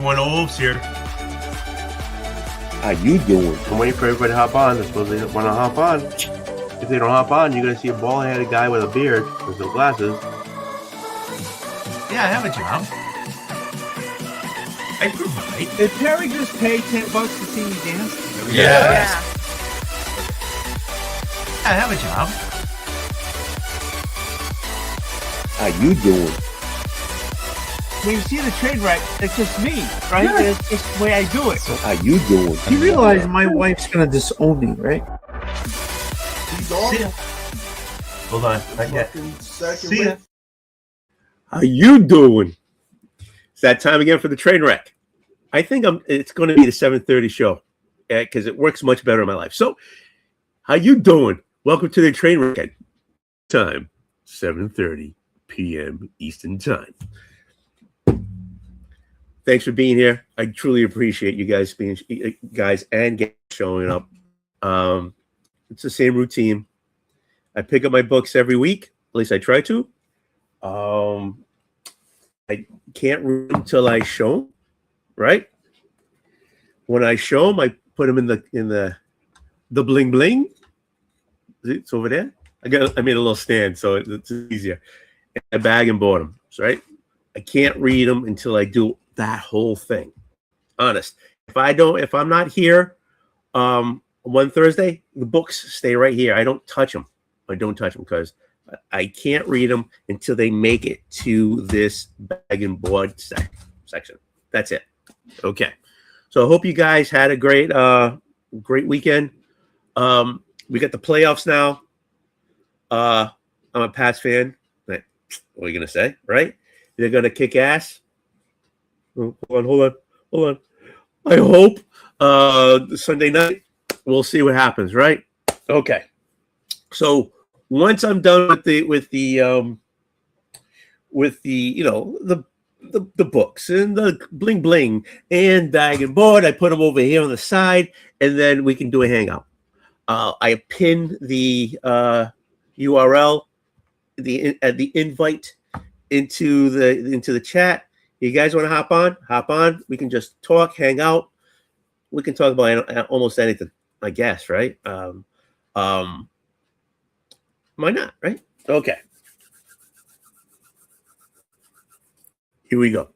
One Wolves here. How you doing? I'm waiting for everybody to hop on. They're supposed to want to hop on. If they don't hop on, you're going to see a bald-headed guy with a beard and some glasses. Yeah, I have a job. I provide. Did Perry just pay $10 to see me dance? Yeah. I have a job. How you doing? When you see the train wreck, it's just me, right? Yeah. It's just the way I do it. How you doing? You realize my wife's gonna disown me, right? Hold on. Not yet. See ya. How you doing? It's that time again for the train wreck. I think it's going to be the 7:30 show because it works much better in my life. So, how you doing? Welcome to the train wreck. Time 7:30 p.m. Eastern Time. Thanks for being here. I truly appreciate you guys showing up. It's the same routine. I pick up my books every week. At least I try to. I can't read them till I show them, right? When I show them, I put them in the bling bling. It's over there. I made a little stand so it's easier. And I bag and board them, right? I can't read them until I do that whole thing. Honest. If I'm not here one Thursday, the books stay right here. I don't touch them. I don't touch them because I can't read them until they make it to this bag and board section. That's it. Okay. So I hope you guys had a great weekend. We got the playoffs now. I'm a Pats fan. What are you gonna say, right? They're gonna kick ass. Hold on. I hope Sunday night we'll see what happens, right? Okay. So once I'm done with the books and the bling bling and bag and board, I put them over here on the side, and then we can do a hangout. I pin the URL, the invite into the chat. You guys want to hop on? Hop on. We can just talk, hang out. We can talk about almost anything, I guess, right? Why not, right? Okay. Here we go.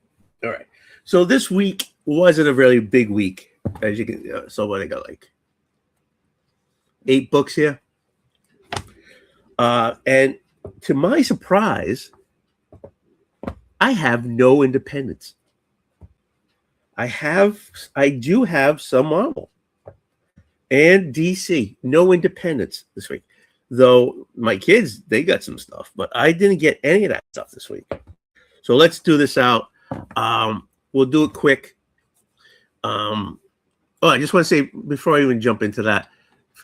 All right. So this week wasn't a really big week, as you can. So what I got like 8 books here, and to my surprise, I have no independence. I do have some Marvel and DC. No independence this week. Though my kids, they got some stuff, but I didn't get any of that stuff this week. So let's do this out. We'll do it quick. I just want to say before I even jump into that,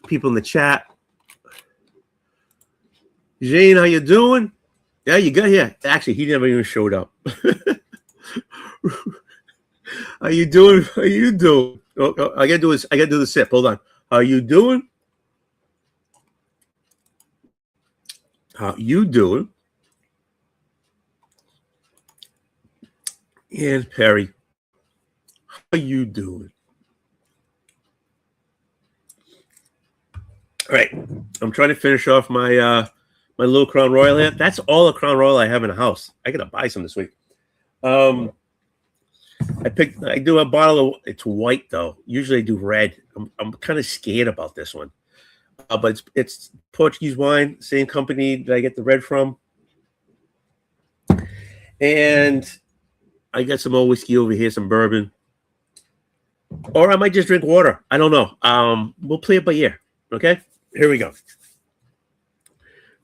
people in the chat. Jane, how you doing? Yeah, you got here. Actually, he never even showed up. How you doing? How you doing? I gotta do the sip. Hold on. How you doing? How you doing? And Perry, how you doing? All right, I'm trying to finish off my my little Crown Royal here. That's all the Crown Royal I have in the house. I gotta buy some this week. I do a bottle of, it's white though. Usually I do red. I'm kind of scared about this one. But it's Portuguese wine, same company that I get the red from. And I got some old whiskey over here, some bourbon. Or I might just drink water. I don't know. We'll play it by ear. Okay? Here we go.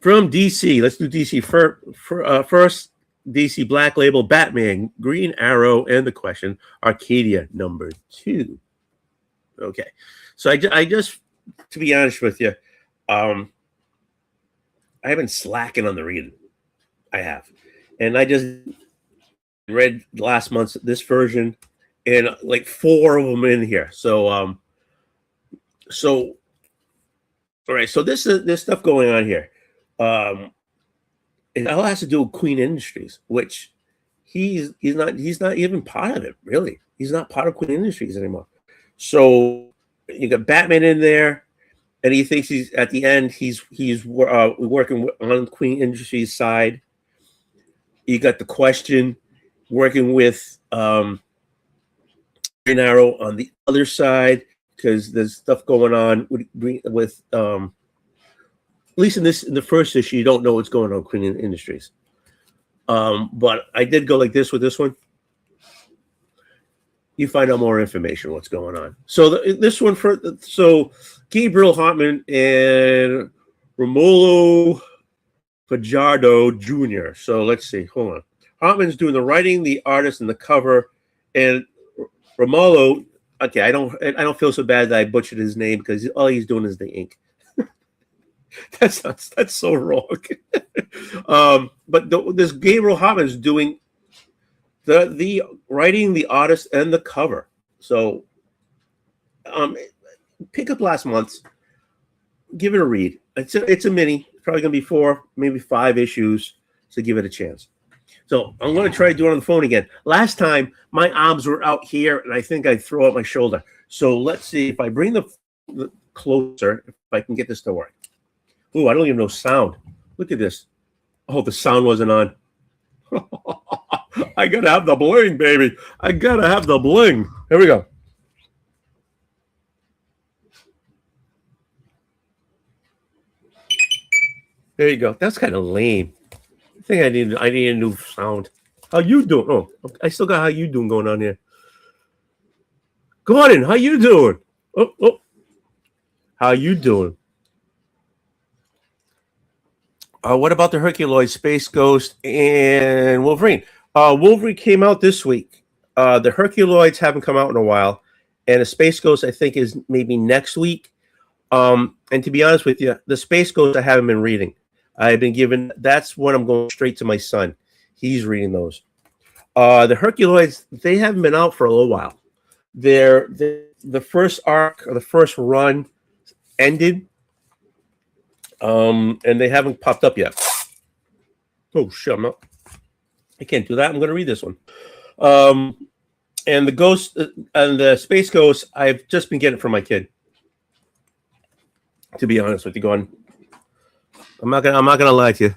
From DC, let's do DC first. DC Black Label, Batman, Green Arrow, and The Question, Arcadia #2. Okay. So I just, to be honest with you, I have been slacking on the reading. I have. And I just read last month's this version and like 4 of them in here. So all right, so this stuff going on here. It all has to do with Queen Industries, which he's not even part of it, really. He's not part of Queen Industries anymore. So you got Batman in there, and he thinks he's at the end. He's working on Queen Industries side. You got the Question working with Green Arrow on the other side, because there's stuff going on with at least in the first issue, you don't know what's going on with Queen Industries. But I did go like this with this one. You find out more information what's going on. So this one so Gabriel Hartman and Romolo Fajardo Jr. So let's see. Hold on. Hartman's doing the writing, the artist, and the cover, and Romolo. Okay, I don't feel so bad that I butchered his name, because all he's doing is the ink. That's so wrong. But this Gabriel Hartman is doing the writing, the artist, and the cover. So pick up last month's, give it a read. It's a mini. It's probably gonna be 4, maybe 5 issues. So give it a chance. So I'm gonna try to do it on the phone again. Last time my arms were out here, and I think I throw out my shoulder. So let's see if I bring the closer, if I can get this to work. Oh, I don't even know sound. Look at this. Oh, the sound wasn't on. I gotta have the bling, baby. I gotta have the bling. Here we go. There you go. That's kind of lame. I think I need a new sound. How you doing? Oh, I still got how you doing going on here. Gordon, how you doing? Oh. How you doing? What about the Herculoid, Space Ghost, and Wolverine? Wolverine came out this week. The Herculoids haven't come out in a while, and the Space Ghost, I think, is maybe next week. And to be honest with you, the Space Ghost I haven't been reading. I've been given. That's when I'm going straight to my son. He's reading those. The Herculoids, they haven't been out for a little while. The first arc or the first run ended. And they haven't popped up yet. Oh shit! I can't do that. I'm going to read this one. And the Ghost and the Space Ghost, I've just been getting it from my kid. To be honest with you, going, I'm not gonna lie to you.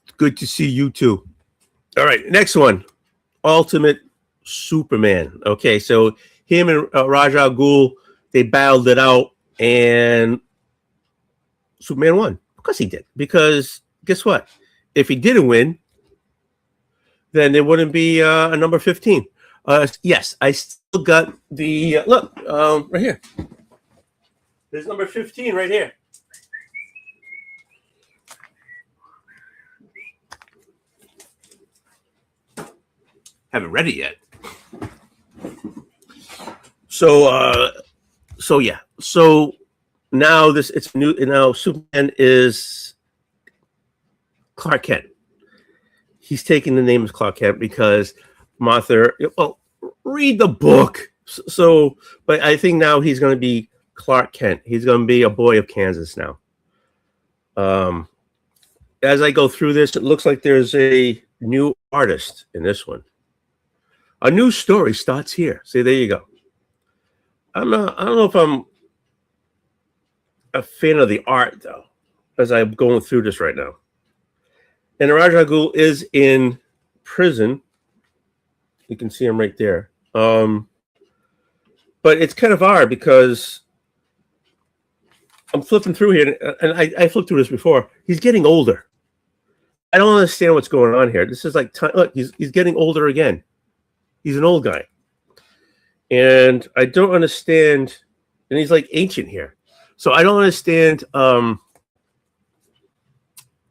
It's good to see you too. All right, next one, Ultimate Superman. Okay, so him and Ra's al Ghul, they battled it out, and Superman won. Of course he did. Because guess what? If he didn't win, then there wouldn't be a number 15. Yes, I still got the look right here. There's number 15 right here. Haven't read it yet. So yeah. So now it's new. Now Superman is Clark Kent. He's taking the name of Clark Kent because Martha. Well, read the book. So, but I think now he's going to be Clark Kent. He's going to be a boy of Kansas now. As I go through this, it looks like there's a new artist in this one. A new story starts here. See, there you go. I don't know if I'm a fan of the art though, as I'm going through this right now. And Ra's al Ghul is in prison. You can see him right there. But it's kind of hard because I'm flipping through here, and I flipped through this before. He's getting older. I don't understand what's going on here. This is like look, he's getting older again. He's an old guy, and I don't understand. And he's like ancient here, so I don't understand. I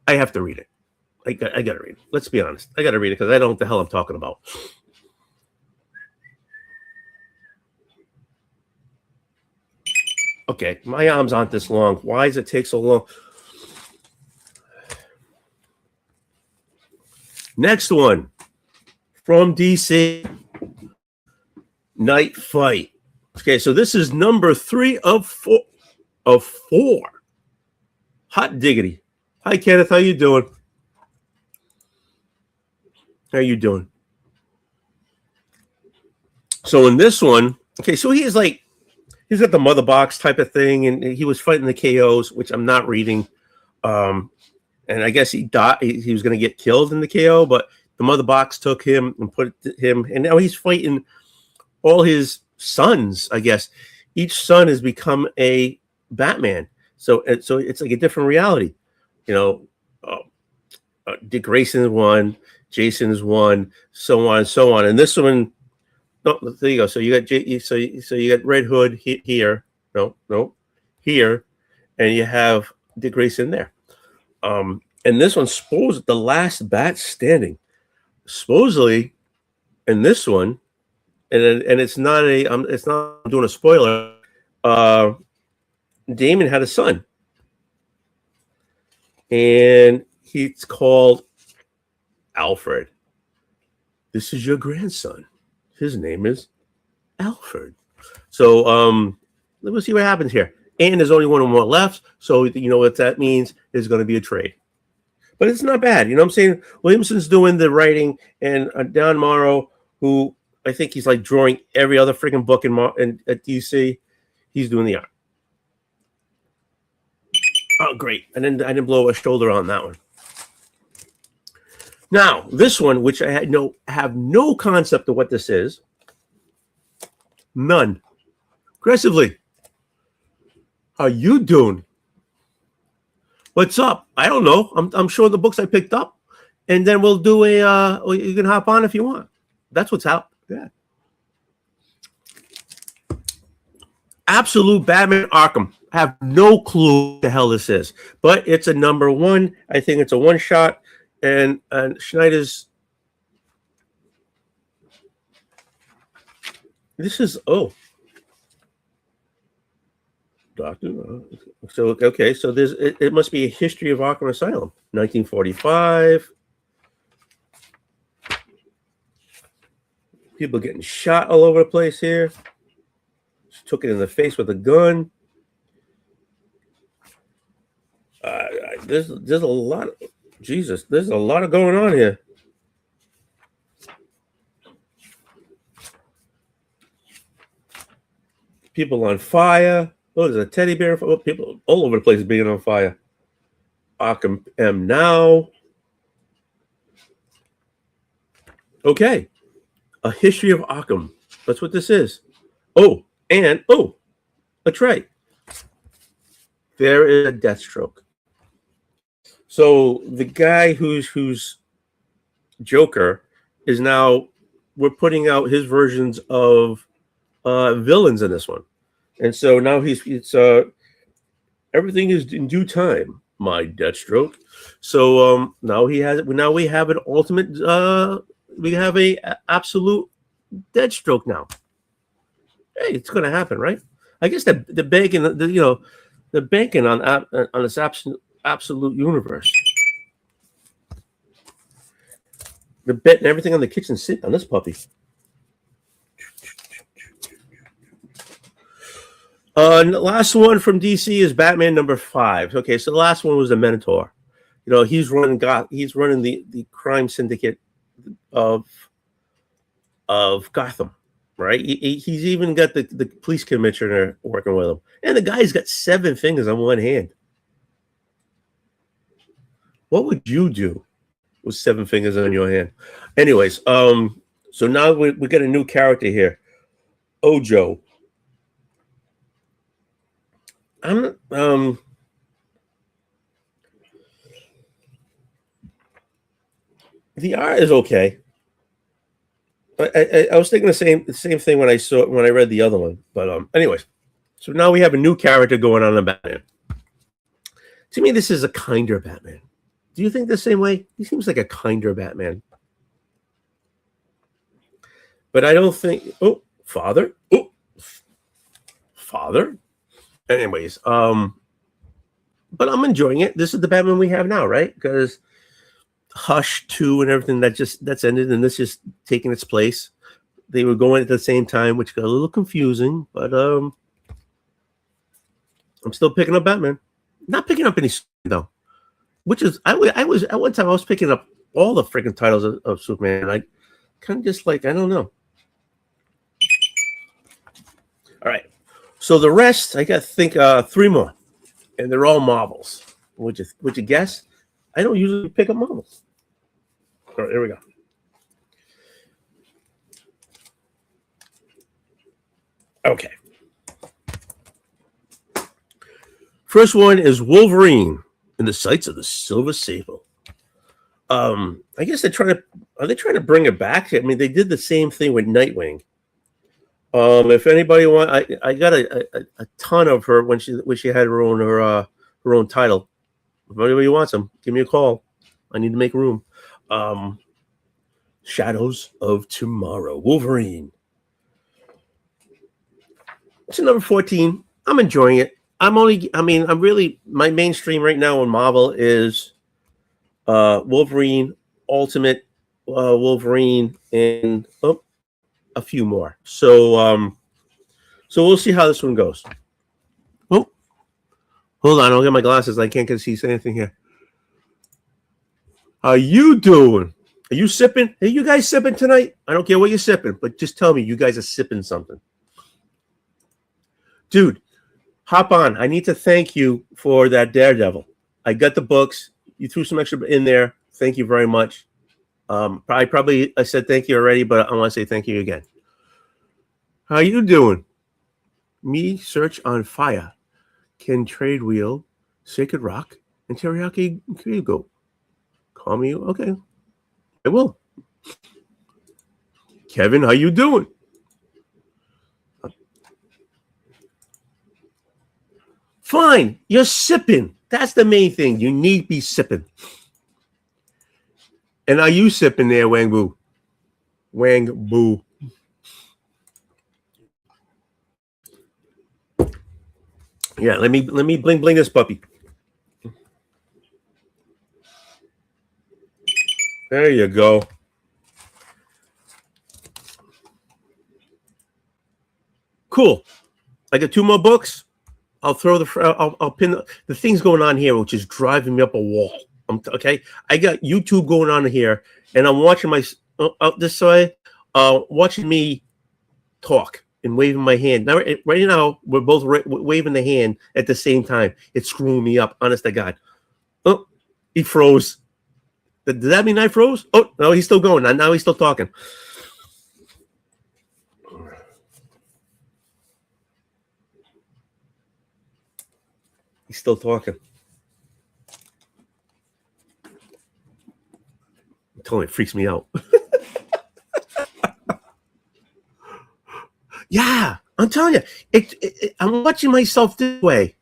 have to read it. I got to read it. Let's be honest. I got to read it because I don't know what the hell I'm talking about. Okay, my arms aren't this long. Why does it take so long? Next one from DC, Night Fight. Okay, so this is number 3 of 4. Hot diggity. Hi, Kenneth. How you doing? How you doing? So in this one, okay, so he's got the mother box type of thing, and he was fighting the KOs, which I'm not reading. And I guess he died. He was going to get killed in the KO, but the mother box took him and put him, and now he's fighting all his sons. I guess each son has become a Batman, so it's like a different reality. You know, Dick Grayson is one, Jason is one, so on and so on. And this one, no, there you go. So you got so you got Red Hood here, no, here, and you have Dick Grayson there. And this one's supposed the last bat standing, supposedly, in this one, and it's not it's not I'm doing a spoiler. Damon had a son, and he's called Alfred. This is your grandson. His name is Alfred. So let's see what happens here. And there's only one more left, so you know what that means. There's going to be a trade, but it's not bad. You know what I'm saying? Williamson's doing the writing, and Don Morrow, who I think he's like drawing every other freaking book at DC, he's doing the art. Oh, great! I didn't blow a shoulder on that one. Now this one, which I have no concept of what this is, none. Aggressively. How you doing? What's up? I don't know. I'm sure the books I picked up, and then we'll do you can hop on if you want. That's what's out. Yeah. Absolute Batman Arkham. I have no clue what the hell this is, but it's a #1. I think it's a one shot, and Schneider's. This is Doctor. So okay, so it must be a history of Arkham Asylum, 1945. People getting shot all over the place here. She took it in the face with a gun. There's a lot of Jesus. There's a lot of going on here. People on fire. Oh, there's a teddy bear. Oh, people all over the place being on fire. Arkham M now. Okay. A history of Arkham. That's what this is. Oh, and a tray. There is a Deathstroke. So the guy who's Joker is now, we're putting out his versions of villains in this one. And so now it's everything is in due time, my Deathstroke. So now we have an ultimate we have a absolute Deathstroke now. Hey, it's gonna happen, right? I guess the banking, the banking on this absolute universe. The betting everything on the kitchen sink on this puppy. Last one from DC is Batman #5. Okay, so the last one was the Minotaur. You know, he's running the crime syndicate of Gotham, right? He's even got the police commissioner working with him, and the guy's got 7 fingers on one hand. What would you do with 7 fingers on your hand? Anyways, so now we got a new character here, Ojo. The art is okay. I was thinking the same thing when I read the other one. But anyways, so now we have a new character going on in Batman. To me, this is a kinder Batman. Do you think the same way? He seems like a kinder Batman. But I don't think. Father. Father. Anyways, but I'm enjoying it. This is the Batman we have now, right? Because Hush 2 and everything that's ended, and this is taking its place. They were going at the same time, which got a little confusing, but I'm still picking up Batman. Not picking up any though, which is I was at one time I was picking up all the freaking titles of Superman. I kind of just like, I don't know. All right. So the rest, I got to think 3 more, and they're all Marvels. Would you guess? I don't usually pick up Marvels. All right, here we go. Okay. First one is Wolverine in the Sights of the Silver Sable. I guess are they trying to bring it back? I mean, they did the same thing with Nightwing. If anybody I got a ton of her when she had her own title. If anybody wants them, give me a call. I need to make room. Shadows of Tomorrow, Wolverine. It's number 14. I'm enjoying it. I'm really, my mainstream right now on Marvel is Wolverine, Ultimate Wolverine, and a few more. So we'll see how this one goes. Oh, hold on, I'll get my glasses. I can't see anything here. How you doing? Are you sipping? Are you guys sipping tonight? I don't care what you're sipping, but just tell me you guys are sipping something. Dude, hop on. I need to thank you for that Daredevil. I got the books. You threw some extra in there. Thank you very much. I said thank you already, but I want to say thank you again. How you doing? Me search on fire. Can trade wheel, Sacred Rock, and Teriyaki Kyugo. Call me. Okay. I will. Kevin, how you doing? Fine. You're sipping. That's the main thing. You need to be sipping. And are you sipping there, Wang Boo? Wang Boo. Yeah, let me bling this puppy. There you go. Cool. I got 2 more books. I'll throw I'll pin the things going on here, which is driving me up a wall. Okay. I got YouTube going on here, and I'm watching this way, watching me talk and waving my hand. Now, right now, we're both waving the hand at the same time. It's screwing me up. Honest to God. Oh, he froze. Did that mean I froze? Oh, no, he's still going. Now he's still talking. He's still talking. I'm telling you, it freaks me out. Yeah, I'm telling you, I'm watching myself this way.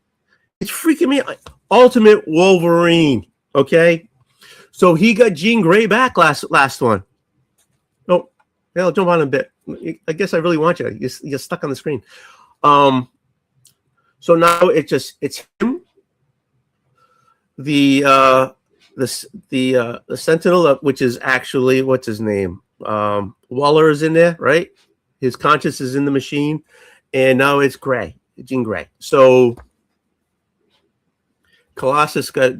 It's freaking me out. Ultimate Wolverine. Okay, so he got Jean Grey back last one. Oh, yeah, I'll jump on a bit. I guess I really want you. You're stuck on the screen. So now it's him, the Sentinel, which is actually what's his name? Waller is in there, right? His conscience is in the machine, and now it's Jean Grey. So Colossus got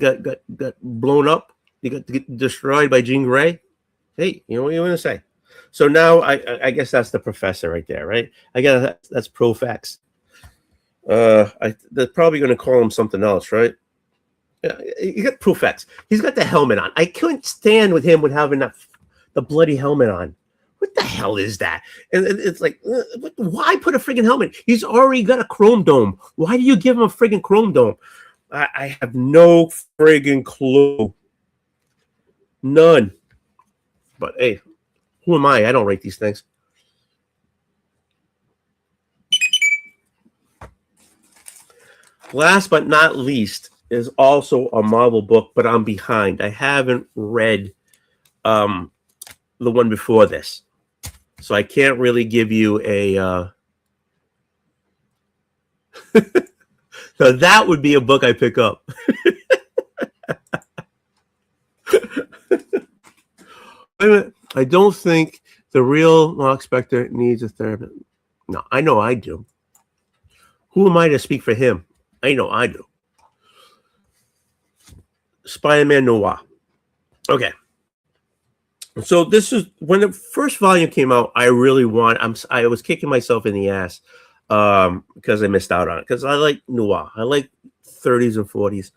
blown up. He got destroyed by Jean Grey. Hey, you know what you want to say? So now I guess that's the professor right there, right? I guess that's Profax. They're probably going to call him something else, right? Yeah, you got Profax. He's got the helmet on. I couldn't stand with him with having the bloody helmet on. What the hell is that? And it's like, why put a friggin' helmet? He's already got a chrome dome. Why do you give him a friggin' chrome dome? I have no friggin' clue. None. But hey, who am I? I don't rate these things. Last but not least is also a Marvel book, but I'm behind. I haven't read the one before this. So I can't really give you a... So that would be a book I pick up. I don't think the real Mark Spector needs a therapist. No, I know I do. Who am I to speak for him? I know I do. Spider-Man Noir. Okay. So this is when the first volume came out. I really I was kicking myself in the ass because I missed out on it. Because I like noir. I like 30s and 40s,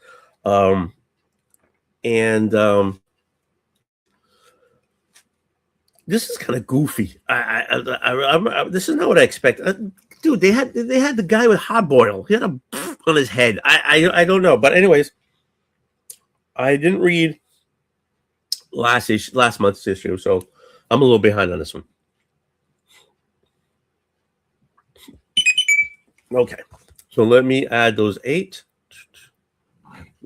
and this is kind of goofy. This is not what I expected. Dude, they had the guy with hot boil. He had a on his head. I don't know, but anyways, I didn't read last month's issue, so I'm a little behind on this one. Okay, so let me add those 8.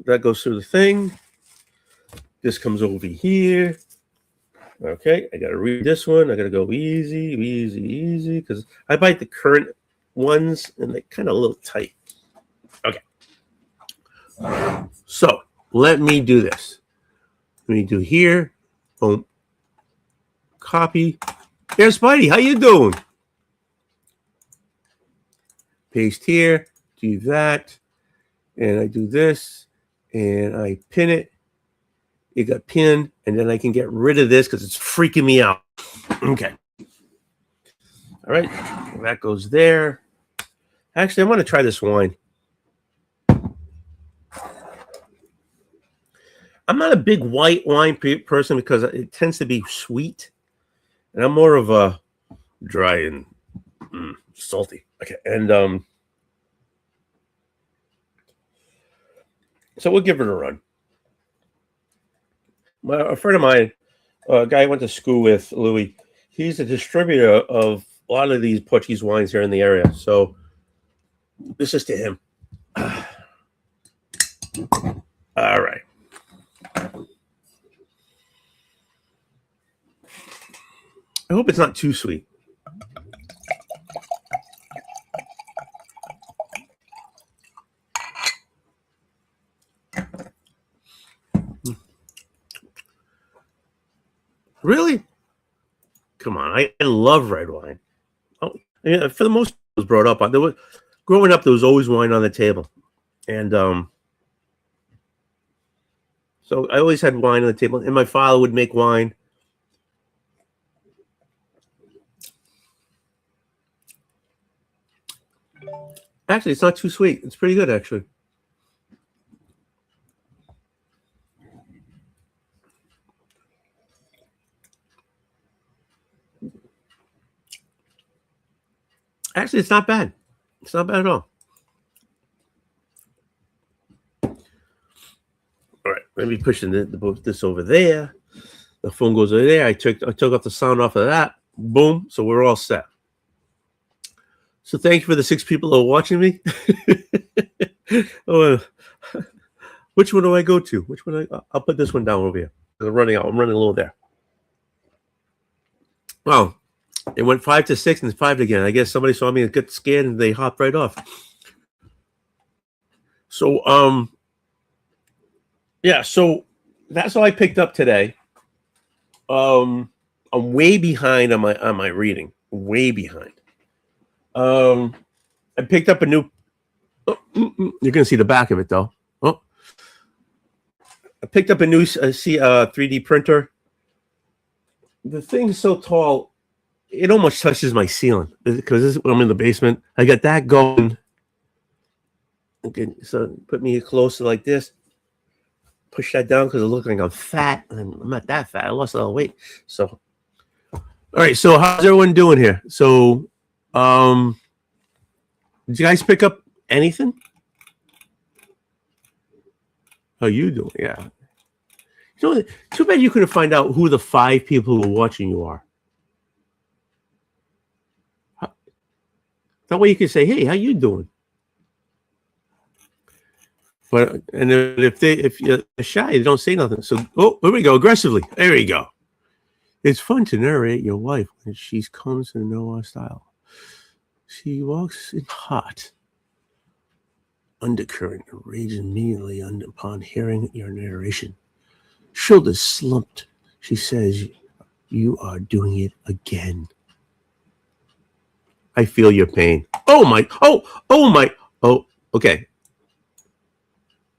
That goes through the thing. This comes over here. Okay, I gotta read this one. I gotta go easy because I bite the current ones and they're kind of a little tight. Okay, so let me do this. Let me do here. Boom. Copy. Hey, Spidey, how you doing? Paste here. Do that, and I do this, and I pin it. It got pinned, and then I can get rid of this because it's freaking me out. Okay. All right. That goes there. Actually, I want to try this wine. I'm not a big white wine person because it tends to be sweet, and I'm more of a dry and salty. Okay, and so we'll give it a run. A friend of mine, a guy I went to school with, Louis, he's a distributor of a lot of these Portuguese wines here in the area. So this is to him. All right. I hope it's not too sweet. Really? Come on. I love red wine. Oh, yeah, for the most part, I was brought up on growing up, there was always wine on the table. And so I always had wine on the table, and my father would make wine. Actually, it's not too sweet. It's pretty good, actually. Actually, it's not bad. It's not bad at all. All right, let me push this over there. The phone goes over there. I took off the sound off of that. Boom. So we're all set. So thank you for the 6 people that are watching me. Which one do I go to? Which one? I'll put this one down over here. I'm running out. I'm running a little there. Wow. It went 5 to 6 and 5 again. I guess somebody saw me and got scared and they hopped right off. So, yeah, so that's all I picked up today. I'm way behind on my reading. Way behind. I picked up a new. You're gonna see the back of it though. Oh, I picked up a new 3D printer. The thing's so tall, it almost touches my ceiling because I'm in the basement. I got that going. Okay, so put me closer like this. Push that down because it looks like I'm fat, and I'm not that fat. I lost a lot of weight. So, all right. So, how's everyone doing here? So, did you guys pick up anything? How you doing? Yeah. You know, too bad you couldn't find out who the 5 people who are watching you are. That way you can say, "Hey, how you doing?" But and if you're shy, they don't say nothing. So, oh, here we go. Aggressively. There we go. It's fun to narrate your wife when she comes in noir style. She walks in hot. Undercurrent rage immediately upon hearing your narration. Shoulders slumped. She says, "You are doing it again." I feel your pain. Oh my! Oh my! Oh, okay.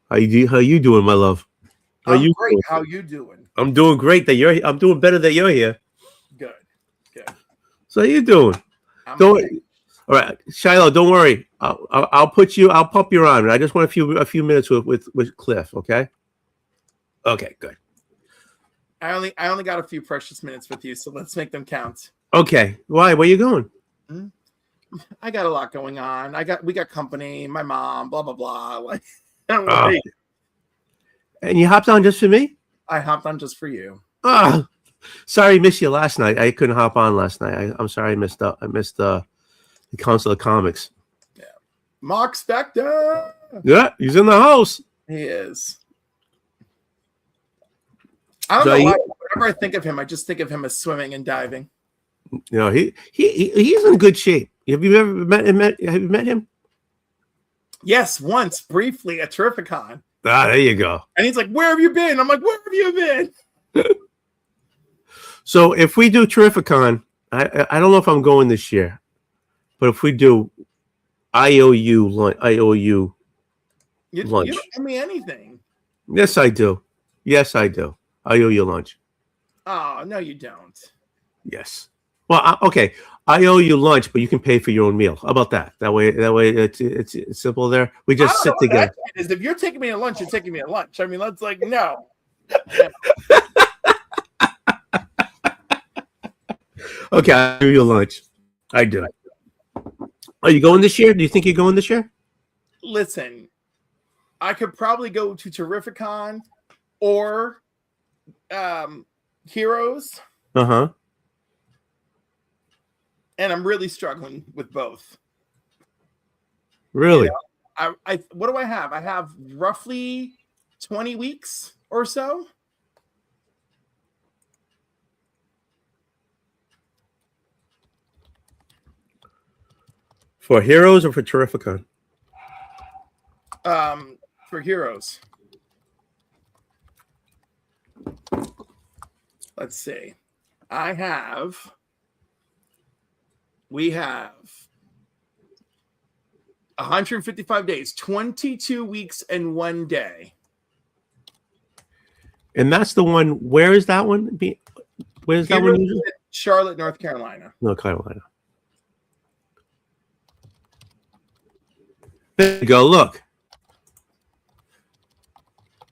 How you doing, my love? I'm great. How you doing? I'm doing great. I'm doing better that you're here. Good. Good. So how you doing? I'm Don't. okay. All right, Shiloh. Don't worry. I'll pump you on. I just want a few minutes with Cliff. Okay. Okay. Good. I only got a few precious minutes with you, so let's make them count. Okay. Why? Where you going? I got a lot going on. We got company, my mom, blah blah blah. Like, and you hopped on just for me? I hopped on just for you. Oh, sorry, I missed you last night. I couldn't hop on last night. I'm sorry, I missed the Council of Comics. Yeah, Mark Spector. Yeah, he's in the house. He is. I don't know why. Whenever I think of him, I just think of him as swimming and diving. You know, he's in good shape. Have you ever have you met him? Yes, once briefly at Terrificon. Ah, there you go. And he's like, "Where have you been?" I'm like, "Where have you been?" So if we do Terrificon, I don't know if I'm going this year, but if we do, I owe you lunch. You don't owe me anything. Yes, I do. Yes, I do. I owe you lunch. Oh, no, you don't. Yes. Well, okay. I owe you lunch, but you can pay for your own meal. How about that? That way, it's simple. There, we just sit together. Is if you're taking me to lunch, you're taking me to lunch. I mean, that's like no. Okay, I owe you lunch. I do. Are you going this year? Do you think you're going this year? Listen, I could probably go to Terrificon or Heroes. Uh-huh. And I'm really struggling with both. Really? You know, I what do I have? I have roughly 20 weeks or so. For Heroes or for Terrificon? For Heroes. Let's see. We have 155 days, 22 weeks and 1 day. And that's the one. Where is that one? Where's that one? Charlotte, North Carolina. North Carolina. There you go. Look.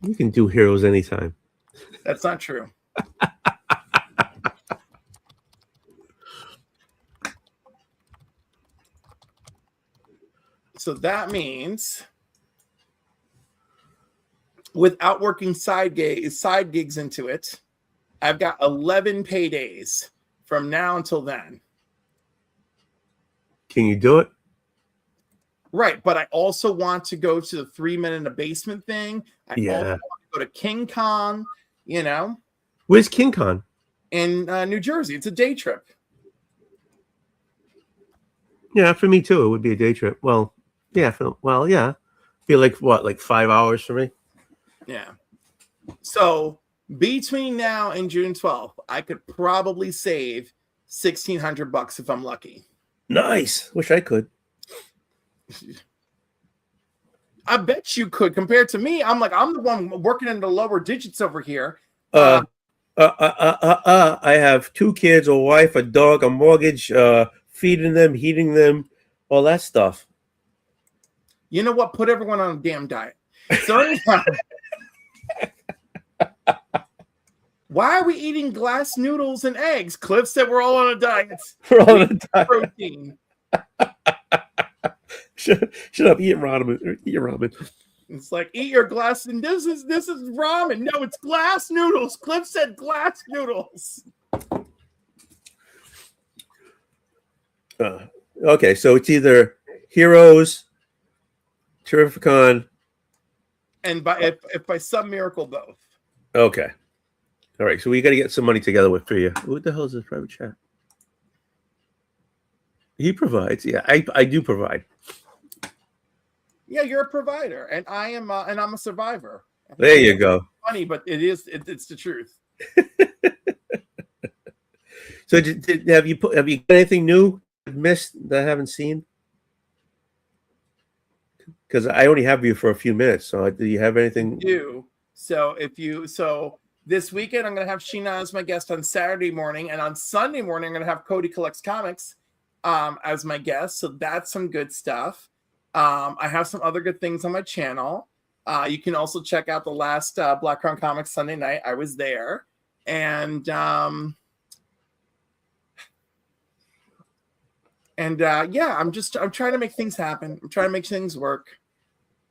You can do Heroes anytime. That's not true. So that means without working side gigs into it, I've got 11 paydays from now until then. Can you do it? Right, but I also want to go to the 3 Men in a Basement thing. I also want to go to King Con, you know. Where's King Con? In New Jersey. It's a day trip. Yeah, for me too. It would be a day trip. Well, yeah. Be like what, like 5 hours for me? Yeah. So between now and June 12th, I could probably save $1,600 if I'm lucky. Nice. Wish I could. I bet you could. Compared to me, I'm the one working in the lower digits over here. I have 2 kids, a wife, a dog, a mortgage, feeding them, heating them, all that stuff. You know what? Put everyone on a damn diet. So anyhow, why are we eating glass noodles and eggs? Cliff said we're all on a diet. We're all on a diet. Protein. Shut up! Eat ramen. Eat ramen. It's like eat your glass, and this is ramen. No, it's glass noodles. Cliff said glass noodles. Okay, so it's either Heroes, Terrificon, and if by some miracle both. Okay. All right, so we got to get some money together for you. What the hell is this private chat? He provides. Yeah, I do provide. Yeah, you're a provider, and I am, and I'm a survivor. There you go. Funny, but it's the truth. So, have you got anything new missed that I haven't seen? Because I only have you for a few minutes. So, do you have anything? I do. So This weekend, I'm going to have Sheena as my guest on Saturday morning. And on Sunday morning, I'm going to have Cody Collects Comics as my guest. So that's some good stuff. I have some other good things on my channel. You can also check out the last Black Crown Comics Sunday night. I was there. And yeah, I'm trying to make things happen. I'm trying to make things work.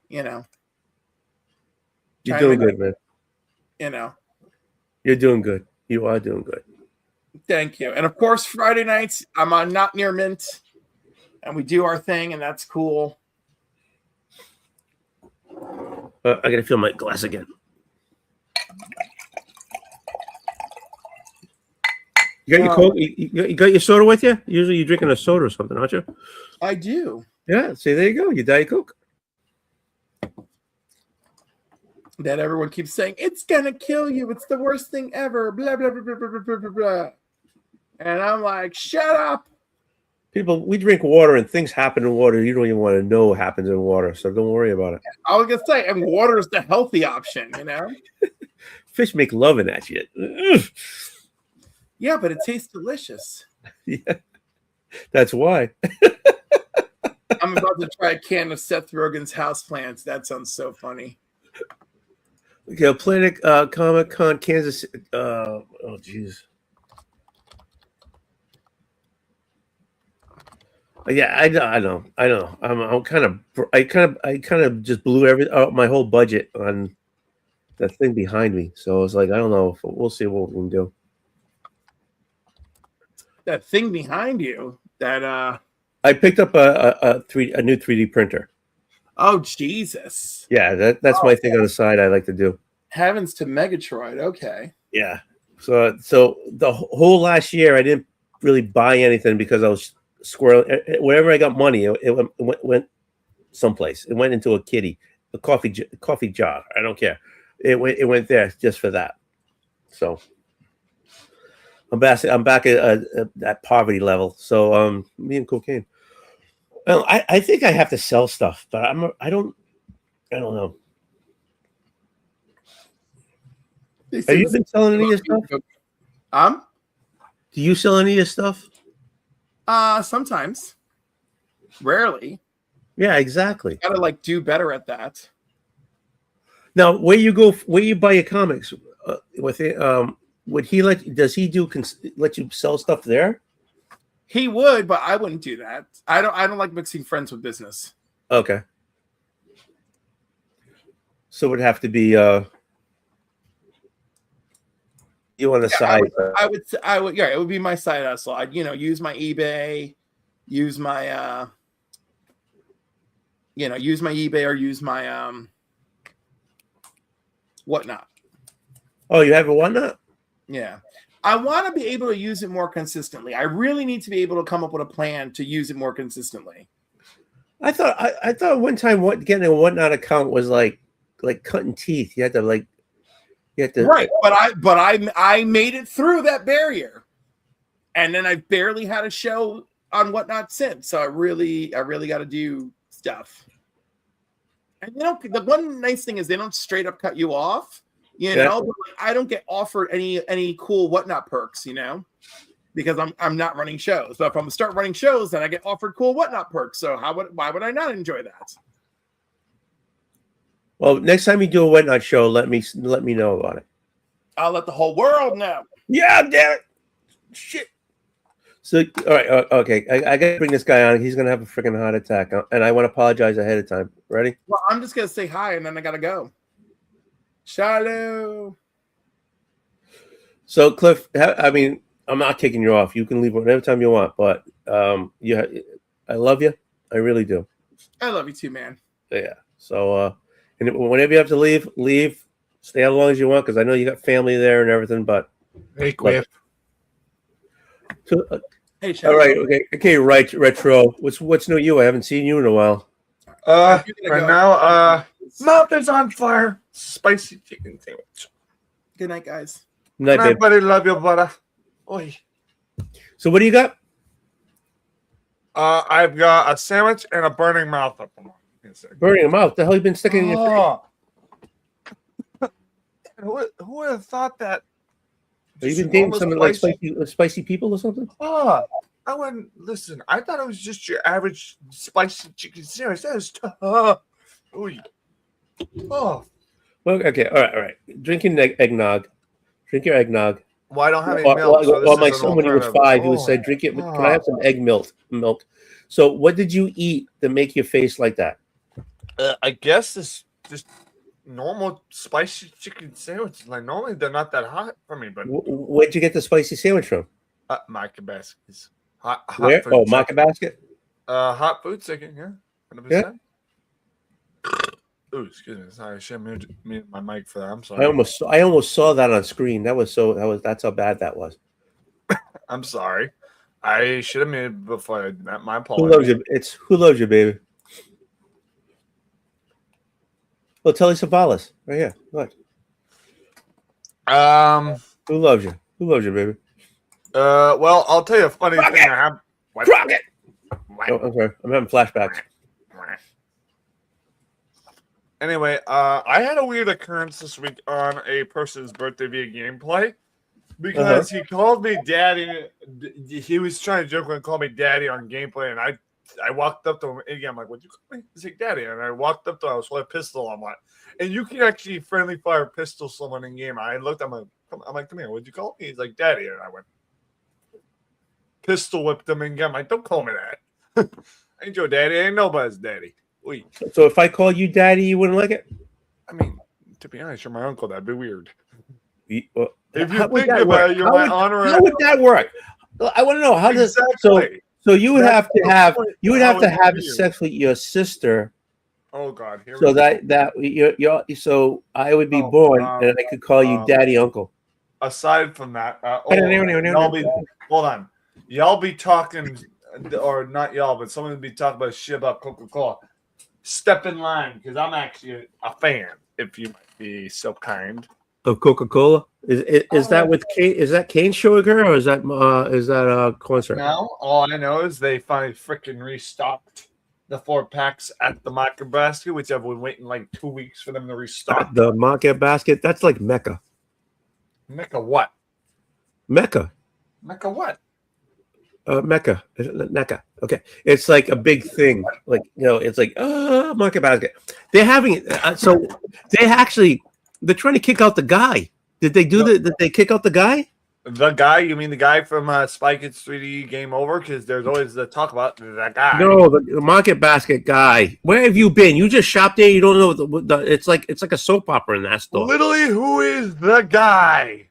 You know. You're doing good, man. You know. You're doing good. You are doing good. Thank you. And of course, Friday nights, I'm on Not Near Mint, and we do our thing, and that's cool. I gotta fill my glass again. You got your Coke? You got your soda with you? Usually you're drinking a soda or something, aren't you? I do. Yeah. See, there you go. You Diet Coke. That everyone keeps saying, it's gonna kill you. It's the worst thing ever. Blah, blah, blah, blah, blah, blah, blah, blah. And I'm like, shut up. People, we drink water and things happen in water. You don't even want to know what happens in water, so don't worry about it. I was gonna say, and water is the healthy option, you know? Fish make love in that shit. Yeah, but it tastes delicious. Yeah, that's why. I'm about to try a can of Seth Rogen's houseplants. That sounds so funny. Okay, Planet Comic Con, Kansas. Oh, jeez. Yeah, I know. I'm kind of just blew my whole budget on the thing behind me. So it's like I don't know. We'll see what we can do. That thing behind you. That I picked up a new 3D printer. Oh Jesus! Yeah, that's my thing on the side. I like to do. Heavens to Megatroid. Okay. Yeah. So the whole last year I didn't really buy anything because I was squirreling. Wherever I got money, it went someplace. It went into a kitty, a coffee jar. I don't care. It went there just for that. So I'm back at poverty level. So me and cocaine. Well, I think I have to sell stuff, but I don't know. Have you been selling any of your stuff? Do you sell any of your stuff? Sometimes. Rarely. Yeah, exactly. Gotta like do better at that. Now, where you buy your comics with it? Would he does he let you sell stuff there? He would, but I wouldn't do that. I don't like mixing friends with business. Okay. So it would have to be you on the side. I would yeah, it would be my side hustle. I'd use my eBay, use my use my eBay or use my whatnot. Oh, you have a whatnot? Yeah. I want to be able to use it more consistently. I really need to be able to come up with a plan to use it more consistently. I thought one time getting a whatnot account was like cutting teeth. You had to right, but I made it through that barrier, and then I've barely had a show on whatnot since. So I really got to do stuff. And the one nice thing is they don't straight up cut you off. But I don't get offered any cool whatnot perks, because I'm not running shows. But if I'm gonna start running shows, then I get offered cool whatnot perks. So why would I not enjoy that? Well, next time you do a whatnot show, let me know about it. I'll let the whole world know. Yeah, damn it. Shit. So all right, okay. I gotta bring this guy on. He's gonna have a freaking heart attack, and I want to apologize ahead of time. Ready? Well, I'm just gonna say hi, and then I gotta go. Shalom. So, Cliff, I mean, I'm not kicking you off. You can leave whatever time you want, but I love you. I really do. I love you too, man. Yeah. So, and whenever you have to leave. Stay as long as you want because I know you got family there and everything. But hey, Cliff. So, hey, Shalom. All right. Okay. Right. Retro. What's new? You? I haven't seen you in a while. Right now, mouth is on fire. Spicy chicken sandwich. Good night, guys. Night, babe. Everybody love you, brother. Oy. So what do you got? I've got a sandwich and a burning mouth up. Burning mouth. The hell you been sticking in your face? who would have thought that? Are you been dating some like spicy people or something? Oh, I wouldn't listen. I thought it was just your average spicy chicken sandwich. That is tough. Oh. Well, okay, all right. Drinking eggnog. Drink your eggnog. Well, I don't have any milk. Well, my son, when he was 5, he would say, "Drink it. Can I have some egg milk?" So, what did you eat to make your face like that? I guess it's just normal spicy chicken sandwiches. Like normally they're not that hot for me, but Where'd you get the spicy sandwich from? Market Baskets. Hot Where? food Oh, Market Basket. Hot food chicken. Yeah, 100%. Yeah. Ooh, excuse me. Sorry, I should have muted my mic for that. I'm sorry. I almost saw that on screen. That's how bad that was. I'm sorry. I should have muted before. My apologies. Who loves you? Who loves you, baby. Well, Telly Savalas, right here. Look. Who loves you? Who loves you, baby? Well, I'll tell you a funny thing. I have. Crockett. Oh, I'm sorry. I'm having flashbacks. Anyway, I had a weird occurrence this week on a person's birthday via gameplay because he called me daddy. He was trying to joke and call me daddy on gameplay, and I walked up to him again. I'm like, "What'd you call me?" He's like, "Daddy," and I walked up to him. I was holding a pistol. I'm like, and you can actually friendly fire pistol someone in game. I looked. I'm like, "Come here. What'd you call me?" He's like, "Daddy," and I went pistol whipped him in game. I'm like, "Don't call me that. I ain't your daddy. I ain't nobody's daddy." Wait. So if I call you daddy, you wouldn't like it? I mean, to be honest, you're my uncle. That'd be weird. If you think about it, you're my honorary. How would that work? I want to know how does so you would have to have sex with your sister. Oh God! So so I would be born and I could call you daddy uncle. Aside from that, hold on. Y'all be talking, or not y'all, but someone would be talking about shit about Coca-Cola. Step in line because I'm actually a fan. If you might be so kind. Of Coca-Cola, is that with cane? Is that cane sugar or is that corn syrup? No, all I know is they finally freaking restocked the 4-packs at the Market Basket, which I've been waiting like 2 weeks for them to restock. The Market Basket, that's like Mecca. Mecca what? Mecca. Mecca what? Mecca. Okay. It's like a big thing. Like, it's like, Market Basket. They're having it. So they're trying to kick out the guy. Did they kick out the guy? The guy? You mean the guy from Spike It's 3D Game Over? Because there's always the talk about that guy. No, the Market Basket guy. Where have you been? You just shopped there. You don't know. It's like a soap opera in that store. Literally, who is the guy?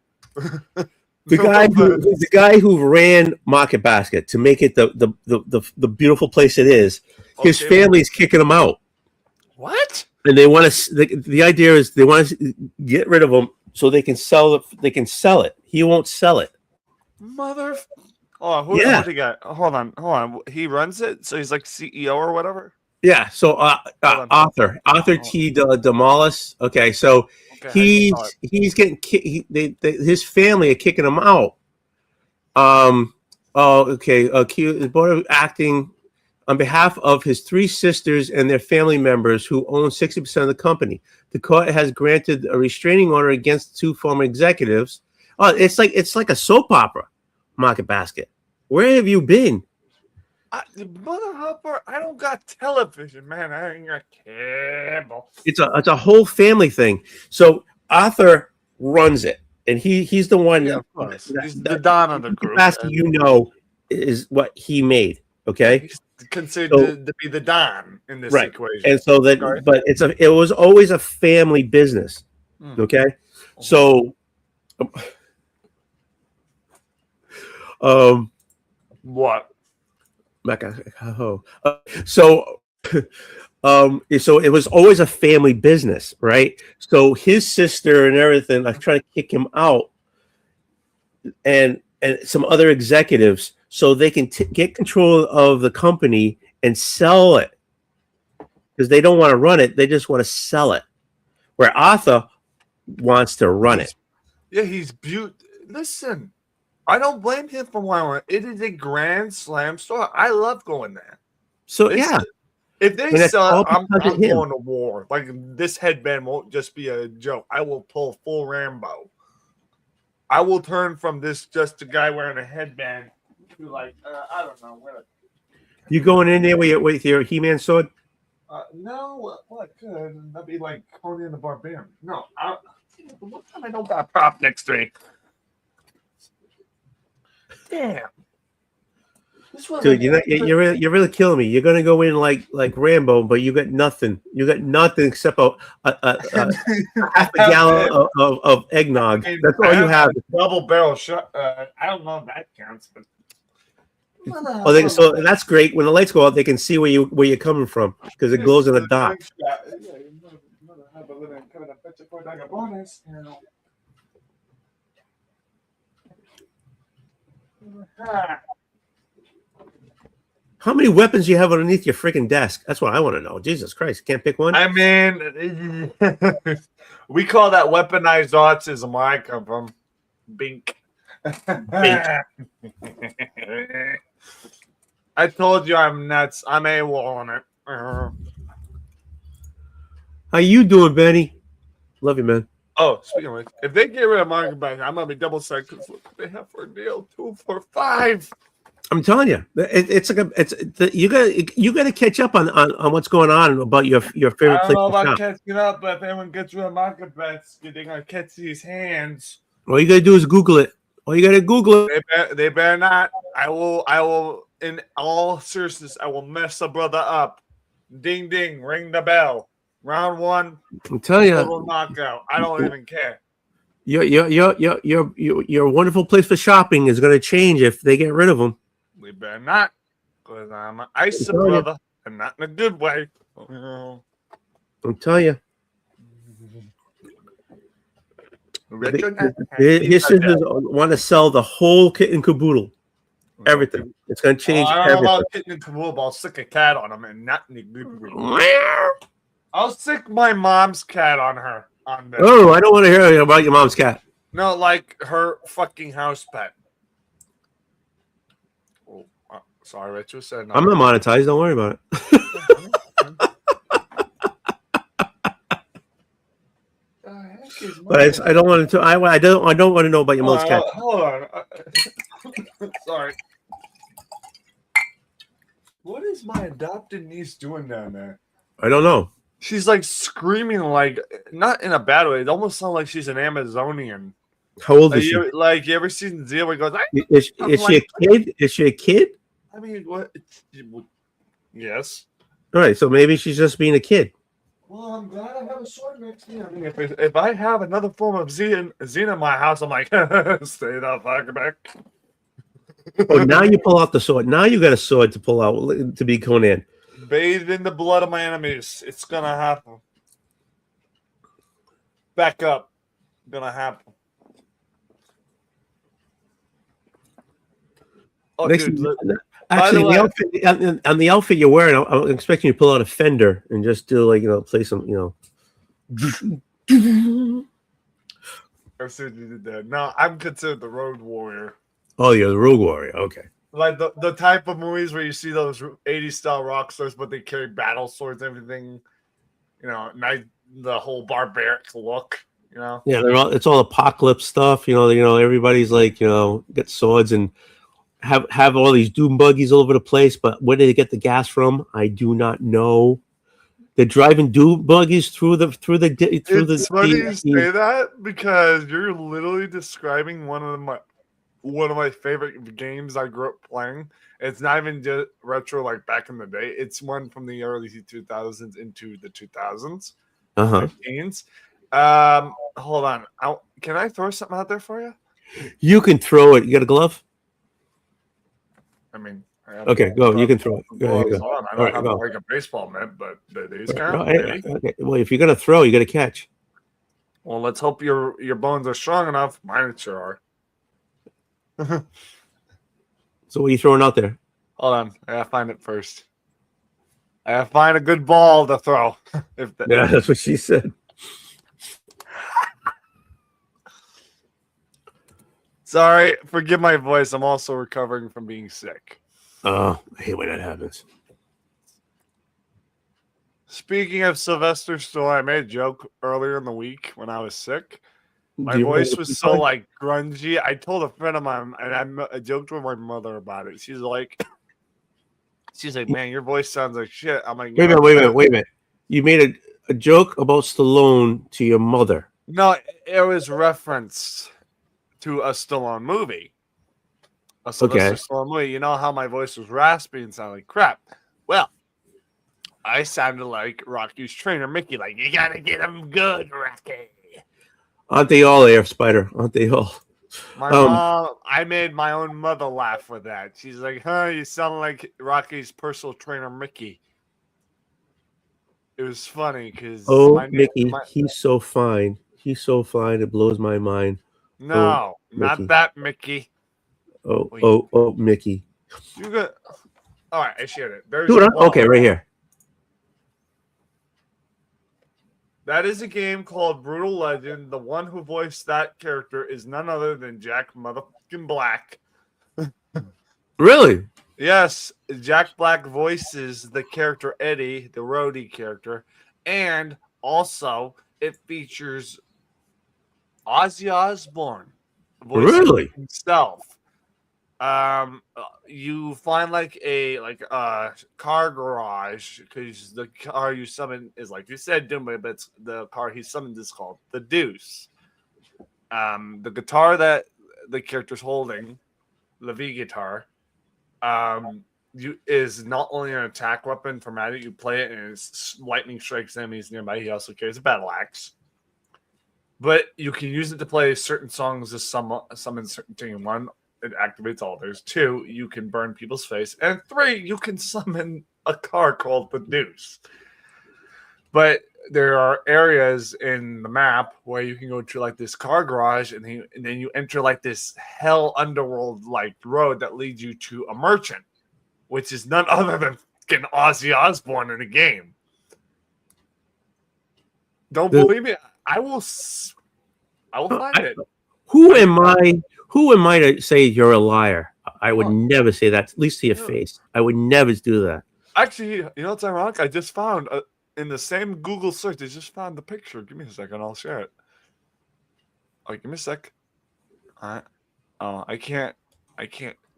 The guy who ran Market Basket to make it the beautiful place it is. His family's kicking him out. What? And they want to. The idea is they want to get rid of him so they can sell it. They can sell it. He won't sell it. Mother. Oh, who's the guy? Hold on. He runs it, so he's like CEO or whatever. Yeah. So Arthur T. Demolis. Okay. So. He's getting his family are kicking him out. The board of acting on behalf of his 3 sisters and their family members who own 60% of the company. The court has granted a restraining order against 2 former executives. Oh, it's like a soap opera. Market Basket. Where have you been? Mother Hopper, I don't got television, man. I ain't got cable. It's a whole family thing. So Arthur runs it, and he's the one. Yeah, of course. He's the Don of the group. Basket, is what he made. Okay, he's considered to be the Don in this equation. And so but it was always a family business. Okay, so what? So it was always a family business, right? So his sister and everything are trying to kick him out, and some other executives, so they can get control of the company and sell it, because they don't want to run it; they just want to sell it. Where Arthur wants to run it. Yeah, he's beautiful. Listen. I don't blame him for wanting it. It is a grand slam store. I love going there. So If they And that's sell all it, I'm because of him. going to war. Like, this headband won't just be a joke. I will pull full Rambo. I will turn from this just a guy wearing a headband to like, I don't know. You going in there with your He-Man sword? No, well, I could. That'd be like Conan the Barbarian. No, what time I don't got a prop next to me? Damn. Dude, you're really killing me. You're gonna go in like Rambo, but you got nothing. You got nothing except a half a gallon of eggnog. That's all you have. Double barrel shot. I don't know if that counts, but so that's great. When the lights go out, they can see where you're coming from because it glows in the dark. How many weapons do you have underneath your freaking desk? That's what I want to know. Jesus Christ, can't pick one. I mean, we call that weaponized autism where I come from. Bink. I told you I'm nuts. I'm AWOL on it. How you doing, Benny? Love you, man. Oh, speaking of which, if they get rid of Market Bank, I'm gonna be double psyched because look what they have for a deal. 2 for $5. I'm telling you, you got to catch up on what's going on about your favorite I place. don't know to about shop. catching up, but if anyone gets rid of Market Bets, they're gonna catch these hands. All you got to do is Google it. All you got to Google it. They better not. I will. In all seriousness, I will mess a brother up. Ding ding, ring the bell. Round 1. I'm telling you, total knockout. I don't even care. Your wonderful place for shopping is going to change if they get rid of them. We better not, because I'm an ice brother, and not in a good way. I'm telling you. His sisters want to sell the whole kit and caboodle. Everything. It's going to change I don't know everything. about kitten and caboodle, but I'll stick a cat on him and not in a good way. I'll stick my mom's cat on her. On this. Oh, I don't want to hear about your mom's cat. No, like her fucking house pet. Oh, sorry, Rachel said no. I'm not monetized. Don't worry about it. But I don't want to. I don't want to know about your mom's cat. Hold on. Sorry. What is my adopted niece doing down there? I don't know. She's like screaming, like not in a bad way. It almost sounds like she's an Amazonian. How old is she? You ever seen Zia where he goes? Is she a kid? Is she a kid? I mean, what? Yes. All right, so maybe she's just being a kid. Well, I'm glad I have a sword next to me. I mean, if I have another form of Xena in my house, I'm like, stay the fuck back. Oh, now you pull out the sword. Now you got a sword to pull out to be Conan. Bathed in the blood of my enemies. It's gonna happen. Back up. Gonna happen. Oh, dude, actually, the outfit you're wearing, I'm expecting you to pull out a Fender and just do play some, I said you did that. No, I'm considered the road warrior. Oh, you're the rogue warrior. Okay. Like the type of movies where you see those 80s style rock stars, but they carry battle swords, everything. The whole barbaric look. Yeah, it's all apocalypse stuff. Everybody's got swords and have all these doom buggies all over the place. But where did they get the gas from? I do not know. They're driving doom buggies through the. It's funny you say that because you're literally describing one of my favorite games I grew up playing. It's not even just retro like back in the day. It's one from the early 2000s into the 2000s. Teens. Hold on. Can I throw something out there for you? You can throw it. You got a glove? I mean, okay, go. You can throw it. Go. I don't have like a baseball mitt, but these count. Okay. Well, if you're gonna throw, you got to catch. Well, let's hope your bones are strong enough. Mine sure are. So what are you throwing out there? Hold on, I gotta find it first. I gotta find a good ball to throw. That's what she said. Sorry, forgive my voice. I'm also recovering from being sick. Oh, I hate when that happens. Speaking of Sylvester Stallone, I made a joke earlier in the week when I was sick. My Do you voice remember was the so line? like grungy. I told a friend of mine, and I joked with my mother about it. She's like, man, your voice sounds like shit. I'm like, Wait a minute. You made a joke about Stallone to your mother. No, it was referenced to a Stallone movie. A Sylvester Stallone movie. You know how my voice was raspy and sounded like crap? Well, I sounded like Rocky's trainer, Mickey. Like, you gotta get him good, Rocky. Aren't they all there, Spider? Aren't they all? My mom, I made my own mother laugh with that. She's like, huh, you sound like Rocky's personal trainer, Mickey. It was funny because Mickey, he's so fine. He's so fine. It blows my mind. No, not Mickey. that Mickey. Mickey. You got all right, I shared it. There's Dude, okay, right here. That is a game called Brutal Legend. The one who voiced that character is none other than Jack motherfucking Black. Really? Yes, Jack Black voices the character Eddie, the roadie character, and also it features Ozzy Osbourne voicing himself. You find like a car garage because the car you summon is like you said, Doomba, but it's the car he summoned is called the Deuce. The guitar that the character's holding, the V guitar, is not only an attack weapon for magic. You play it and lightning strikes enemies nearby. He also carries a battle axe. But you can use it to play certain songs to summon certain thing. One, it activates altars. 2, you can burn people's face. And 3, you can summon a car called the Deuce. But there are areas in the map where you can go to like this car garage and then you enter like this hell underworld like road that leads you to a merchant, which is none other than fucking Ozzy Osbourne in the game. Don't believe me? I will find it. Who am I to say you're a liar? I would never say that, at least to your face. I would never do that. Actually, you know what's ironic? I just found in the same Google search, I just found the picture. Give me a second, I'll share it. Oh, give me a sec. All right. Oh, I can't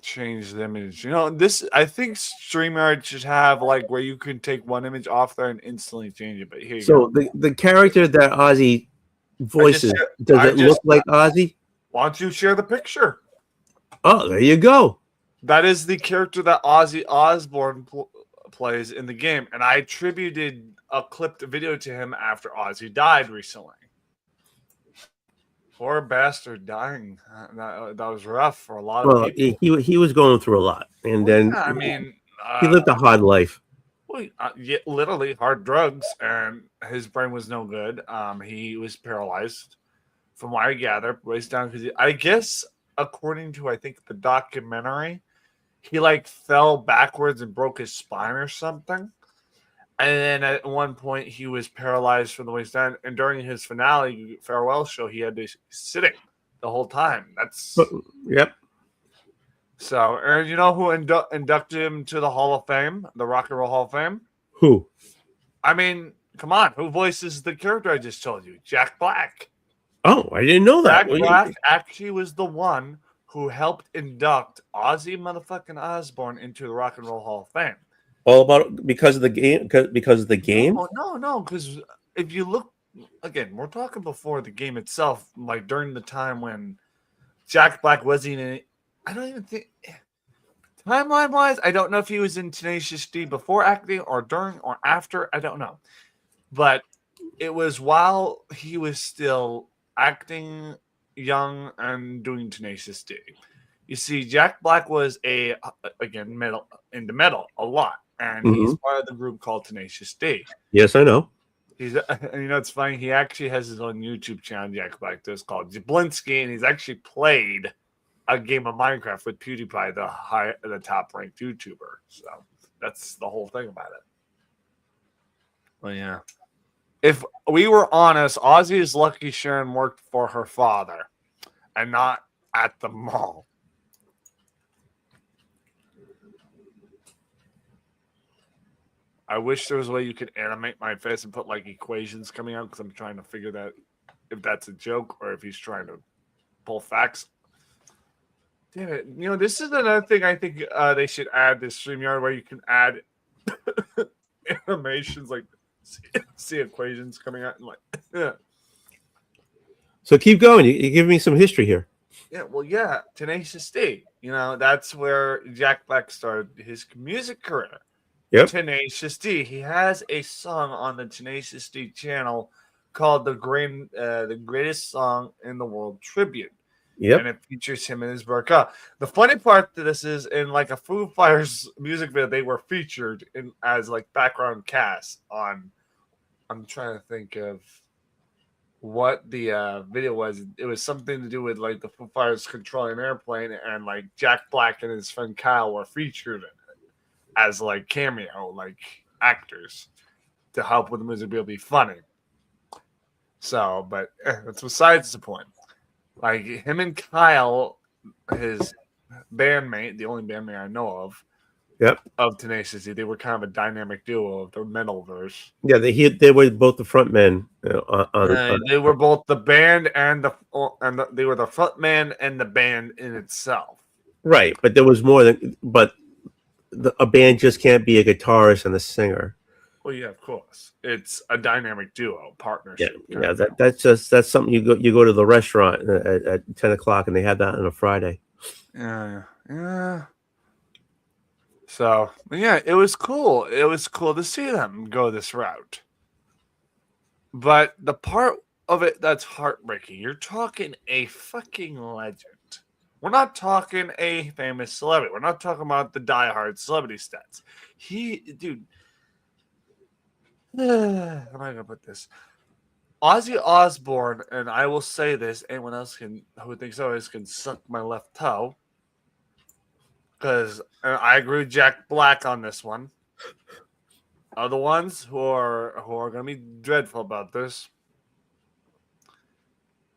change the image. You know, I think StreamYard should have like where you can take one image off there and instantly change it. But here you go. So the character that Ozzy voices, does it look like Ozzy? Why don't you share the picture? Oh, there you go. That is the character that Ozzy Osbourne plays in the game, and I attributed a clipped video to him after Ozzy died recently. Poor bastard dying. That was rough for a lot of people. He was going through a lot, and then I mean, he lived a hard life. Well, literally hard drugs, and his brain was no good. He was paralyzed, from what I gather, waist down. Because I guess, according to I think the documentary, he like fell backwards and broke his spine or something. And then at one point, he was paralyzed from the waist down. And during his finale farewell show, he had to be sitting the whole time. Yep. So, and you know who inducted him to the Hall of Fame, the Rock and Roll Hall of Fame? Who? I mean, come on. Who voices the character I just told you? Jack Black. Oh, I didn't know that. Jack Black actually was the one who helped induct Ozzy motherfucking Osbourne into the Rock and Roll Hall of Fame. All about because of the game? Because of the game? No. Because if you look again, we're talking before the game itself, like during the time when Jack Black wasn't in it. I don't even think timeline wise. I don't know if he was in Tenacious D before acting or during or after. I don't know, but it was while he was still acting young and doing Tenacious D. You see, Jack Black was into metal a lot. And he's part of the group called Tenacious D. Yes, I know. It's funny. He actually has his own YouTube channel, Jack Black does, called Jablinski, and he's actually played a game of Minecraft with PewDiePie, the top ranked YouTuber. So that's the whole thing about it. Well, yeah. If we were honest, Ozzy is lucky Sharon worked for her father and not at the mall. I wish there was a way you could animate my face and put like equations coming out because I'm trying to figure that if that's a joke or if he's trying to pull facts. Damn it. You know, this is another thing I think they should add this StreamYard where you can add animations like see equations coming out and like yeah. So keep going. You give me some history here. Yeah, well, yeah, Tenacious D. You know, that's where Jack Black started his music career. Yep. Tenacious D. He has a song on the Tenacious D channel called the Greatest Song in the World Tribute. Yep. And it features him in his burqa. The funny part to this is in like a Foo Fighters music video, they were featured in as like background cast on. I'm trying to think of what the video was. It was something to do with like the Foo Fighters controlling an airplane, and like Jack Black and his friend Kyle were featured in it as like cameo like actors to help with the music video be funny. So, but that's besides the point. Like him and Kyle, his bandmate, the only bandmate I know of, Yep. of Tenacious D, they were kind of a dynamic duo of the metal verse. Yeah, they were both the front men. They were both the band and they were the front man and the band in itself. Right, but there was more than. But a band just can't be a guitarist and a singer. Well, yeah, of course, it's a dynamic duo partnership. Yeah. That's something you go to the restaurant at 10 o'clock and they have that on a Friday. Yeah. So yeah, it was cool. It was cool to see them go this route. But the part of it that's heartbreaking, you're talking a fucking legend. We're not talking a famous celebrity. We're not talking about the diehard celebrity stats. How am I gonna put this? Ozzy Osbourne, and I will say this, anyone else who thinks otherwise can suck my left toe. Because I agree with Jack Black on this one. Other ones who are going to be dreadful about this.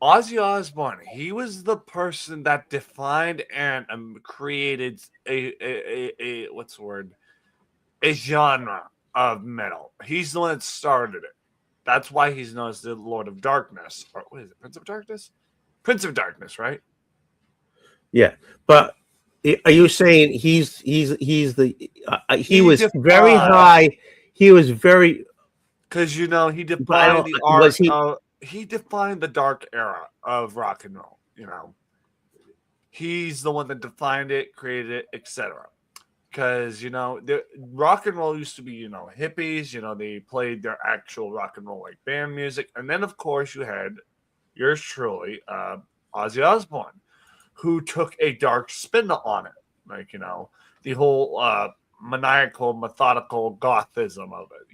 Ozzy Osbourne, he was the person that defined and created a what's the word? A genre of metal. He's the one that started it. That's why he's known as the Lord of Darkness. Or what is it? Prince of Darkness? Prince of Darkness, right? Yeah, but are you saying he was very high? He was very because he defined the art. He defined the dark era of rock and roll. He's the one that defined it, created it, etc. Because the rock and roll used to be hippies. They played their actual rock and roll like band music, and then of course you had yours truly, Ozzy Osbourne, who took a dark spin on it. Like, the whole maniacal, methodical gothism of it.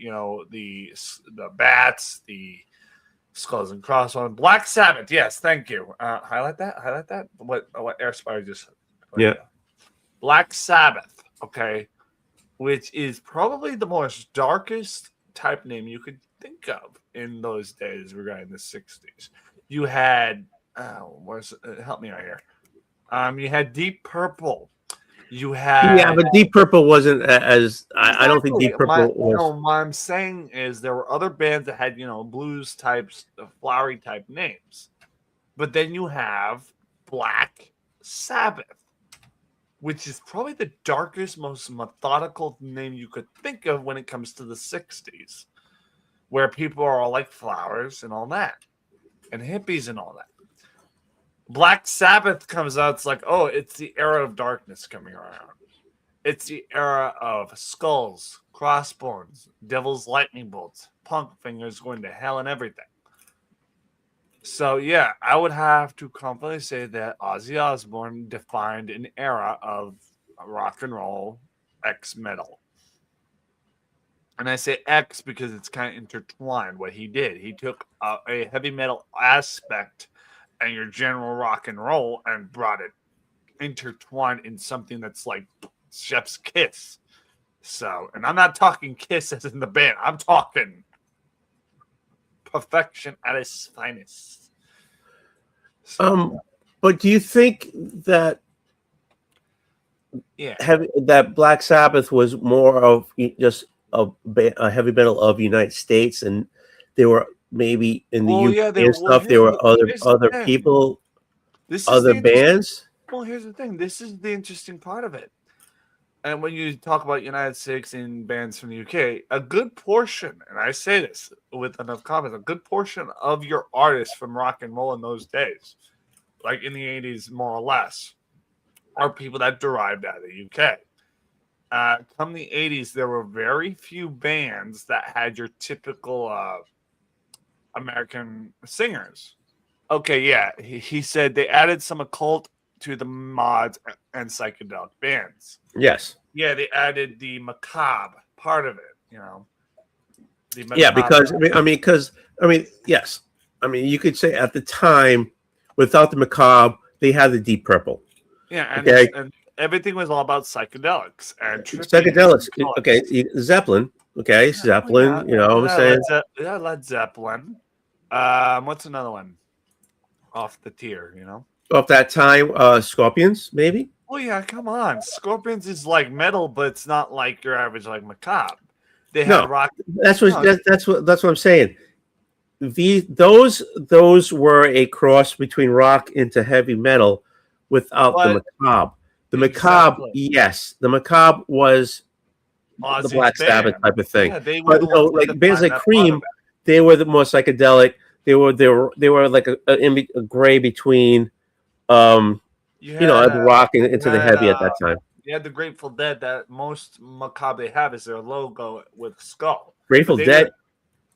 The bats, the skulls and crossbones. Black Sabbath, yes, thank you. Highlight that. What Airspire just put. Yeah. Black Sabbath, okay, which is probably the most darkest type name you could think of in those days regarding the 60s. You had, help me out here. You had Deep Purple. You had but Deep Purple wasn't as. I don't think Deep Purple was. What I'm saying is there were other bands that had blues types, flowery type names, but then you have Black Sabbath, which is probably the darkest, most methodical name you could think of when it comes to the 60s, where people are all like flowers and all that, and hippies and all that. Black Sabbath comes out, it's like, oh, it's the era of darkness coming around. It's the era of skulls, crossbones, devil's lightning bolts, punk fingers going to hell and everything. So, yeah, I would have to confidently say that Ozzy Osbourne defined an era of rock and roll X metal. And I say X because it's kind of intertwined what he did. He took a heavy metal aspect and your general rock and roll and brought it intertwined in something that's like Chef's Kiss. So, and I'm not talking Kiss as in the band. I'm talking perfection at its finest. So, but do you think that that Black Sabbath was more of just heavy metal of United States, and there were maybe in the Well, UK yeah, and stuff. There were here's the other thing. people, This is other the interesting- bands. Well, here's the thing. This is the interesting part of it. And when you talk about United States and bands from the UK, a good portion, and I say this with enough confidence, a good portion of your artists from rock and roll in those days, like in the 80s, more or less, are people that derived out of the UK. Come the 80s, there were very few bands that had your typical American singers. Okay, yeah, he said they added some occult to the mods and psychedelic bands. Yes. Yeah, they added the macabre part of it, you know. Yeah, because yes. I mean, you could say at the time, without the macabre, they had the Deep Purple. Yeah, okay, and everything was all about psychedelics and psychedelics. Okay, Zeppelin. Okay, Zeppelin. You know what I'm saying? Led Zeppelin. What's another one off the tier? You know, off that time, Scorpions, maybe. Oh yeah, come on. Scorpions is like metal, but it's not like your average like macabre. They had rock. That's what I'm saying. Those were a cross between rock into heavy metal without the macabre. The macabre, yes, the macabre was the Black Sabbath type of thing. Yeah, but no, like bands like Cream, they were the more psychedelic. They were like a gray between rock into the heavy at that time. You had the Grateful Dead. That most macabre they have is their logo with skull. Grateful Dead.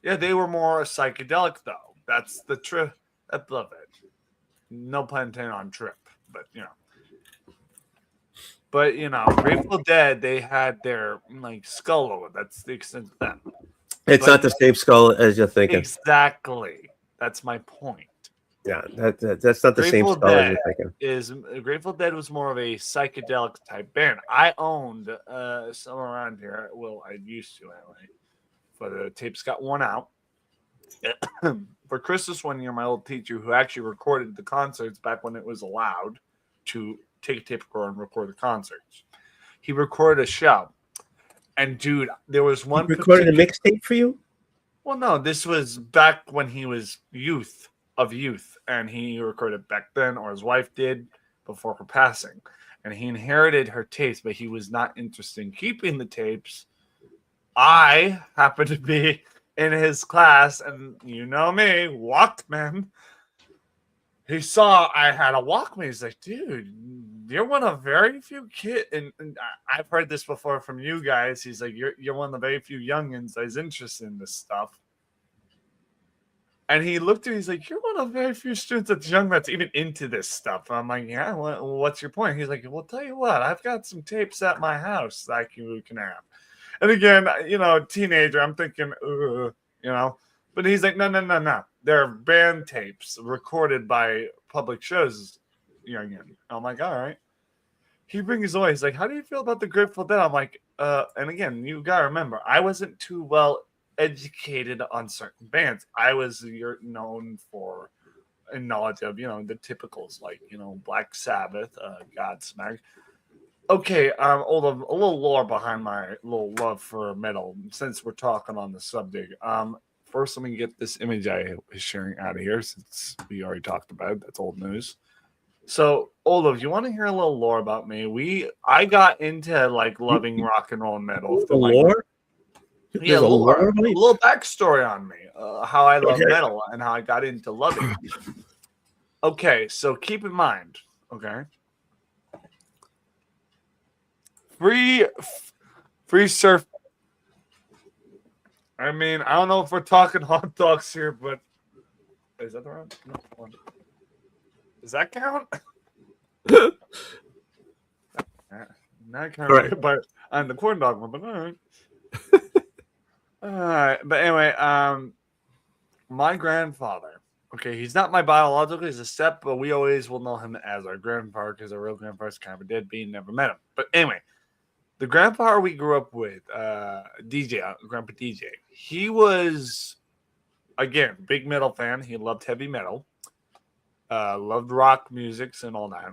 They were more psychedelic though. That's the trip. I love it. No pun intended on trip, but you know. But you know, Grateful Dead, they had their like skull logo. That's the extent of that. It's not the same skull as you're thinking. Exactly. That's my point. Yeah, that's not the same skull as you're thinking. Grateful Dead was more of a psychedelic type band. I owned somewhere around here. Well, I used to anyway. But the tapes got worn out. For Christmas one year, my old teacher, who actually recorded the concerts back when it was allowed to take a tape recorder and record the concerts, he recorded a show. And dude, there was one. He recorded a mixtape for you? Well, no, this was back when he was youth, and he recorded back then, or his wife did before her passing. And he inherited her tapes, but he was not interested in keeping the tapes. I happened to be in his class, and you know me, Walkman. He saw I had a Walkman. He's like, dude, you're one of very few kids. And I've heard this before from you guys. He's like, you're one of the very few youngins that's interested in this stuff. And he looked at me, he's like, you're one of the very few students that's young that's even into this stuff. And I'm like, yeah, what's your point? He's like, well, tell you what, I've got some tapes at my house that you can have. And again, you know, teenager, I'm thinking, you know. But he's like, no. They're band tapes recorded by public shows. I'm like, all right. He brings away. He's like, how do you feel about the Grateful Dead? I'm like, and again, you got to remember, I wasn't too well educated on certain bands. I was known for a knowledge of, the typicals like, Black Sabbath, Godsmack. Okay, a little lore behind my little love for metal, since we're talking on the subject. First, let me get this image I was sharing out of here, since we already talked about it. That's old news. So, Oldwolf, you want to hear a little lore about me? I got into like loving rock and roll and metal. Lore? Yeah, a little backstory on me, how I love metal and how I got into loving it. Okay, so keep in mind, okay, free surf. I mean, I don't know if we're talking hot dogs here, but is that the right one? Does that count? Not kind of, but on the corn dog one, but all right. All right, but anyway, my grandfather. Okay, he's not my biological; he's a step, but we always will know him as our grandfather because our real grandfather's kind of a deadbeat, never met him. But anyway, the grandfather we grew up with, DJ, Grandpa DJ, he was, again, big metal fan. He loved heavy metal, loved rock music and all that.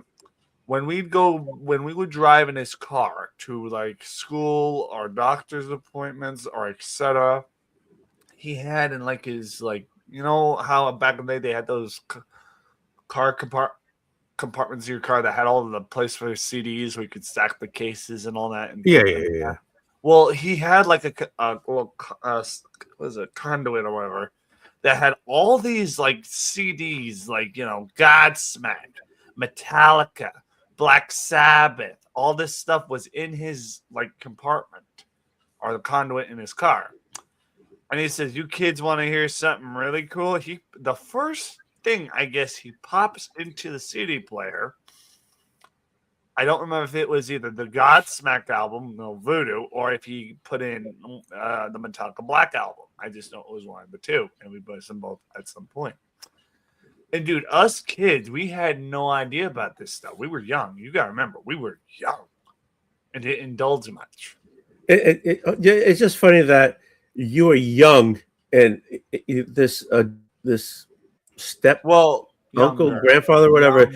when we would drive in his car to like school or doctor's appointments or etc., he had in like his like how back in the day they had those car compartments in your car that had all of the place for CDs where you could stack the cases and all that. And Yeah. Well, he had like a little what is it, conduit or whatever that had all these like CDs, like Godsmack, Metallica, Black Sabbath, all this stuff was in his like compartment or the conduit in his car. And he says, "You kids want to hear something really cool?" The first thing I guess he pops into the CD player. I don't remember if it was either the Godsmack album, no Voodoo, or if he put in the Metallica Black album. I just know it was one of the two, and we put them both at some point. And dude, us kids, we had no idea about this stuff. We were young. You gotta remember, we were young and didn't indulge much. It's just funny that you were young and this step uncle, grandfather, whatever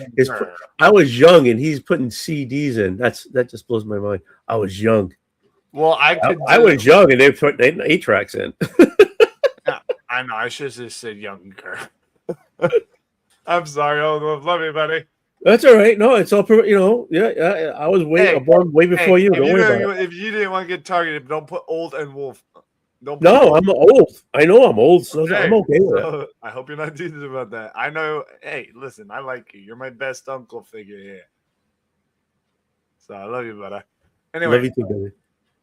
I was young and he's putting CDs in. That just blows my mind. I was young. Well, I was young and they put 8 tracks in. Yeah, I know. I should have just said younger. I'm sorry. Love you, buddy. That's all right. No, it's all yeah. I was born way before you. Don't worry about it. If you didn't want to get targeted, don't put old and wolf. No, I'm old. I know I'm old, so I'm okay with it. I hope you're not teasing about that. I know. Hey, listen, I like you. You're my best uncle figure here. So I love you, brother. Anyway, love you too, baby.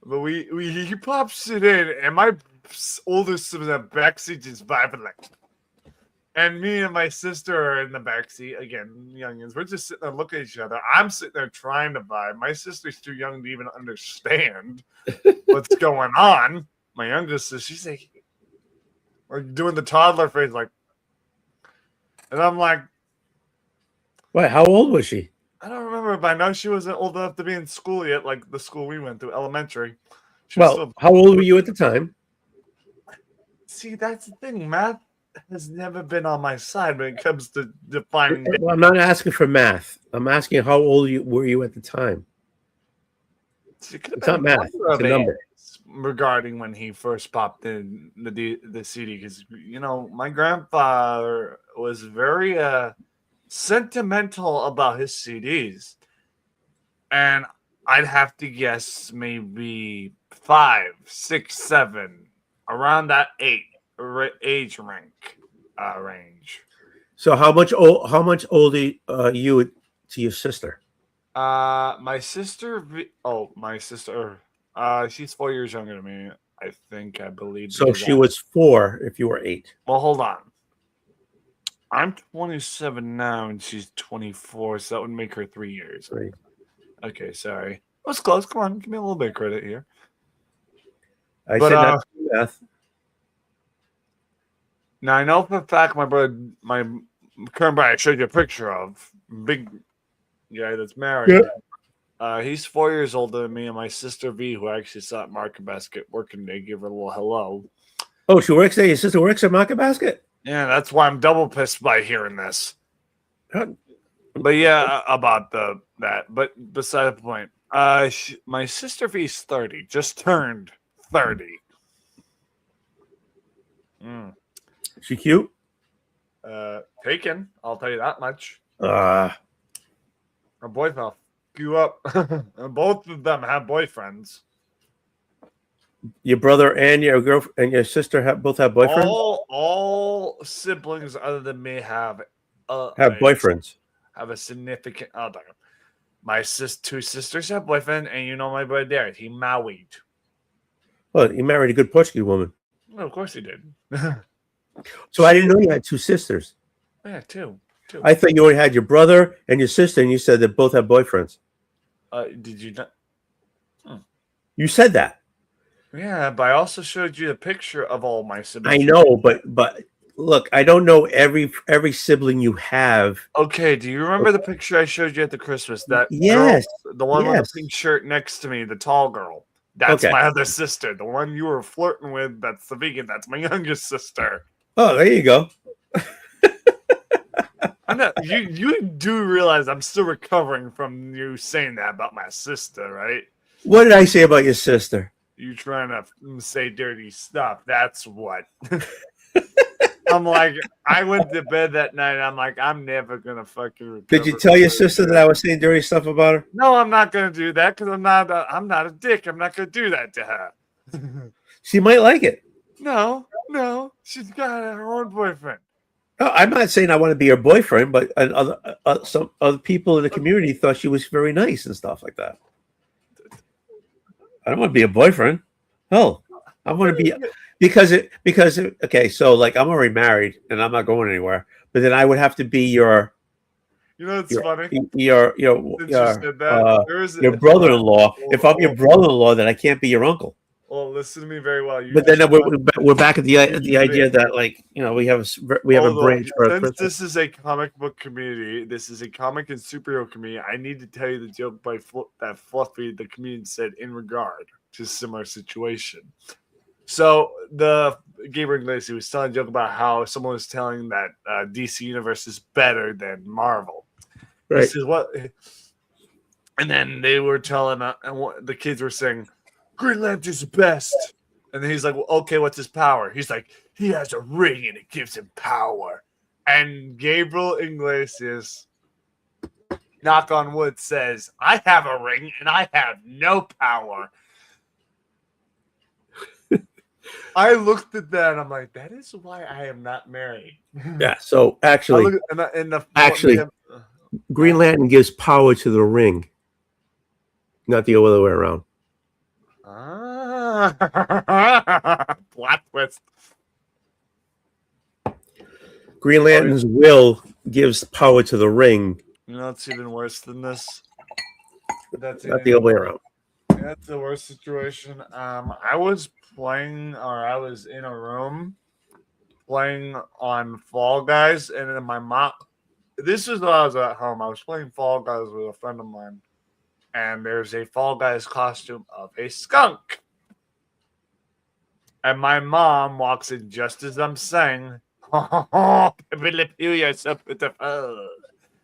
But he pops it in, and my oldest was in the backseat just vibing like. And me and my sister are in the backseat again, youngins. We're just sitting there looking at each other. I'm sitting there trying to vibe. My sister's too young to even understand what's going on. My youngest is, she's like, we're doing the toddler face, like, and I'm like, wait, how old was she? I don't remember, but I know she wasn't old enough to be in school yet, like the school we went to, elementary. Well, how old were you at the time? See, that's the thing. Math has never been on my side when it comes to defining. Well, I'm not asking for math. I'm asking how old were you at the time? It's not math. It's a number. Regarding when he first popped in the CD, because my grandfather was very sentimental about his CDs, and I'd have to guess maybe 5, 6, 7, around that age range. So how much older you to your sister? My sister. She's 4 years younger than me. I believe. So she was 4 if you were 8. Well, hold on. I'm 27 now, and she's 24, so that would make her 3 years. Right. Okay, sorry. That's close. Come on, give me a little bit of credit here. I said not math. Now I know for a fact my current brother I showed you a picture of, big guy that's married. Yeah. He's 4 years older than me, and my sister V, who I actually saw at Market Basket working today, give her a little hello. Oh, she works there. Your sister works at Market Basket. Yeah, that's why I'm double pissed by hearing this. But yeah, about that. But beside the point, my sister V's 30, just turned 30. She cute? Taken, I'll tell you that much. Her boyfriend grew up. Both of them have boyfriends. Your brother and your girlfriend and your sister both have boyfriends? All siblings other than me have boyfriends. Have a significant other. My two sisters have boyfriend, and my brother Derek, he married. Well, he married a good Portuguese woman. Well, of course he did. So I didn't know you had 2 sisters. Yeah, two. I thought you only had your brother and your sister, and you said that both have boyfriends. Did you not? You said that. Yeah, but I also showed you a picture of all my siblings. I know, but look, I don't know every sibling you have. Okay, do you remember the picture I showed you at the Christmas? That yes, girl, the one with the pink shirt next to me, the tall girl. That's my other sister. The one you were flirting with, that's the vegan. That's my youngest sister. Oh, there you go. I'm not. You do realize I'm still recovering from you saying that about my sister, right? What did I say about your sister? You trying to say dirty stuff. That's what. I'm like, I went to bed that night. I'm like, I'm never gonna fucking recover. Did you tell your sister that I was saying dirty stuff about her? No, I'm not gonna do that because I'm not a dick. I'm not gonna do that to her. She might like it. No, she's got her own boyfriend. No, I'm not saying I want to be her boyfriend, but some other people in the community thought she was very nice and stuff like that. I don't want to be a boyfriend. Hell, I want to be because okay, so like I'm already married and I'm not going anywhere, but then I would have to be your. You know, it's funny. Your brother-in-law. If I'm your brother-in-law, then I can't be your uncle. Well, listen to me very well. But then we're back at the idea that, like, you know, we have a branch. Since this is a comic book community, this is a comic and superhero community. I need to tell you the joke that Fluffy, the comedian, said in regard to a similar situation. So the Gabriel Iglesias was telling a joke about how someone was telling that DC Universe is better than Marvel. Right. This is what, and then they were telling, and the kids were saying, Green Lantern's the best. And then he's like, well, okay, what's his power? He's like, he has a ring and it gives him power. And Gabriel Iglesias, knock on wood, says, I have a ring and I have no power. I looked at that and I'm like, that is why I am not married. Yeah, so actually, Green Lantern gives power to the ring, not the other way around. Plot twist. Green Lantern's will gives power to the ring. You know, it's even worse than this. That's not the other way around. That's the worst situation. I was in a room playing on Fall Guys, and then my mom. This is when I was at home. I was playing Fall Guys with a friend of mine. And there's a Fall Guys costume of a skunk. And my mom walks in just as I'm saying, oh, you're so beautiful.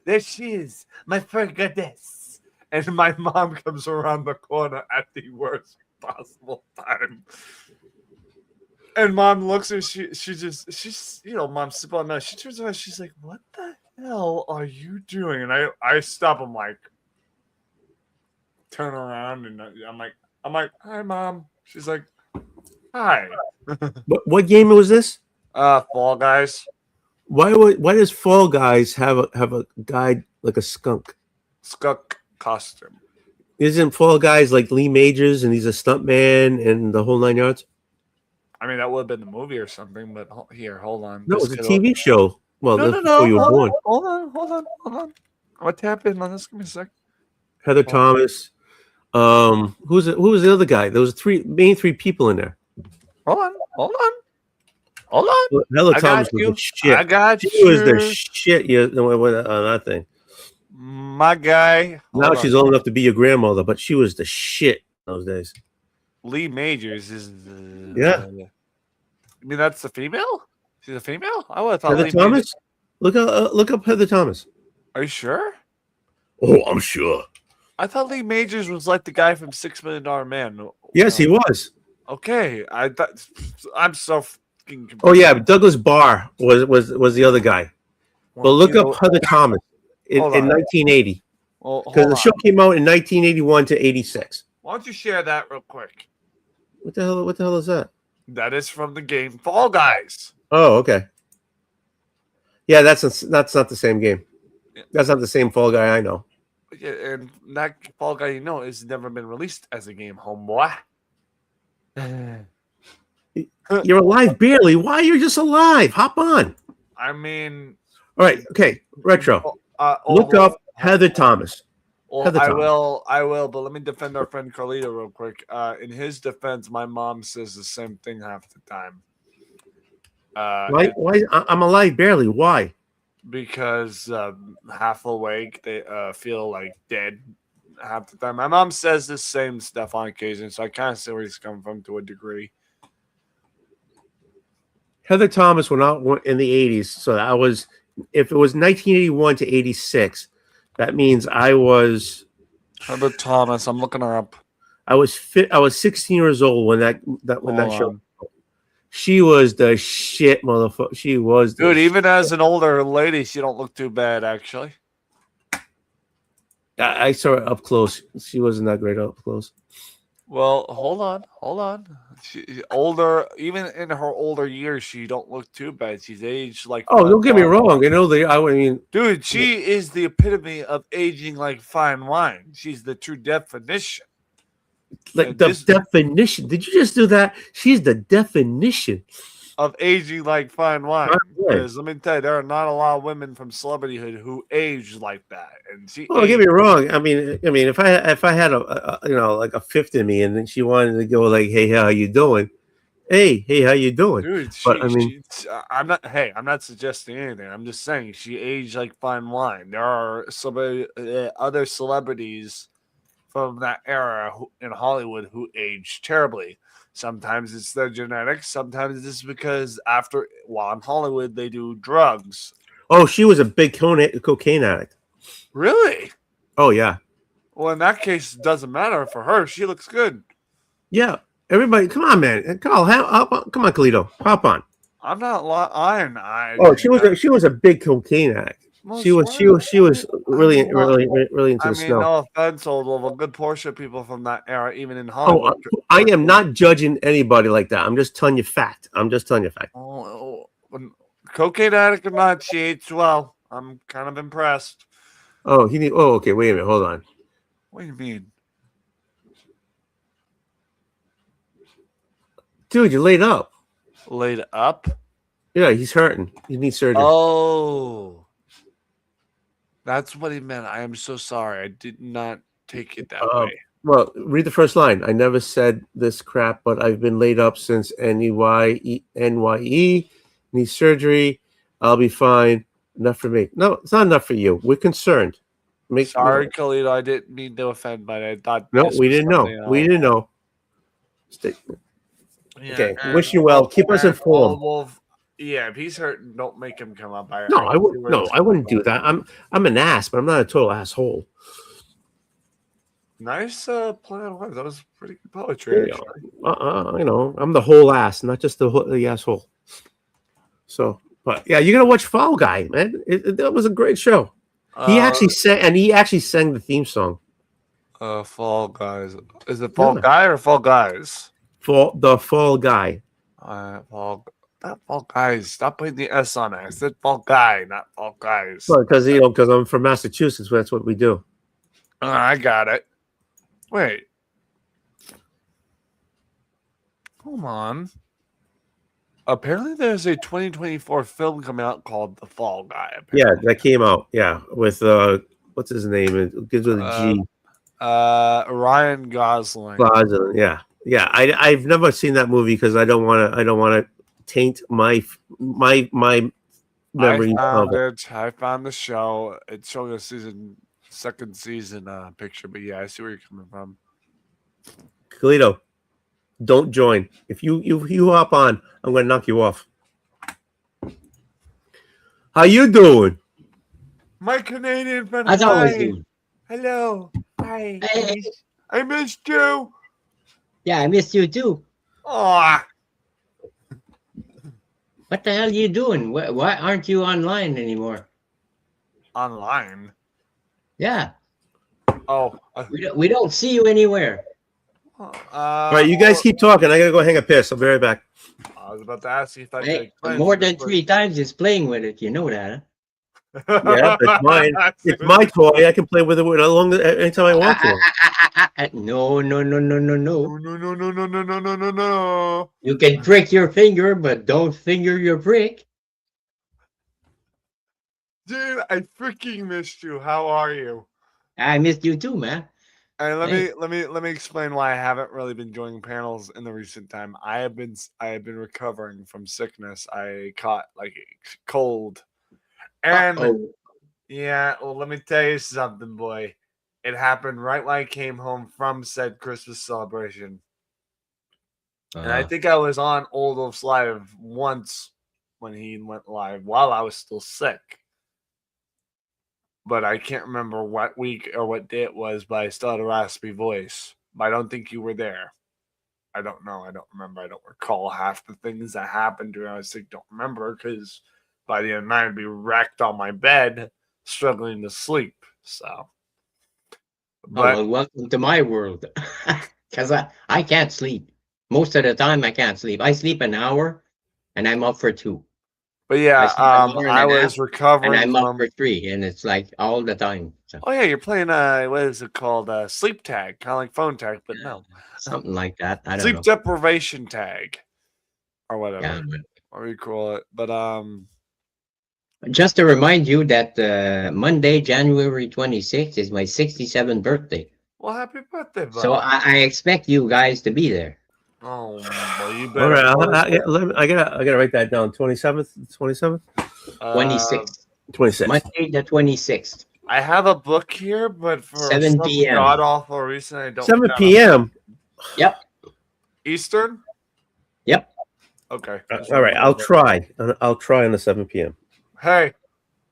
There she is, my fur goddess. And my mom comes around the corner at the worst possible time. And mom looks and she's mom's sipping on that. She turns around, she's like, what the hell are you doing? And I stop, I'm like, turn around and I'm like, hi, Mom. She's like, hi. What game was this? Fall Guys. Why does Fall Guys have a guy like a skunk? Skunk costume. Isn't Fall Guys like Lee Majors and he's a stuntman and the whole 9 yards? I mean, that would have been the movie or something, but hold on. No, it was a TV show. Well, no. Before you were born. Hold on. I'm gonna tap in on this. Give me a sec. Heather Thomas. Who was the other guy? There was three people in there. Hold on. Heather Thomas was the shit. I got she you. was the shit. Yeah, on that thing. My guy. Now she's old enough to be your grandmother, but she was the shit those days. Lee Majors is yeah. I mean, that's the female. She's a female. I would have thought Heather Lee Thomas. Majors. Look up Heather Thomas. Are you sure? Oh, I'm sure. I thought Lee Majors was like the guy from $6 Million Man. Yes, he was. Okay, I'm so fucking confused. Oh yeah, Douglas Barr was the other guy. Well, look up Heather Thomas in 1980 because the show came out in 1981 to 86. Why don't you share that real quick? What the hell is that? That is from the game Fall Guys. Oh, okay. Yeah, that's not the same game. That's not the same Fall Guy I know. Yeah, and that Fall Guy has never been released as a game, homeboy. You're alive barely. Why you're just alive? Hop on. I mean, all right, okay. Retro. Look up Heather Thomas. Well, Heather Thomas. I will, but let me defend our friend Carlito real quick. In his defense, my mom says the same thing half the time. Why? I'm alive barely. Why? Because half awake, they feel like dead half the time. My mom says the same stuff on occasion, so I kind of see where he's coming from to a degree. Heather Thomas went out in the 80s, so I was if it was 1981 to 86, that means I was Herbert Thomas. I'm looking her up. I was 16 years old when that Hold show. on. She was the shit, motherfucker. She was the Dude, even as an older lady, she don't look too bad, actually. I saw her up close. She wasn't that great up close. Well, hold on. She older, even in her older years, she don't look too bad. She's aged like. Oh, don't get me wrong. I mean, dude, she is the epitome of aging like fine wine. She's the true definition. Like the definition. Did you just do that? She's the definition of aging like fine wine. Right. Because let me tell you, there are not a lot of women from celebrityhood who age like that. And she. Oh, don't get me wrong. I mean, if I had a like a fifth in me, and then she wanted to go like, "Hey, how you doing? Hey, how you doing?" Dude, but I mean, I'm not. Hey, I'm not suggesting anything. I'm just saying she aged like fine wine. There are some other celebrities from that era in Hollywood who aged terribly. Sometimes it's their genetics. Sometimes it's because while in Hollywood they do drugs. Oh, she was a big cocaine addict. Really? Oh yeah. Well, in that case, it doesn't matter for her. She looks good. Yeah. Everybody, come on, man. Come on, Kalito. Hop on. I'm not lying. Oh, she was a big cocaine addict. She was really into the stuff. No offense, Oldwolf. A good portion of people from that era, even in Hollywood. Oh, I am not judging anybody like that. I'm just telling you fact. Cocaine addict or not, she aged well. I'm kind of impressed. Oh, okay. Wait a minute. Hold on. What do you mean? Dude, you're laid up. Laid up? Yeah, he's hurting. He needs surgery. Oh. That's what he meant. I am so sorry. I did not take it that way. Well, read the first line. I never said this crap, but I've been laid up since NYE. Need surgery. I'll be fine. Enough for me. No, it's not enough for you. We're concerned. Sorry, Khalid. I didn't mean to offend, but I thought. No, we didn't know. We didn't know. Okay. Wish you well. Keep us informed. Wolf. Yeah, if he's hurting, don't make him come up. I wouldn't do that. I'm an ass, but I'm not a total asshole. Nice play on words. That was pretty good poetry. I'm the whole ass, not just the asshole. So, but yeah, you gotta watch Fall Guy, man. That was a great show. He actually sang the theme song. Fall Guys. Is it Fall Guy or Fall Guys? Fall Guy. Fall Guys. Stop putting the S on it. I said Fall Guy, not Fall Guys. Well, because I'm from Massachusetts, that's what we do. I got it. Wait. Hold on. Apparently, there's a 2024 film coming out called The Fall Guy. Apparently. Yeah, that came out. Yeah, with what's his name? It gives with a G. Ryan Gosling. Yeah. I've never seen that movie because I don't want to taint my memory. I found the show. It's showing a second season picture, but yeah, I see where you're coming from. Kalito, don't join. If you hop on, I'm going to knock you off. How you doing? My Canadian friend. How's always doing? Hello. Hi. Hey. I missed you. Yeah, I missed you too. Aw. What the hell are you doing? Why aren't you online anymore? Online? Yeah. Oh. We don't see you anywhere. All right, you guys keep talking. I got to go hang a piss. I'll be right back. I was about to ask you if I could more than 3 times is playing with it. You know that, huh? Yeah, it's mine. It's my toy. I can play with it anytime I want to. No. No. You can prick your finger, but don't finger your prick. Dude, I freaking missed you. How are you? I missed you too, man. And let me explain why I haven't really been joining panels in the recent time. I have been recovering from sickness. I caught like a cold. And yeah, well, let me tell you something, boy. It happened right when I came home from said Christmas celebration. And I think I was on Oldwolf65 once when he went live while I was still sick. but I can't remember what week or what day it was, but I still had a raspy voice. But I don't think you were there. I don't know. I don't remember. I don't recall half the things that happened during I was sick. Don't remember because by the end of the night I'd be wrecked on my bed, struggling to sleep. So, but well, welcome to my world. Because I can't sleep. Most of the time, I can't sleep. I sleep an hour, and I'm up for 2. but I yeah, sleep an hour and I a half, was and recovering I'm up from. for 3, and it's like all the time. So, Oh yeah, you're playing what is it called? Sleep tag, kind of like phone tag, but no, something like that. I don't sleep know. deprivation tag or whatever. Yeah, but What do you call it? But just to remind you that Monday, January 26th is my 67th birthday. well, happy birthday, bud. So I expect you guys to be there. Oh, well, you All better. right, I gotta write that down. 27th, 27th, 26th. 26th. Monday the 26th. I have a book here, but for 7 some p.m. god awful reason, I don't. 7 got a- p.m. Yep. Eastern. Yep. Okay. All right, I'll try. I'll try on the 7 p.m. Hey,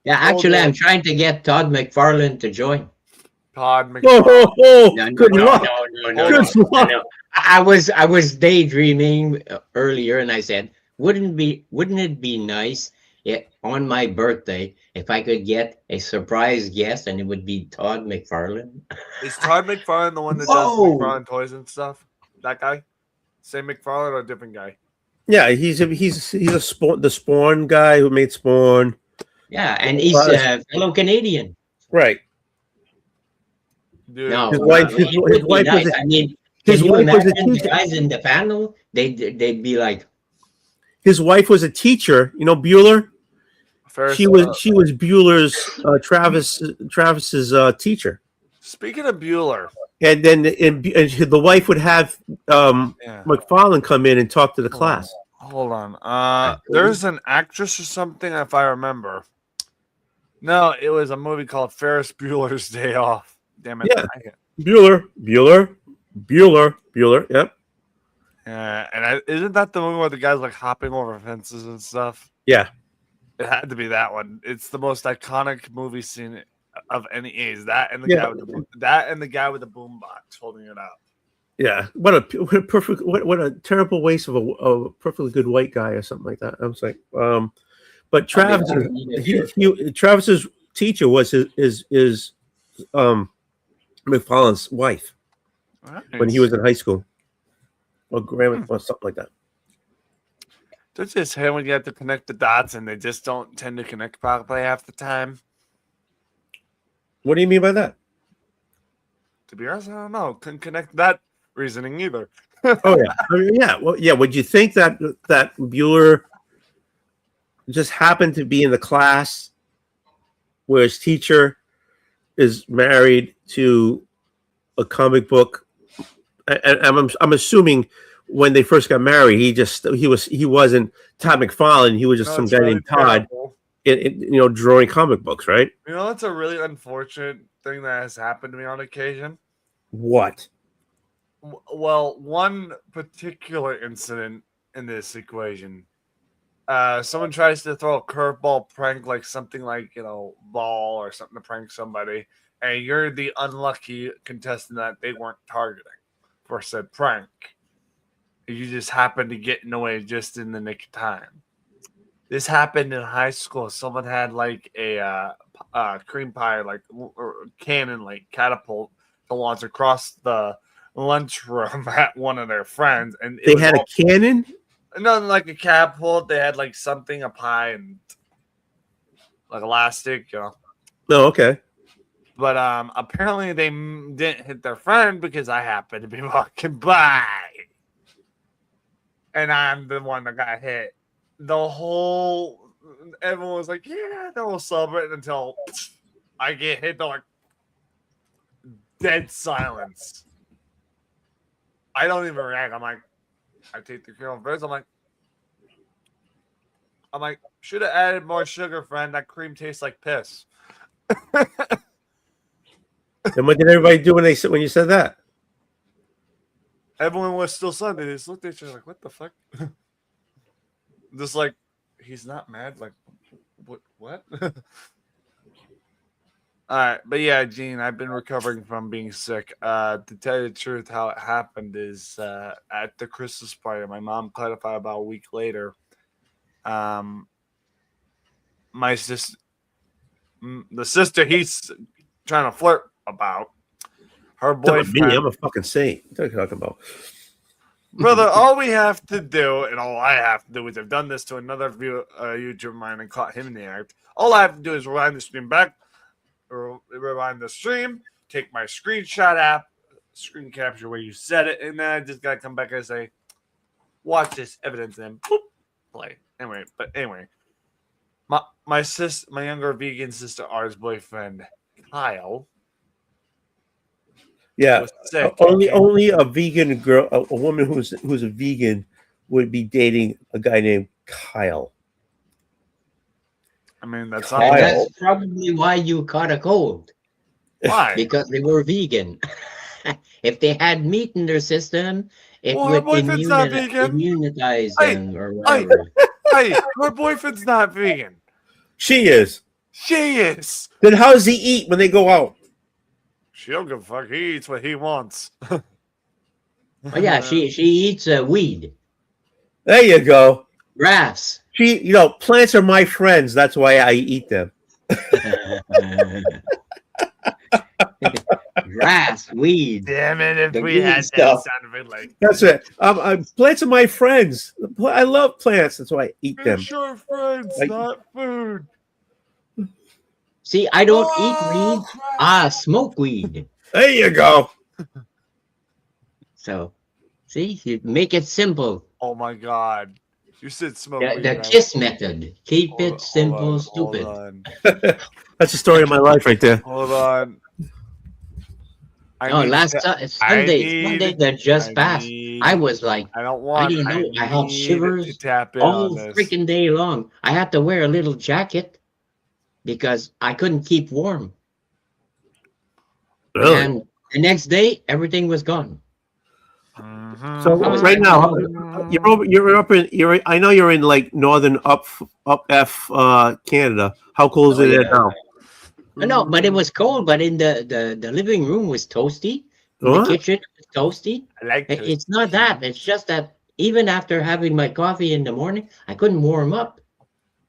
Yeah, actually, I'm trying to get Todd McFarlane to join. Todd Oh, McFarlane. good luck. Good luck. No. I was daydreaming earlier, and I said, wouldn't it be nice on my birthday if I could get a surprise guest, and it would be Todd McFarlane? Is Todd McFarlane the one that does McFarlane toys and stuff? That guy? Same McFarlane or a different guy? Yeah, he's a Spawn, the Spawn guy who made Spawn. Yeah, and he's a fellow Canadian. Right. Dude. No, His wife was nice. a, I mean, his can you wife was a imagine the teacher. guys in the panel? They'd be like, His wife was a teacher. You know Bueller. Ferris, She was Bueller's Travis's teacher. Speaking of Bueller, And then and the wife would have McFarlane come in and talk to the class. Hold on. There's an actress or something, if I remember. No, it was a movie called Ferris Bueller's Day Off. Damn it. Yeah. Bueller. Yep. Yeah, and isn't that the movie where the guy's like hopping over fences and stuff? Yeah. It had to be that one. It's the most iconic movie scene of any age. That and the guy with the boombox holding it up. Yeah. What a terrible waste of a perfectly good white guy or something like that. I was like, but Travis's teacher was his McFarlane's wife when he was in high school, or grammar or something like that. Don't you just hate when you have to connect the dots and they just don't tend to connect properly half the time? What do you mean by that? To be honest, I don't know. Couldn't connect that reasoning either. Oh yeah, I mean, yeah. Well, yeah. Would you think that Bueller just happened to be in the class where his teacher is married to a comic book? And I'm assuming when they first got married, he wasn't Todd McFarlane. He was just some guy named Todd, drawing comic books, right? You know, it's a really unfortunate thing that has happened to me on occasion. What? Well, one particular incident in this equation, someone tries to throw a curveball prank, like something like, ball or something to prank somebody, and you're the unlucky contestant that they weren't targeting for said prank. You just happened to get in the way just in the nick of time. This happened in high school. Someone had like a cream pie, or cannon, catapult to launch across the lunchroom at one of their friends, and they had a cannon. No, like a catapult. They had like something, a pie, and like elastic, Oh, okay. But apparently they didn't hit their friend because I happened to be walking by, and I'm the one that got hit. Everyone was like, yeah, they will celebrate until I get hit. They're like, dead silence. I don't even react. I'm like, I take the cream first. I'm like, should have added more sugar, friend. That cream tastes like piss. And what did everybody do when you said that? Everyone was still stunned. They just looked at each other like, what the fuck? Just like, he's not mad. Like, what? All right, but yeah, Gene, I've been recovering from being sick. To tell you the truth, how it happened is at the Christmas party. My mom clarified about a week later. My sister, the sister he's trying to flirt about, her boyfriend. I'm a fucking saint. What are you talking about? Brother, all we have to do, and all I have to do, is I've done this to another YouTuber of mine and caught him in the act. All I have to do is rewind the stream back, or rewind the stream, take my screenshot app, screen capture where you said it, and then I just gotta come back and say, watch this evidence, and boop, play. Anyway, my younger vegan sister R's boyfriend Kyle. Yeah, only a vegan girl, a woman who's a vegan, would be dating a guy named Kyle. I mean, that's probably why you caught a cold. Why? Because they were vegan. If they had meat in their system, it would immunize them or whatever. Hey, her boyfriend's not vegan. She is. She is. Then how does he eat when they go out? She don't give a fuck. He eats what he wants. Oh yeah, she eats weed. There you go. Grass. Plants are my friends. That's why I eat them. Grass, weed. Damn it! If we had that sound of it, like that's it. Plants are my friends. I love plants. That's why I eat them. Sure, friends, not food. See, I don't eat weed. I smoke weed. There you go. So, see, you make it simple. Oh my God. You said smoke weed. The KISS method. Keep it simple, stupid. That's the story of my life right there. Hold on. Sunday that just passed. I was like, I didn't know. I had shivers all freaking day long. I had to wear a little jacket because I couldn't keep warm. Really? And the next day, everything was gone. So right now, I know you're in like northern up Canada. How cold is it now? No, but it was cold. But in the living room was toasty. The kitchen was toasty. I like it. It's not that. It's just that even after having my coffee in the morning, I couldn't warm up.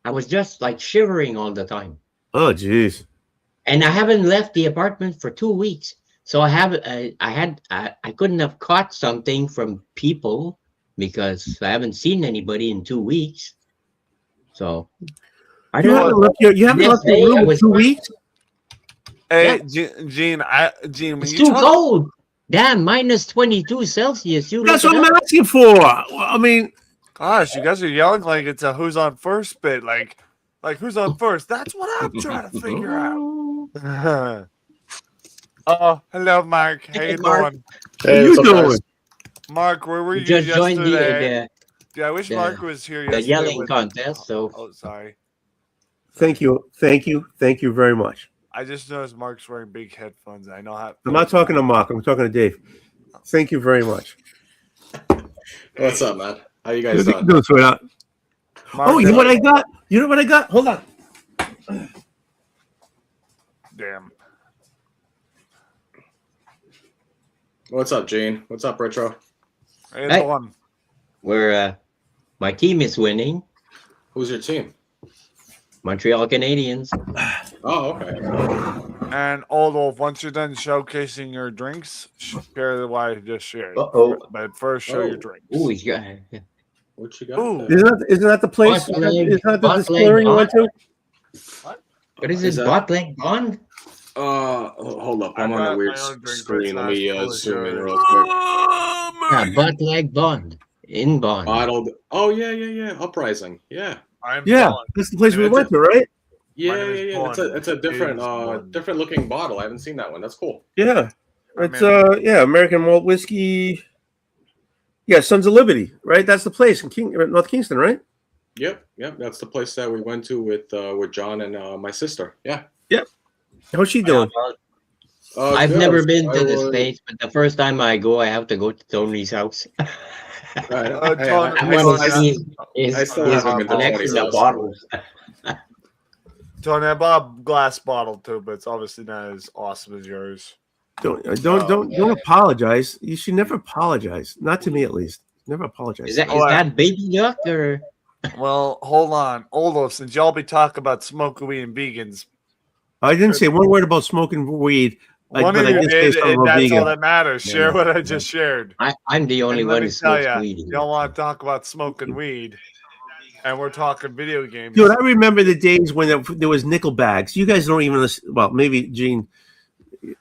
I was just like shivering all the time. Oh, jeez. And I haven't left the apartment for 2 weeks. So I couldn't have caught something from people because I haven't seen anybody in 2 weeks. So I don't know. You haven't left the room in 2 weeks? Hey, yeah. Gene, it's too cold. Damn, minus 22 Celsius. That's what I'm asking for. I mean, gosh, you guys are yelling like it's a who's on first bit. Like who's on first? That's what I'm trying to figure out. Oh, hello, Mark. How you doing? How you doing? Mark, where were you just yesterday? I wish Mark was here yesterday. The yelling contest. So. Oh, sorry. Thank you very much. I just noticed Mark's wearing big headphones. I know how. I'm not talking to Mark. I'm talking to Dave. Thank you very much. What's up, man? How you guys doing? Oh, you know what I got? Hold on. Damn. What's up, Gene? What's up, Retro? Hey. We're my team is winning. Who's your team? Montreal Canadiens. Oh, okay. And Oldwolf, once you're done showcasing your drinks, share what I just shared. But first, show your drinks. Ooh, he's got. What you got? Isn't that the place? Isn't that the distillery you went to? What is this? Bottling Bond? Hold up. I'm on a weird screen. Let me zoom in real quick. Yeah, Bottling Bond. In Bond. Bottled. Oh, yeah. Uprising. Yeah. That's the place we went to, right? Yeah. It's a different looking bottle. I haven't seen that one. That's cool. Yeah. It's American malt whiskey. Yeah, Sons of Liberty, right? That's the place in North Kingston, right? Yep. That's the place that we went to with John and my sister. Yeah. Yep. How's she doing? I've never been to this place, but the first time I go, I have to go to Tony's house. I still haven't been to Tony's house. Tony, I bought a glass bottle too, but it's obviously not as awesome as yours. Don't apologize. You should never apologize. Not to me, at least. Never apologize. Is that baby duck or? Well, hold on, Oldwolf, since y'all be talking about smoking weed and vegans. I didn't say one word about smoking weed. One of you did, and that's all that matters. Share what I just shared. I'm the only one who smokes weed. Y'all want to talk about smoking weed, and we're talking video games. Dude, I remember the days when there was nickel bags. You guys don't even listen. Well, maybe Gene,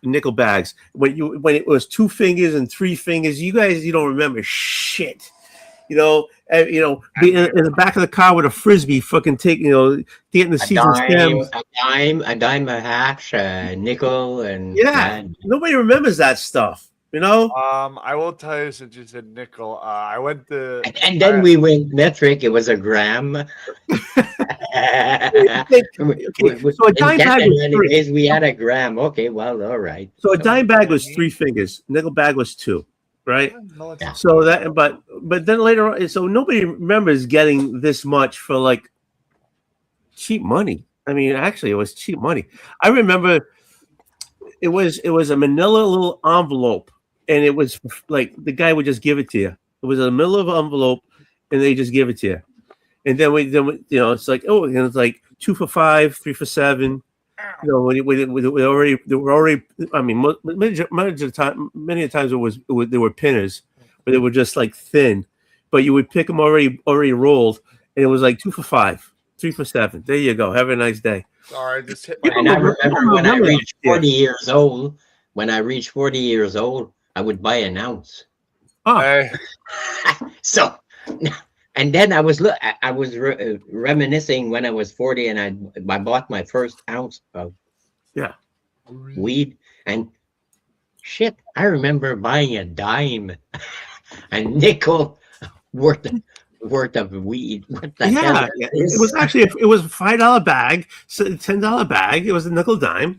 nickel bags. When it was 2 fingers and 3 fingers. You guys, you don't remember shit. Being in the back of the car with a frisbee, fucking getting the season stems. A dime, a hash, a nickel, and nobody remembers that stuff. I will tell you, since you said nickel, I went to, and then we went metric. It was a gram. So a dime bag was 3. We had a gram. Okay, well, all right. So a dime bag was 3 fingers. Nickel bag was 2. Right. Yeah. So that, but then later on, so nobody remembers getting this much for like cheap money. I mean, actually, it was cheap money. I remember it was a manila little envelope, and it was like the guy would just give it to you. It was a manila envelope, and they just give it to you. And then it's like, oh, and it's like 2 for $5, 3 for $7. They were already. I mean, many times they were pinners, but they were just like thin. But you would pick them already rolled, and it was like 2 for $5, 3 for $7. There you go. Have a nice day. Sorry, just hit my. And I remember when I reached 40 years old. When I reached 40 years old, I would buy an ounce. Oh. Hey. So. And then I was reminiscing when I was 40, and I bought my first ounce of weed, and shit, I remember buying a dime, a nickel worth of weed. What the hell? It was actually it was a $5 bag, $10 bag. It was a nickel dime.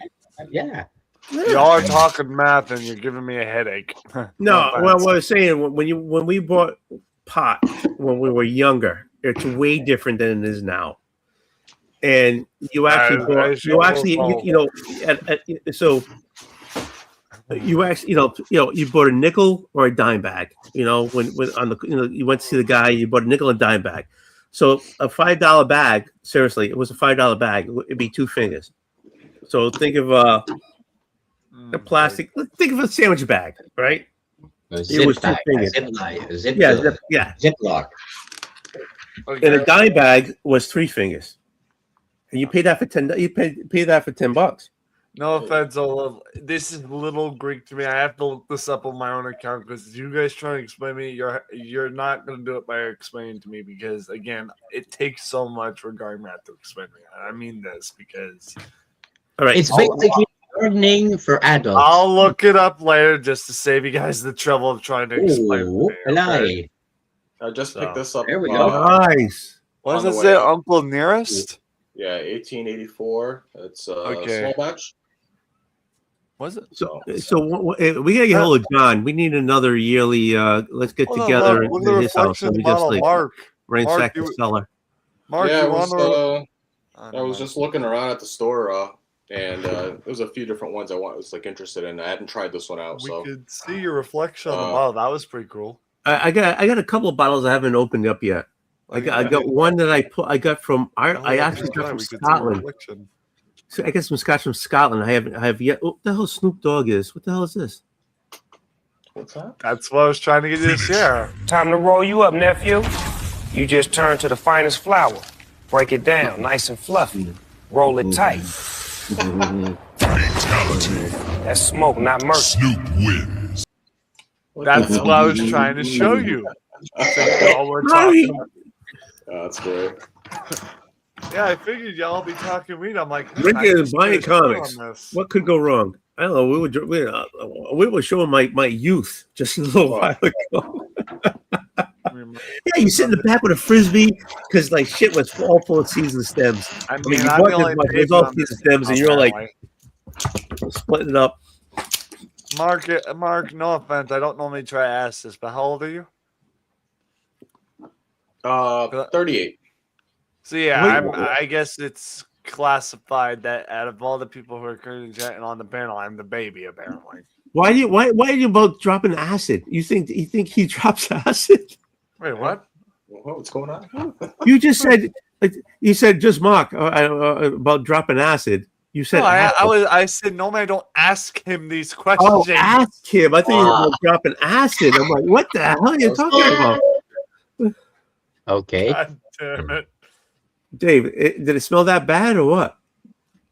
Yeah. Y'all are talking math, and you're giving me a headache. No, well, what I was saying when we bought pot when we were younger, it's way different than it is now. And you actually you bought a nickel or a dime bag. When on the you went to see the guy, you bought a nickel and dime bag. So a $5 bag, seriously, it was a $5 bag. It'd be 2 fingers. So think of a plastic. Think of a sandwich bag, right? It was 2 fingers. Ziploc. Okay. And a dime bag was 3 fingers. And you paid that for $10. You paid that for $10. No offense, Olaf. This is a little Greek to me. I have to look this up on my own account because you guys trying to explain to me, you're not going to do it by explaining to me because again, it takes so much regarding math to explain to me. I mean this because. All right, it's basically gardening for adults. I'll look it up later just to save you guys the trouble of trying to explain it. Okay? I just picked this up. There we go. Nice. What does it say? Uncle Nearest? Yeah, 1884. It's a small batch. Was it? So we gotta get hold of John. We need another yearly. Let's get together in his house and we just like ransack the cellar. Mark, yeah, I was just looking around at the store, and there's a few different ones I was like interested in. I hadn't tried this one out, we so could see your reflection on the bottle. That was pretty cool. I got a couple of bottles I haven't opened up yet. I got one that I got from I actually got from Scotland. So I got some scotch from Scotland. I have yet. Oh, what the hell Snoop Dogg is? What the hell is this? What's that? That's what I was trying to get you to share. Time to roll you up, nephew. You just turn to the finest flour. Break it down, nice and fluffy. Roll it tight. Fatality. That's smoke, not mercy. Snoop wins. That's what I was trying to show you. That's great. Yeah, I figured y'all be talking weed. I'm like, Rick is buying comics. What could go wrong? I don't know. We were showing my youth just a little while ago. Yeah, you sit in the back with a frisbee because like shit was all full of seasoned stems. I mean, it's all seasoned stems, and you're like splitting it up. Mark, no offense, I don't normally try to ask this, but how old are you? 38. So yeah, I guess it's classified that out of all the people who are currently chatting on the panel, I'm the baby, apparently. Why are you both dropping acid? You think he drops acid? Wait, what? What's going on? You just said you said just Mark about dropping acid. You said No, acid. I said normally I don't ask him these questions. Oh, ask him. I think you were dropping acid. I'm like, what the hell are you talking about? Okay. God damn it. Dave, did it smell that bad or what?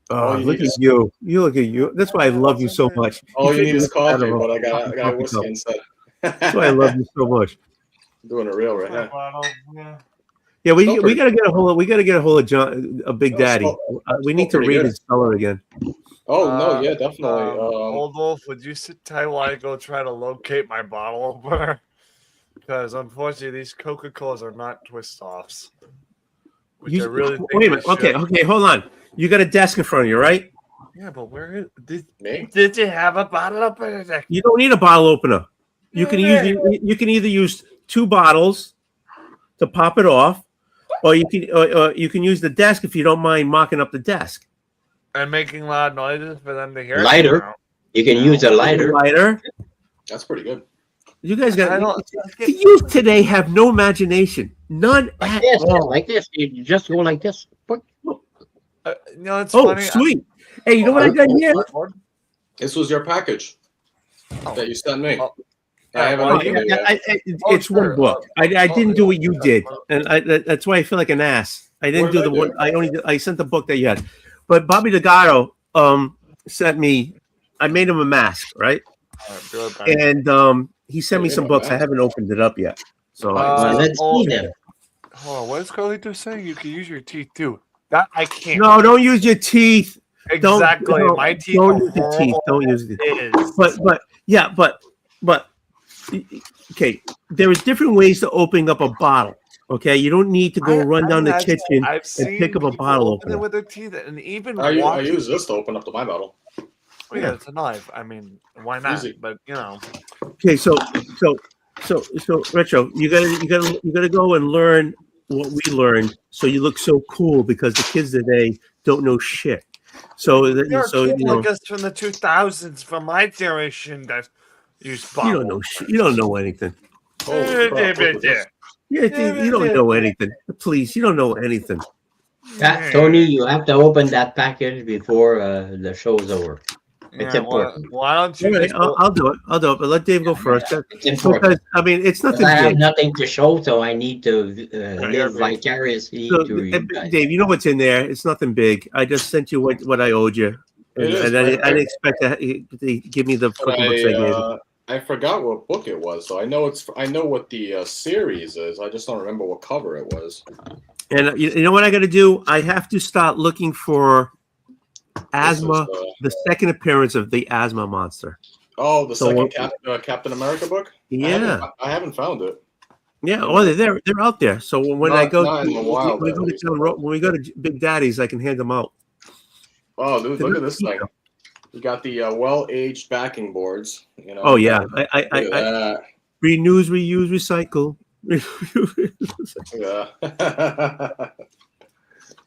Oh, look at you. You look at you. That's why I love you so much. All you need is look out coffee, of a but I got coffee whiskey cup. instead. That's why I love you so much. Doing it real right now. Yeah, we gotta get a hold of John, a Big Daddy. We need to read his cellar again. Oh no, yeah, definitely. Old Wolf, would you sit tight while I go try to locate my bottle opener? Because unfortunately, these Coca-Colas are not twist-offs. Which I really think wait a minute. Okay, hold on. You got a desk in front of you, right? Yeah, but where did you have a bottle opener? You don't need a bottle opener. You can either use 2 bottles to pop it off, or you can use the desk if you don't mind mocking up the desk. And making loud noises for them to hear. Lighter. You can use a lighter. That's pretty good. You guys you today have no imagination. None at all. Like this. You just go like this. It's funny. Sweet. Hey, you know what I got here? This was your package that you sent me. It's one book. I didn't do what you did, and that's why I feel like an ass. I didn't do the one. I sent the book that you had, but Bobby DeGaro sent me. I made him a mask, right? And he sent me some books. I haven't opened it up yet. So let's see them. Hold on, what is Carlito saying? You can use your teeth too. That I can't. No, don't use your teeth. Exactly. My teeth. Don't use the teeth. Don't use the teeth. But okay. There is different ways to opening up a bottle. Okay, you don't need to go run down the kitchen and pick up a bottle opener with their teeth, and even I use this to open up my bottle. Well, yeah, it's a knife. I mean, why not? Easy. But you know. Okay, so Retro, you gotta go and learn what we learned, so you look so cool because the kids today don't know shit. So you know, like us from the 2000s, from my generation, that used bottles. You don't know shit. You don't know anything. You don't know anything. Please, you don't know anything. Tony, you have to open that package before the show's over. It's important. Why don't you? Right, I'll do it. But let Dave go first. It's important. Because, I mean, it's nothing. I have nothing to show, so I need to live vicariously through you guys. Dave, you know what's in there? It's nothing big. I just sent you what I owed you, and I didn't expect to give me the fucking books I gave you. I forgot what book it was, so I know what the series is. I just don't remember what cover it was. And you know what I got to do? I have to start looking for Asthma, the second appearance of the Asthma monster. Oh, the second Captain America book? Yeah. I haven't found it. Yeah, they're out there. So when we go to Big Daddy's, I can hand them out. Oh, dude, look at this thing. You got the well-aged backing boards. You know. Oh yeah, I renews, reuse, recycle. Yeah.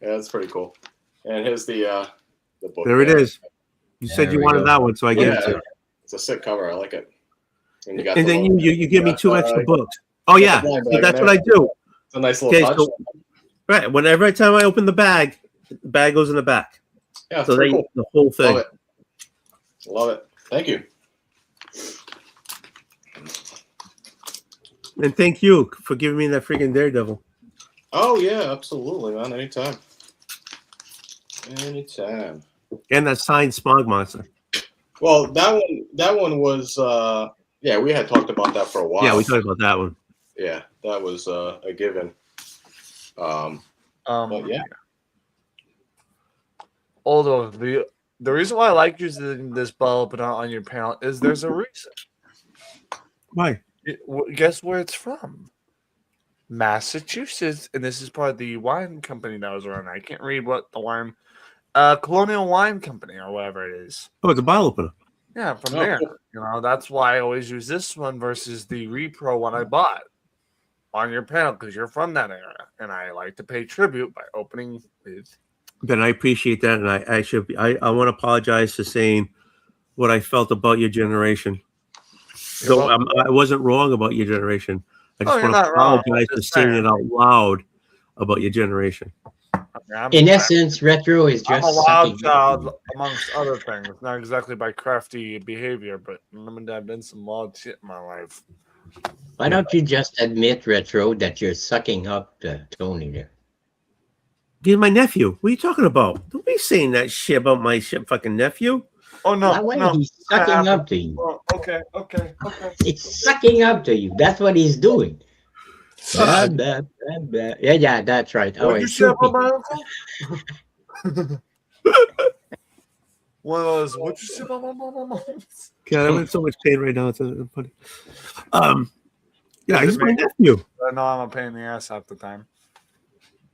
Yeah, that's pretty cool. And here's the book. There it is. You said you wanted that one, so I gave it to you. It's a sick cover. I like it. And, then you give me 2 extra books. Oh yeah, so that's what I do. It's a nice little touch. So, right. Whenever time I open the bag goes in the back. Yeah, so they cool. The whole thing. Love it. Thank you. And thank you for giving me that freaking Daredevil. Oh yeah, absolutely, man. Anytime. And that signed Smog Monster. Well, that one was yeah, we had talked about that for a while. Yeah, we talked about that one. Yeah, that was a given. But yeah. Although the reason why I like using this bottle opener on your panel is there's a reason. Why? Guess where it's from? Massachusetts, and this is part of the wine company that was around. I can't read what the wine, Colonial Wine Company or whatever it is. Oh, it's a bottle opener. Yeah, from there. Cool. You know, that's why I always use this one versus the Repro one I bought on your panel because you're from that era, and I like to pay tribute by opening with Ben, I appreciate that, and I should be. I want to apologize for saying what I felt about your generation. So I wasn't wrong about your generation. I just you're want to not wrong. apologize for Just saying saying. it out loud about your generation. In essence, retro is I'm just a wild sucking. child amongst other things. Not exactly by crafty behavior, but I've done some wild shit in my life. Why don't you just admit, retro, that you're sucking up to Tony there? He's my nephew. What are you talking about? Don't be saying that shit about my fucking nephew. Oh no, That way no. he's sucking up to you. Oh, okay. He's sucking up to you. That's what he's doing. Yeah, that's right. What'd you say about my uncle? One of those. What'd you say about my mom? God, I'm in so much pain right now. It's funny. Yeah, he's my nephew. I know I'm a pain in the ass half the time.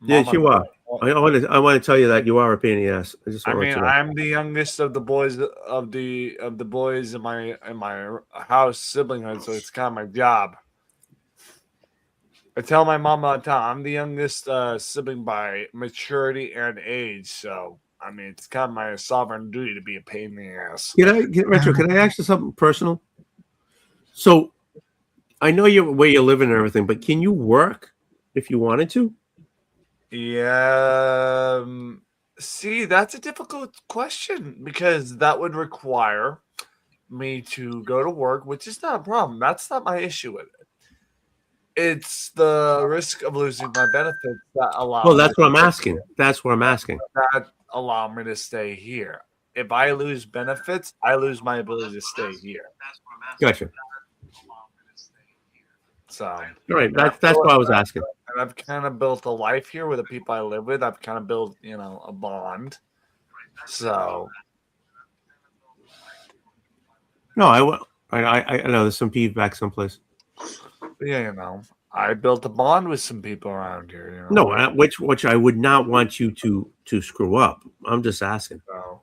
Yes, you are. I want to tell you that you are a pain in the ass. I mean, I'm the youngest of the boys of the boys in my house siblinghood, so it's kind of my job. I tell my mom all the time I'm the youngest sibling by maturity and age, so I mean it's kind of my sovereign duty to be a pain in the ass. Retro, can I ask you something personal? So I know where you're living and everything, but can you work if you wanted to? Yeah. See, that's a difficult question because that would require me to go to work, which is not a problem. That's not my issue with it. It's the risk of losing my benefits that allow. Well, that's what I'm asking. That's what I'm asking. That allow me to stay here. If I lose benefits, I lose my ability to stay here. Gotcha. So, all right, that's what I was asking. And I've kind of built a life here with the people I live with. I've kind of built, a bond. So, no, I know there's some feedback someplace. Yeah, I built a bond with some people around here. No, which I would not want you to screw up. I'm just asking. So,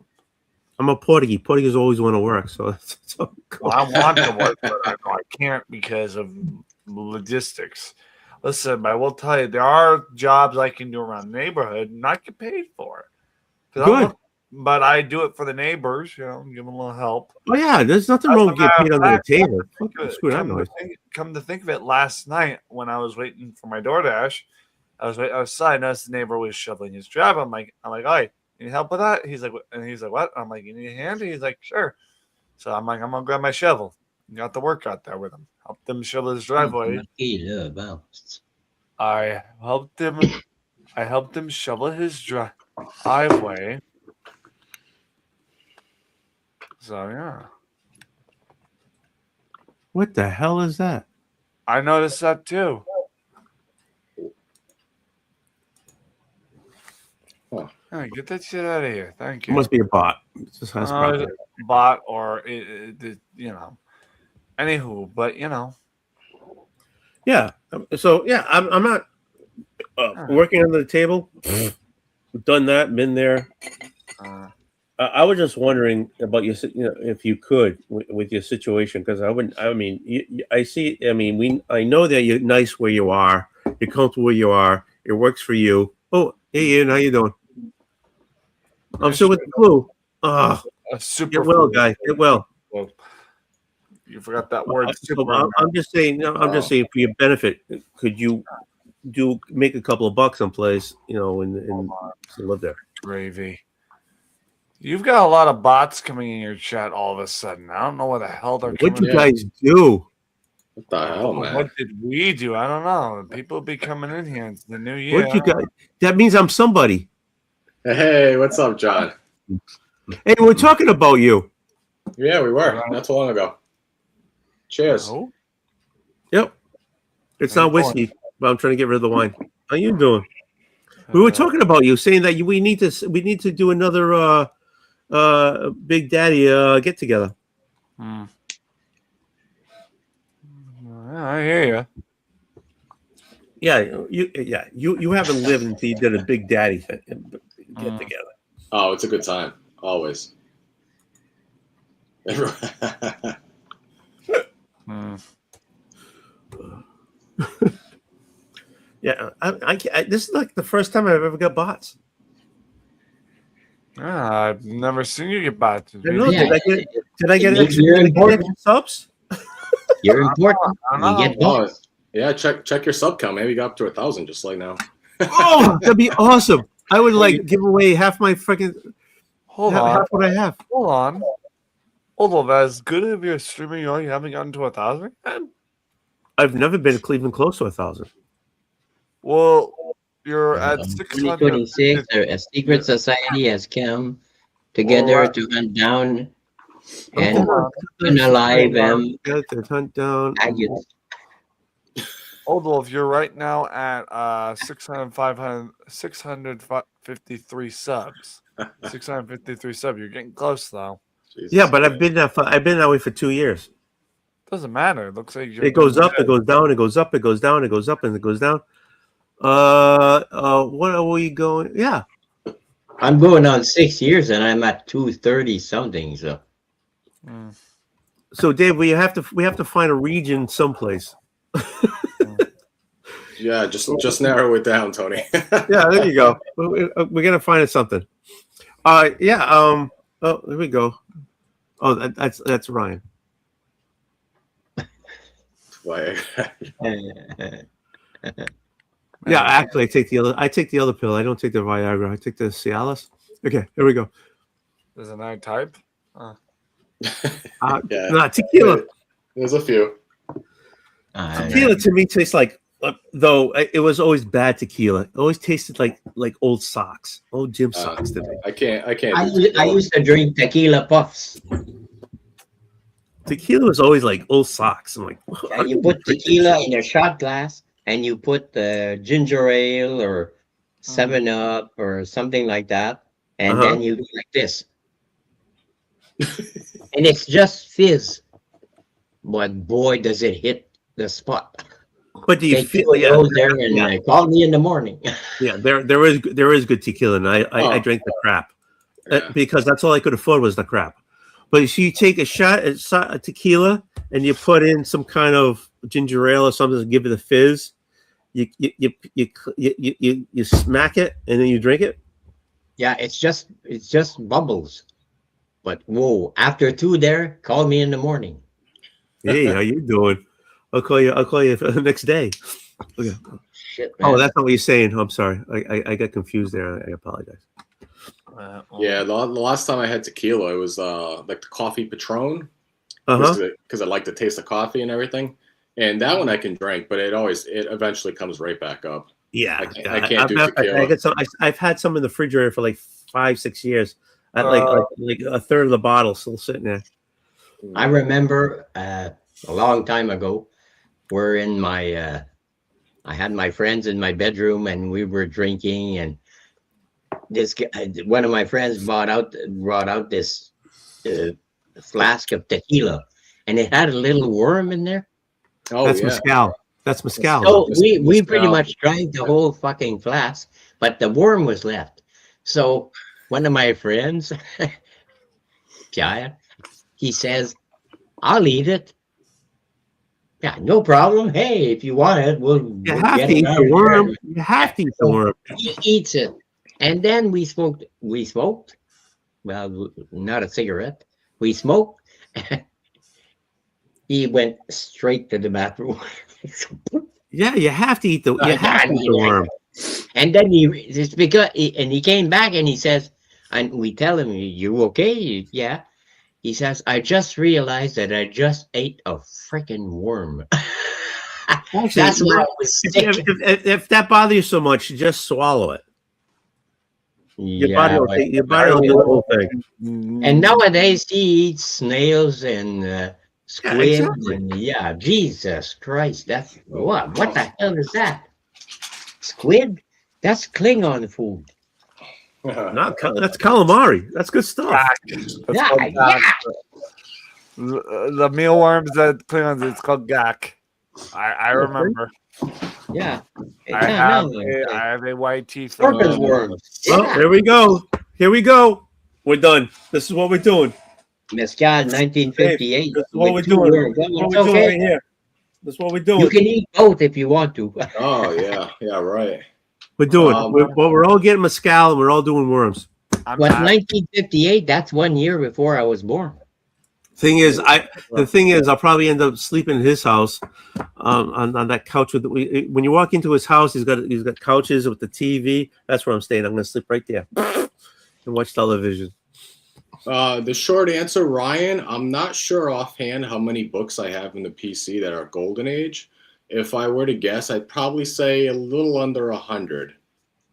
I'm a Portuguese. Portuguese always want to work, so cool. Well, I want to work, but I can't because of logistics. Listen, I will tell you, there are jobs I can do around the neighborhood and not get paid for it. Good. But I do it for the neighbors, give them a little help. Oh yeah, there's nothing wrong with getting paid under the table. Come to think of it, last night when I was waiting for my DoorDash, I was waiting outside. I noticed the neighbor was shoveling his driveway. I'm like, "Hey, need help with that?" He's like, "What?" I'm like, "You need a hand?" He's like, "Sure." So I'm like, "I'm gonna grab my shovel." Got to work out there with him. Helped him shovel his driveway. I helped him shovel his driveway. So yeah. What the hell is that? I noticed that too. Oh. Hey, get that shit out of here. Thank you. It must be a bot. It's just bot or Anywho, but Yeah. So yeah, I'm not working under the table. Done that. Been there. I was just wondering about your, if you could with your situation, because I wouldn't. I mean, I see. I mean, I know that you're nice where you are. You're comfortable where you are. It works for you. Oh, hey Ian, how you doing? I'm still with the flu. A super get well, guy. Get well. You forgot that word. I'm just saying. I'm just saying for your benefit. Could you make a couple of bucks someplace? And live there. Gravy. You've got a lot of bots coming in your chat all of a sudden. I don't know what the hell they're coming. What'd you guys do? What the hell, man? What did we do? I don't know. People be coming in here. It's the new year. What you guys? That means I'm somebody. Hey, what's up, John? Hey, we're talking about you. Yeah, we were not too long ago. Cheers. Oh? Yep. It's not whiskey, but I'm trying to get rid of the wine. How you doing? We were talking about you, saying that we need to do another Big Daddy get together. I hear you. Yeah, you haven't lived until you did a Big Daddy get together. Oh, it's a good time, always. Yeah, I this is like the first time I've ever got bots. I've never seen you get bots. I know, Yeah, did I get you're extra, did I get important. extra subs? You're important. I don't You get Oh, both. yeah, check your sub count. Maybe you got up to 1,000 just like now. Oh, that'd be awesome. I would like give away half my freaking Hold half, on. half what I have. Hold on. Although as good of your streaming, you haven't gotten to 1,000. I've never been even close to 1,000. Well, you're at 600. 2026, a secret society has come together to hunt down and unalive them. Hunt down. Agate. Although if you're right now at 653 subs. 653 subs. You're getting close though. Jesus. Yeah, but I've been that way for 2 years. Doesn't matter. It looks like you're It goes up, it goes down, it goes up, it goes down, it goes up, and it goes down. What are we going? Yeah. I'm going on 6 years and I'm at 230 something. So So Dave, we have to find a region someplace. Yeah, just narrow it down, Tony. Yeah, there you go. We're gonna find something. Yeah. Oh, there we go. Oh, that's Ryan. Like, Yeah, actually, I take the other pill. I don't take the Viagra. I take the Cialis. Okay, here we go. There's a night type. yeah. No, tequila. There's a few. Tequila to me tastes like, though it was always bad tequila. It always tasted like old socks, old gym socks to me. I can't. I used to drink tequila puffs. Tequila was always like old socks. I'm like, And you put tequila in a shot glass and you put ginger ale or 7-Up or something like that. And then you do like this. And it's just fizz. But boy, does it hit the spot. But do you feel? Yeah, go there and call me in the morning. Yeah, there is good tequila, and I drank the crap because that's all I could afford was the crap. But if you take a shot at tequila and you put in some kind of ginger ale or something to give it a fizz, you smack it and then you drink it. Yeah, it's just bubbles. But whoa, after 2 there, call me in the morning. Hey, how you doing? I'll call you the next day. Okay. Shit, man. Oh, that's not what you're saying. I'm sorry. I got confused there. I apologize. Yeah, the last time I had tequila, it was like the coffee Patron, because I like the taste of coffee and everything. And that one I can drink, but it eventually comes right back up. Yeah, I can't do tequila. I've had some in the refrigerator for like 5-6 years. Like a third of the bottle still sitting there. I remember a long time ago, we're in my I had my friends in my bedroom and we were drinking, and this guy, one of my friends brought out this flask of tequila, and it had a little worm in there. Oh, that's yeah. mezcal. That's mezcal. So we pretty much drank the whole fucking flask, but the worm was left. So one of my friends, Pierre, he says, "I'll eat it." Yeah, no problem. Hey, if you want it, you have to eat the worm. You have to eat the worm. He eats it. And then we smoked. Well, not a cigarette. We smoked. He went straight to the bathroom. Yeah, you have to eat the worm. And then he came back and he says, and we tell him, "You okay?" Yeah. He says, "I just realized that I just ate a freaking worm." Actually, that's why I was sick. If that bothers you so much, just swallow it. Your body will do the whole thing. And nowadays he eats snails and squid. Yeah, Jesus Christ, that's what the hell is that? Squid? That's Klingon food. That's calamari. That's good stuff. Yeah. The mealworms that Klingons, it's called gak. I remember. Yeah. I have a white teeth. Scorpion worms. Well, here we go. Here we go. We're done. This is what we're doing. Mezcal 1958. This is what we're doing. This is what we're doing right here. This is what we're doing. You can eat both if you want to. Oh, yeah. Yeah, right. We're doing. We're all getting mezcal and we're all doing worms. What, 1958? That's 1 year before I was born. The thing is, I'll probably end up sleeping in his house, on that couch with. When you walk into his house, he's got couches with the TV. That's where I'm staying. I'm going to sleep right there and watch television. The short answer, Ryan, I'm not sure offhand how many books I have in the PC that are Golden Age. If I were to guess, I'd probably say a little under 100.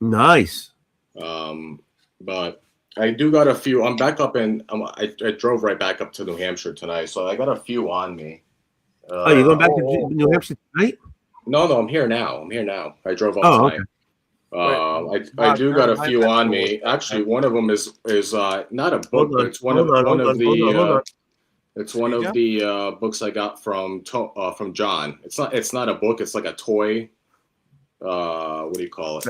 Nice. But I do got a few. I'm back up in. I drove right back up to New Hampshire tonight, so I got a few on me. You're going back to New Hampshire tonight? No, I'm here now. I drove up tonight. Okay. I do got a few on me. Actually, one of them is not a book, but it's one of the books I got from John. It's not a book. It's like a toy. What do you call it?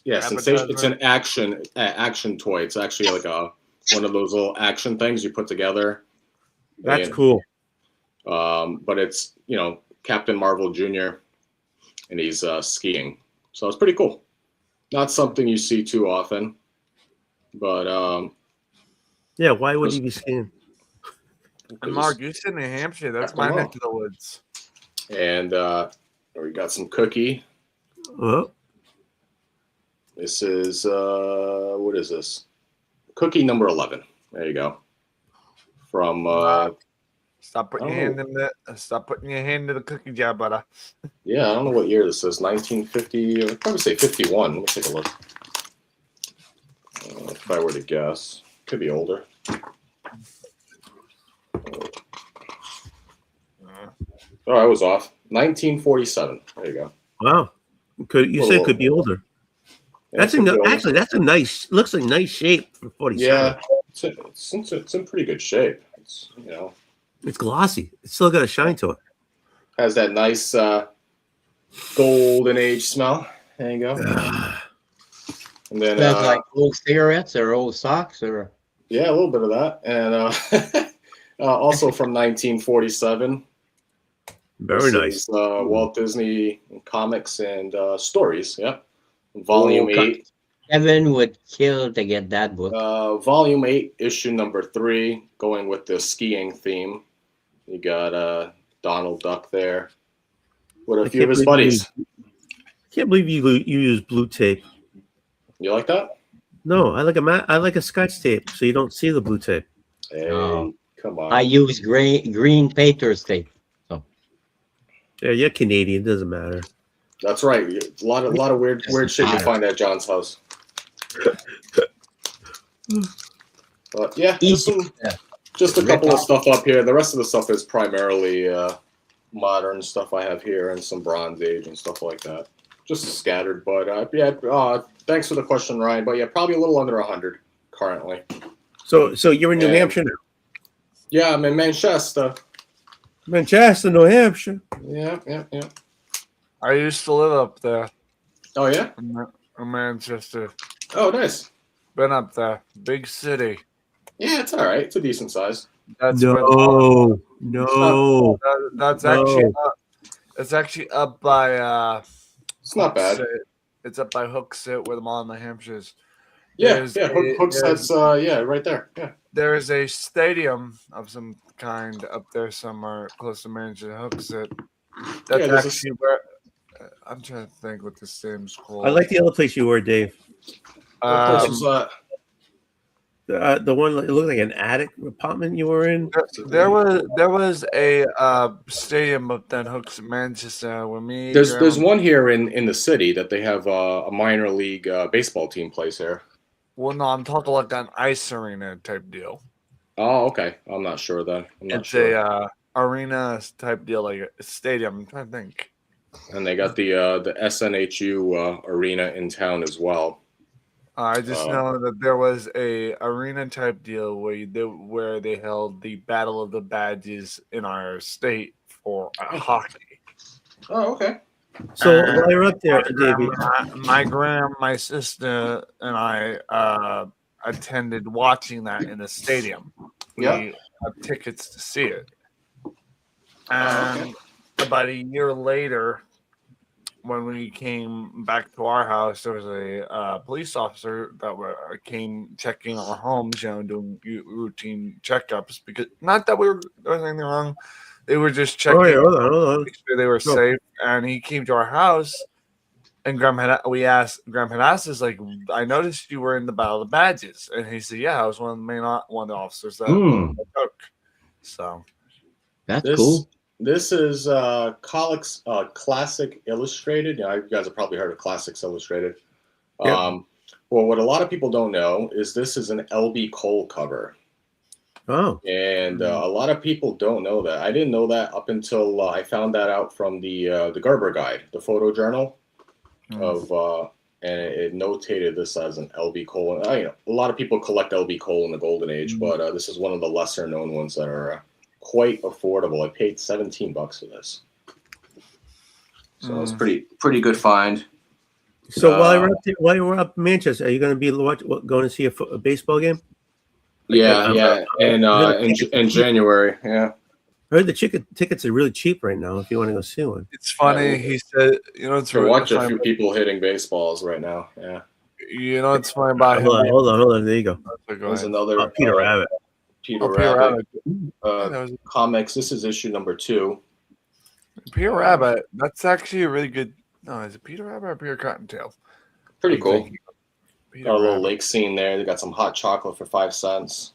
Yeah, sensation. It's an action toy. It's actually like one of those little action things you put together. That's cool. But it's Captain Marvel Jr. and he's skiing, so it's pretty cool. Not something you see too often, but yeah. Why would he be skiing? And Mark, you said New Hampshire. That's my neck of the woods. And we got some cookie. Oh. This is what is this? Cookie number 11. There you go. From stop putting your hand in the cookie jar, brother. Yeah, I don't know what year this is. 1950. I'd probably say 51. Let me take a look. If I were to guess, could be older. Oh, I was off. 1947. There you go. Wow. Could be older. Yeah, that's a nice. Looks like nice shape for 47. Yeah, it's in pretty good shape. It's It's glossy. It's still got a shine to it. Has that nice golden age smell. There you go. And then that's like old cigarettes or old socks or. Yeah, a little bit of that, and also from 1947. Very nice. Walt Disney comics and stories. Yep. Volume 8. Kevin would kill to get that book. Volume 8, issue number 3, going with the skiing theme. You got Donald Duck there with a few of his buddies. I can't believe you use blue tape. You like that? No, I like a Scotch tape, so you don't see the blue tape. Hey, come on. I use green painter's tape. So. Yeah, you're Canadian. Doesn't matter. That's right. A lot of weird shit you find at John's house. But yeah, just a couple of stuff up here. The rest of the stuff is primarily modern stuff I have here and some Bronze Age and stuff like that. Just scattered, but thanks for the question, Ryan. But yeah, probably a little under 100 currently. So you're in New Hampshire now? Yeah, I'm in Manchester. Manchester, New Hampshire. Yeah. I used to live up there. Oh yeah, in Manchester. Oh nice. Been up there, big city. Yeah, it's all right. It's a decent size. That's It's actually up by. It's not bad. It's up by Hooksett with all the Hampshires. Hooksett. Right there. Yeah. There is a stadium of some kind up there somewhere close to Manchester, Hooksett. That's actually where. I'm trying to think what this stadium's called. I like the other place you were, Dave. What place was that? The one that looked like an attic apartment you were in. There was a stadium up there in Hooksett, Manchester. Where there's one here in the city that they have a minor league baseball team plays here. Well, no, I'm talking like an ice arena type deal. Oh, okay. I'm not sure then. It's a arena type deal, like a stadium. I'm trying to think. And they got the SNHU arena in town as well. I just know that there was a arena type deal where they held the Battle of the Badges in our state for hockey. Oh, okay. So while you're up there, Davey, my sister, and I attended watching that in the stadium. We had tickets to see it, and about a year later, when we came back to our house, there was a police officer that came checking our homes, doing routine checkups. Because not that there was anything wrong, they were just checking. Hold on. Make sure they were safe. And he came to our house, and Graham had asked us, like, I noticed you were in the Battle of the Badges, and he said, yeah, I was one of the officers that took. So that's cool. This is Classic Illustrated. You guys have probably heard of Classics Illustrated. Yep. Well, what a lot of people don't know is this is an LB Cole cover. Oh. And a lot of people don't know that. I didn't know that up until I found that out from the Gerber Guide, the photo journal of, and it notated this as an LB Cole. A lot of people collect LB Cole in the Golden Age, but this is one of the lesser known ones that are quite affordable. I paid $17 for this, so it's pretty good find. So while you were up in Manchester, are you going to be going to see a baseball game? Yeah, in January. Yeah, I heard the tickets are really cheap right now. If you want to go see one, it's funny. He said, it's really watch a few people hitting baseballs right now. Yeah, it's funny about him. Hold on. There you go. There's another Peter Rabbit. Peter Rabbit. Comics. This is issue number 2. Peter Rabbit. That's actually a really good. No, is it Peter Rabbit or Peter Cottontail? Pretty cool. Got a little lake scene there. They got some hot chocolate for 5 cents.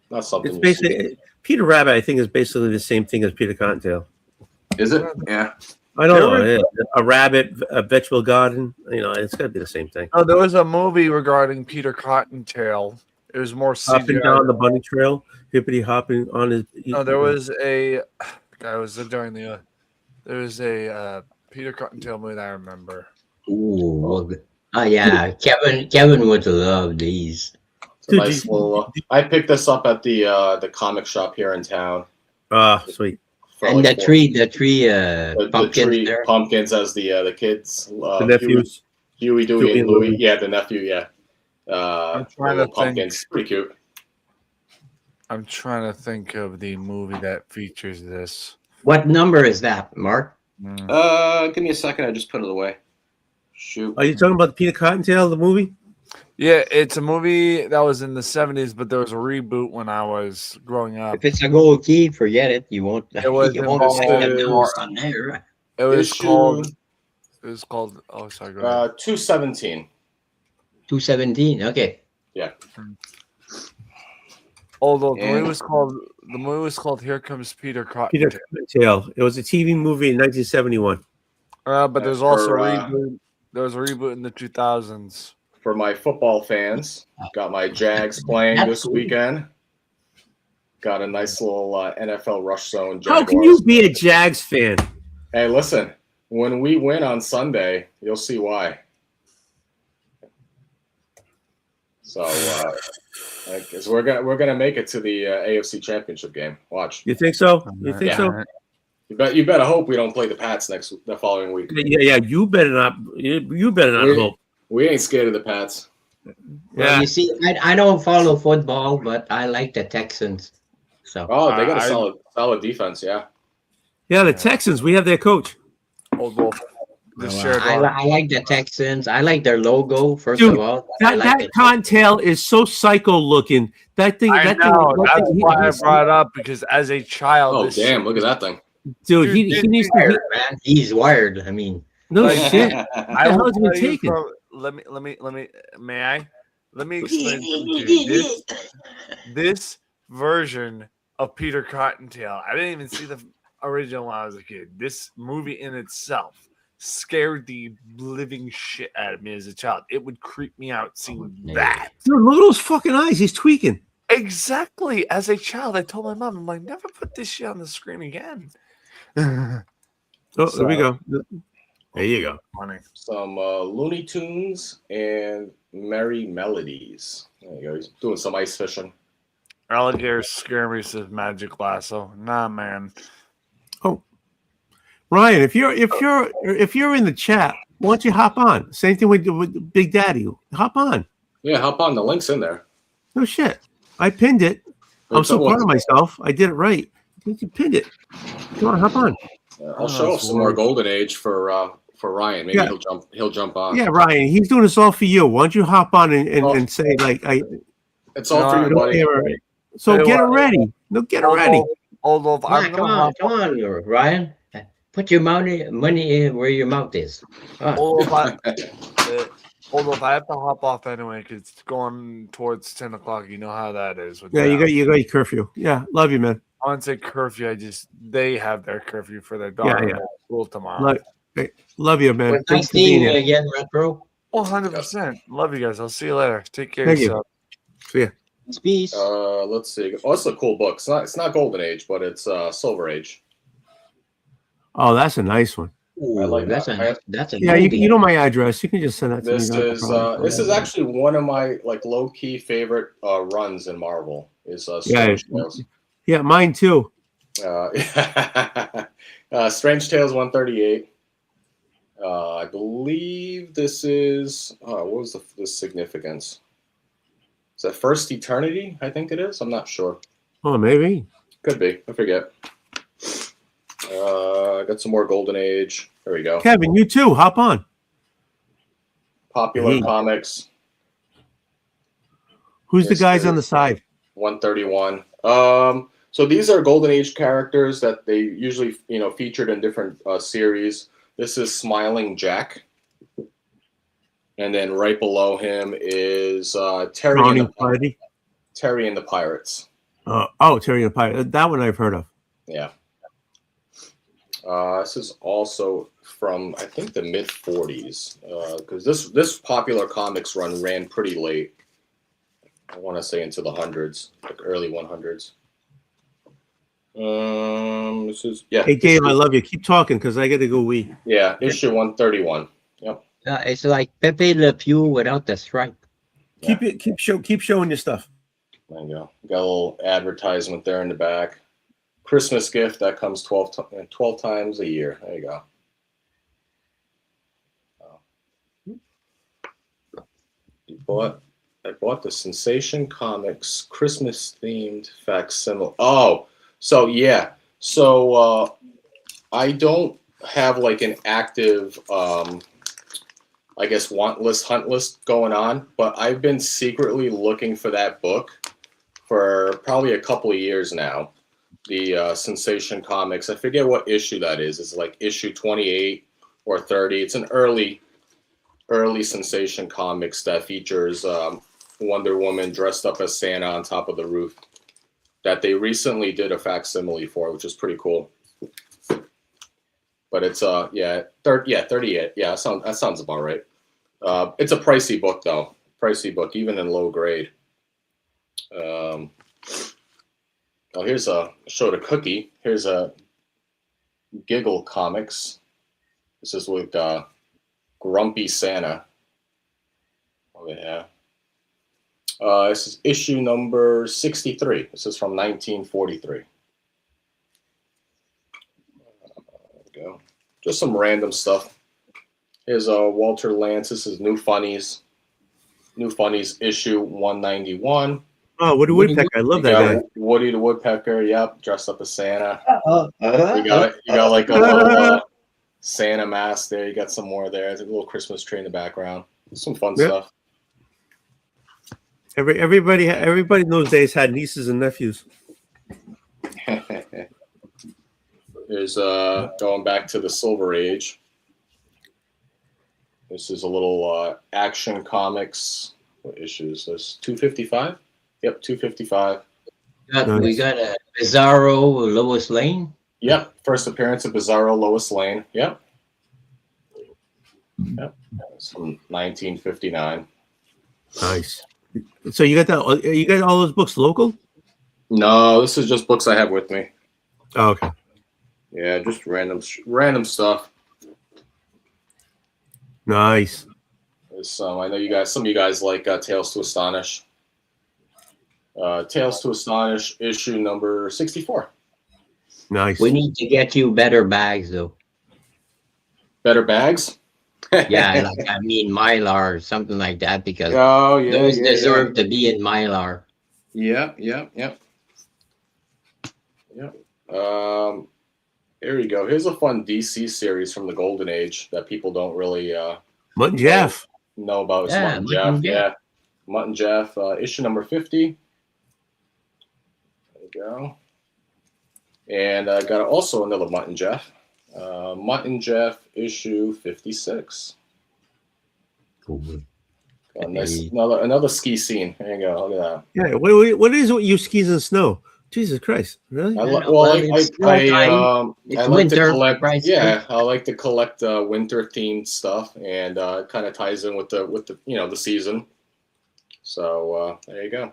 Not something. It's basically Peter Rabbit. I think is basically the same thing as Peter Cottontail. Is it? Yeah. I don't know. A rabbit, a vegetable garden. It's got to be the same thing. Oh, there was a movie regarding Peter Cottontail. It was more up and down the bunny trail, hippity hopping on his. No, there was a guy was during the. There was a Peter Cottontail movie that I remember. Ooh, oh yeah, Kevin would love these. Nice little, I picked this up at the comic shop here in town. Sweet. And the tree pumpkins, pumpkins as the kids, the nephews, Huey, Dewey, and Louie. Yeah, the nephew. Yeah. I'm trying to pumpkins. think. Pretty cute. I'm trying to think of the movie that features this. What number is that, Mark? Give me a second. I just put it away. Shoot. Are you talking about Peter Cottontail, the movie? Yeah, it's a movie that was in the 70s, but there was a reboot when I was growing up. If it's a gold key, forget it. You won't. It was. You won't see the news on there. It was called. It was called. Oh, sorry. Go ahead. 217. 217. Okay. Yeah. Although the movie was called "Here Comes Peter Cottontail." Peter Cottontail. It was a TV movie in 1971. But there's also a reboot. There was a reboot in the 2000s. For my football fans, got my Jags playing this weekend. Got a nice little NFL rush zone. Jaguars. How can you be a Jags fan? Hey, listen. When we win on Sunday, you'll see why. So, I guess we're gonna make it to the AFC Championship game. Watch. You think so? You think so? You better hope we don't play the Pats the following week. Yeah. You better not. You better not hope. We ain't scared of the Pats. Yeah. Well, you see, I don't follow football, but I like the Texans. So. Oh, they got a solid defense. Yeah. Yeah, the Texans. We have their coach. Oldwolf. I like the Texans. I like their logo. First Dude, of all, that cottontail is so psycho looking. That thing. That's why I brought it up, because as a child. Oh damn! Look at that thing. Dude, he needs wired, man. He's wired. I mean, no shit. I will tell you from, let me explain something to you. This version of Peter Cottontail, I didn't even see the original when I was a kid. This movie in itself scared the living shit out of me as a child. It would creep me out seeing that. Dude, look at those fucking eyes. He's tweaking. Exactly. As a child, I told my mom, I'm like, never put this shit on the screen again. There we go. There you go. Funny. Some Looney Tunes and Merry Melodies. There you go. He's doing some ice fishing. Alligators scare me, says Magic Lasso. Nah, man. Oh, Ryan, if you're in the chat, why don't you hop on? Same thing with Big Daddy. Hop on. Yeah, hop on. The link's in there. No shit. I pinned it. I'm so proud of myself. I did it right. You pinned it. Come on, hop on. I'll show off some more Golden Age for for Ryan. Maybe he'll jump on. Yeah, Ryan, he's doing this all for you. Why don't you hop on and say like it's all for you, buddy. So get it ready. No, get it ready. Oldwolf, Come on, Ryan. Put your money where your mouth is. Oldwolf, I have to hop off anyway because it's going towards 10 o'clock. You know how that is. Yeah, you got your curfew. Yeah, love you, man. I wouldn't say curfew. They have their curfew for their daughter. Yeah. School tomorrow. Love you, man. Well, nice seeing you again, Retro. 100%. Love you guys. I'll see you later. Take care. Thank you. See ya. Peace. Let's see. Oh, it's a cool book. It's not Golden Age, but it's Silver Age. Oh, that's a nice one. Ooh, I like that's that. a yeah. You know my address. You can just send that to me. This is actually one of my like low key favorite runs in Marvel. Is Strange Tales. Yeah, mine too. Strange Tales 138. I believe this is what was the significance? Is that First Eternity? I think it is. I'm not sure. Oh, maybe. Could be. I forget. Got some more Golden Age. There we go. Kevin, you too. Hop on. Popular Comics. Who's the guys on the side? 131. So these are Golden Age characters that they usually, featured in different series. This is Smiling Jack. And then right below him is Terry and the Pirates. Terry and the Pirates. That one I've heard of. Yeah. This is also from, I think, the mid-40s. Because this popular comics run ran pretty late. I want to say into the hundreds, like early 100s. This is Hey Dave, I love you. Keep talking because I got to go wee. Yeah, issue 131. Yep. It's like Pepe Le Pew without the stripe. Keep showing your stuff. There you go. Got a little advertisement there in the back. Christmas gift that comes 12 times a year. There you go. I bought the Sensation Comics Christmas themed facsimile. Oh, so yeah. So I don't have like an active I guess hunt list going on, but I've been secretly looking for that book for probably a couple of years now. The Sensation Comics. I forget what issue that is. It's like issue 28 or 30. It's an early Sensation Comics that features Wonder Woman dressed up as Santa on top of the roof that they recently did a facsimile for, which is pretty cool. But it's 38. Yeah, that sounds about right. It's a pricey book though. Even in low grade. Here's showed a cookie. Here's a Giggle Comics. This is with Grumpy Santa. Oh yeah. This is issue number 63. This is from 1943. There we go. Just some random stuff. Here's Walter Lantz. This is New Funnies. New Funnies issue 191. Oh, Woody Woodpecker. I love that guy. Woody the Woodpecker. Yep, dressed up as Santa. You got like a little Santa mask there. You got some more there. There's a little Christmas tree in the background. Some fun stuff. Everybody in those days had nieces and nephews. There's going back to the Silver Age. This is a little Action Comics. What issues? This 255. Yep, 255. We got a Bizarro Lois Lane. Yep, first appearance of Bizarro Lois Lane. Yep. It's from 1959. Nice. So you got that? You got all those books local? No, this is just books I have with me. Oh, okay. Yeah, just random stuff. Nice. I know some of you guys like Tales to Astonish. Tales to Astonish issue number 64. Nice. We need to get you better bags though. Better bags? Yeah, I mean Mylar or something like that because those deserve to be in Mylar. Yeah. Here you go. Here's a fun DC series from the Golden Age that people don't really Mutt and Jeff. know about. It's Yeah, Mutt and Mutt Jeff. and Jeff. Yeah, Mutt and Jeff. Issue number 50. There you go. And I got also another Mutt and Jeff. Mutt and Jeff issue 56. Cool. Nice, another ski scene. There you go. Look at that. Yeah. What is it with you skis in the snow? Jesus Christ! Really? I it's like winter, to collect. right? Yeah, I like to collect winter themed stuff, and kind of ties in with the the season. So there you go.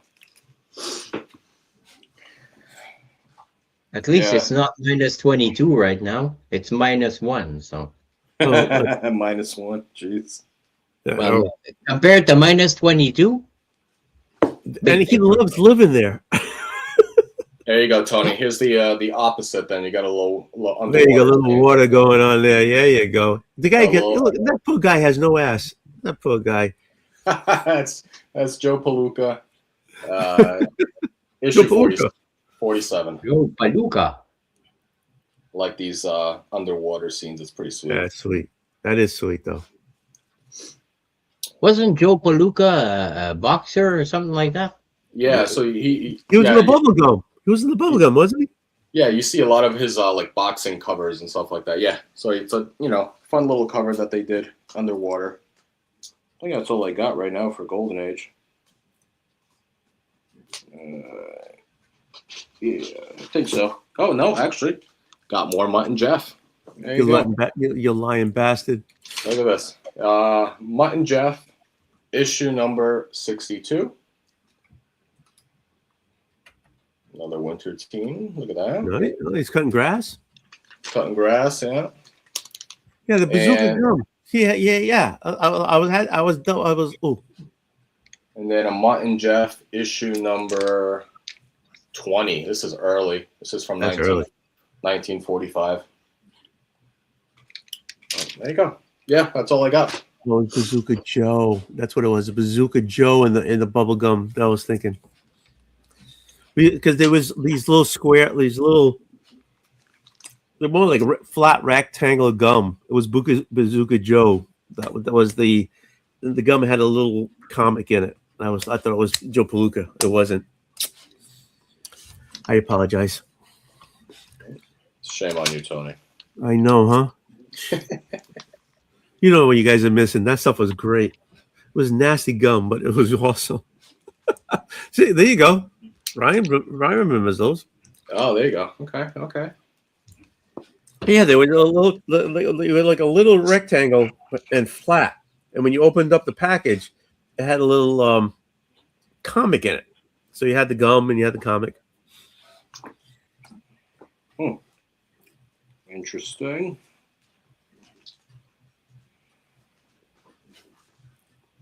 At least it's not -22 right now. It's -1. So -1. Jeez. well, compared to -22, And he loves living there. There you go, Tony. Here's the opposite. Then you got a little There you go, a little water going on there. Yeah, you go. The guy look, that poor guy has no ass. That poor guy. that's Joe Palooka. Issue 47. Joe Palooka. Like these underwater scenes. It's pretty sweet. Yeah, that's sweet. That is sweet, though. Wasn't Joe Palooka a boxer or something like that? Yeah, so he was in the bubble gum. He was in the bubble gum, wasn't he? Yeah, you see a lot of his like boxing covers and stuff like that. Yeah, so it's a fun little cover that they did underwater. I think that's all I got right now for Golden Age. Yeah, I think so. Oh no, actually, got more Mutt and Jeff. There You lying bastard. Look at this. Mutt and Jeff, issue number 62. Another winter team. Look at that. Right? He's cutting grass. Cutting grass, yeah. Yeah, the bazooka gum. Yeah. I was. Oh. And then a Mutt and Jeff issue number 20. This is early. This is from 1945. Oh, there you go. Yeah, that's all I got. Oh, Bazooka Joe. That's what it was. Bazooka Joe in the bubble gum. That I was thinking. Because there was these little they're more like flat rectangle gum. It was Bazooka Joe. That was the gum had a little comic in it. I thought it was Joe Palooka. It wasn't. I apologize. Shame on you, Tony. I know, huh? You know what you guys are missing. That stuff was great. It was nasty gum, but it was awesome. See, there you go. Ryan remembers those. Oh, there you go. Okay. Yeah, they were like a little rectangle and flat. And when you opened up the package, it had a little comic in it. So you had the gum and you had the comic. Interesting.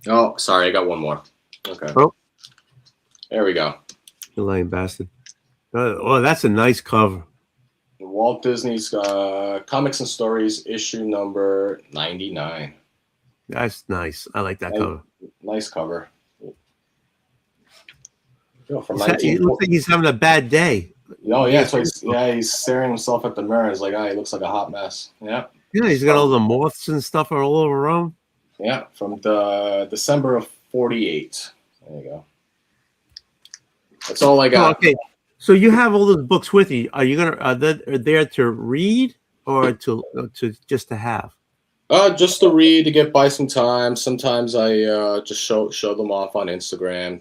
Oh, sorry, I got one more. Okay. Oh. There we go. You lying bastard. Oh, that's a nice cover. Walt Disney's Comics and Stories, issue number 99. That's nice. I like that cover. Nice cover. From He looks like he's having a bad day. Oh yeah, so he's staring himself at the mirror. He's like, he looks like a hot mess. Yeah. Yeah, he's got all the moths and stuff all over him. Yeah, from the December of 48. There you go. That's all I got. Oh, okay. So you have all those books with you. Are you are there to read or to just to have? Just to read, to get by some time. Sometimes I just show them off on Instagram.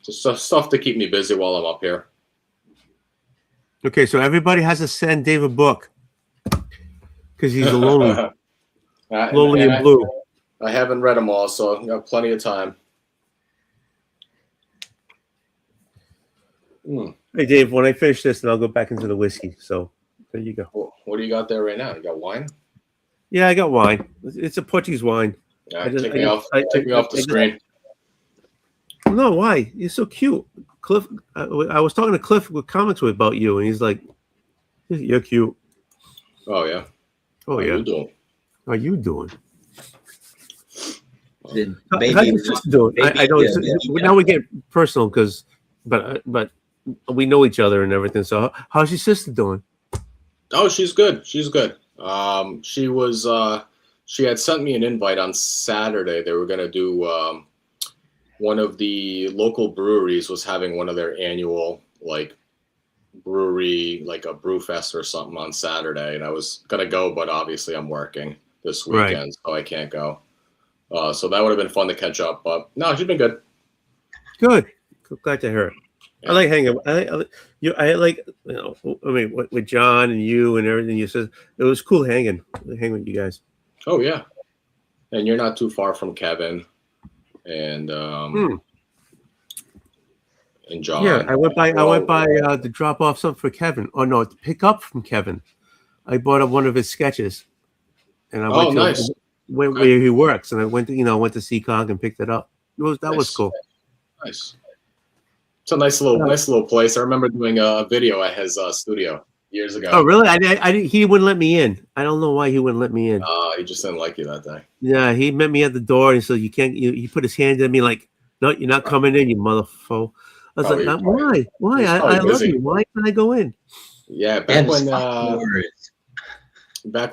Just stuff to keep me busy while I'm up here. Okay, so everybody has to send Dave a book because he's lonely, lonely and blue. I haven't read them all, so I got plenty of time. Hey, Dave, when I finish this, then I'll go back into the whiskey. So there you go. What do you got there right now? You got wine? Yeah, I got wine. It's a Portuguese wine. Take me off the screen. No, why? You're so cute. Cliff, I was talking to Cliff with comics about you, and he's like, you're cute. Oh, yeah? Oh, yeah. How you doing? How you doing? How your sister doing? I know. Now we get personal but we know each other and everything. So how's your sister doing? Oh, she's good. She's good. She was. She had sent me an invite on Saturday. They were gonna do. One of the local breweries was having one of their annual like brewery, like a brew fest or something on Saturday, and I was gonna go, but obviously I'm working this weekend, so I can't go. So that would have been fun to catch up. But no, she's been good. Good. Glad to hear it. I like hanging. I like, you know, I mean, with John and you and everything you said, it was cool hanging with you guys. Oh yeah, and you're not too far from Kevin, and John. Yeah, I went by to drop off something for Kevin. Oh no, to pick up from Kevin. I bought up one of his sketches, and I went to where he works, and I went to Seacog and picked it up. That was cool. Nice. It's a nice little place. I remember doing a video at his studio years ago. Oh, really? He wouldn't let me in. I don't know why he wouldn't let me in. He just didn't like you that day. Yeah, he met me at the door and said, "You can't." He put his hand at me like, "No, you're not coming in, you motherfucker." I was like, "Why? Why? I love you. Why can't I go in?" Yeah, back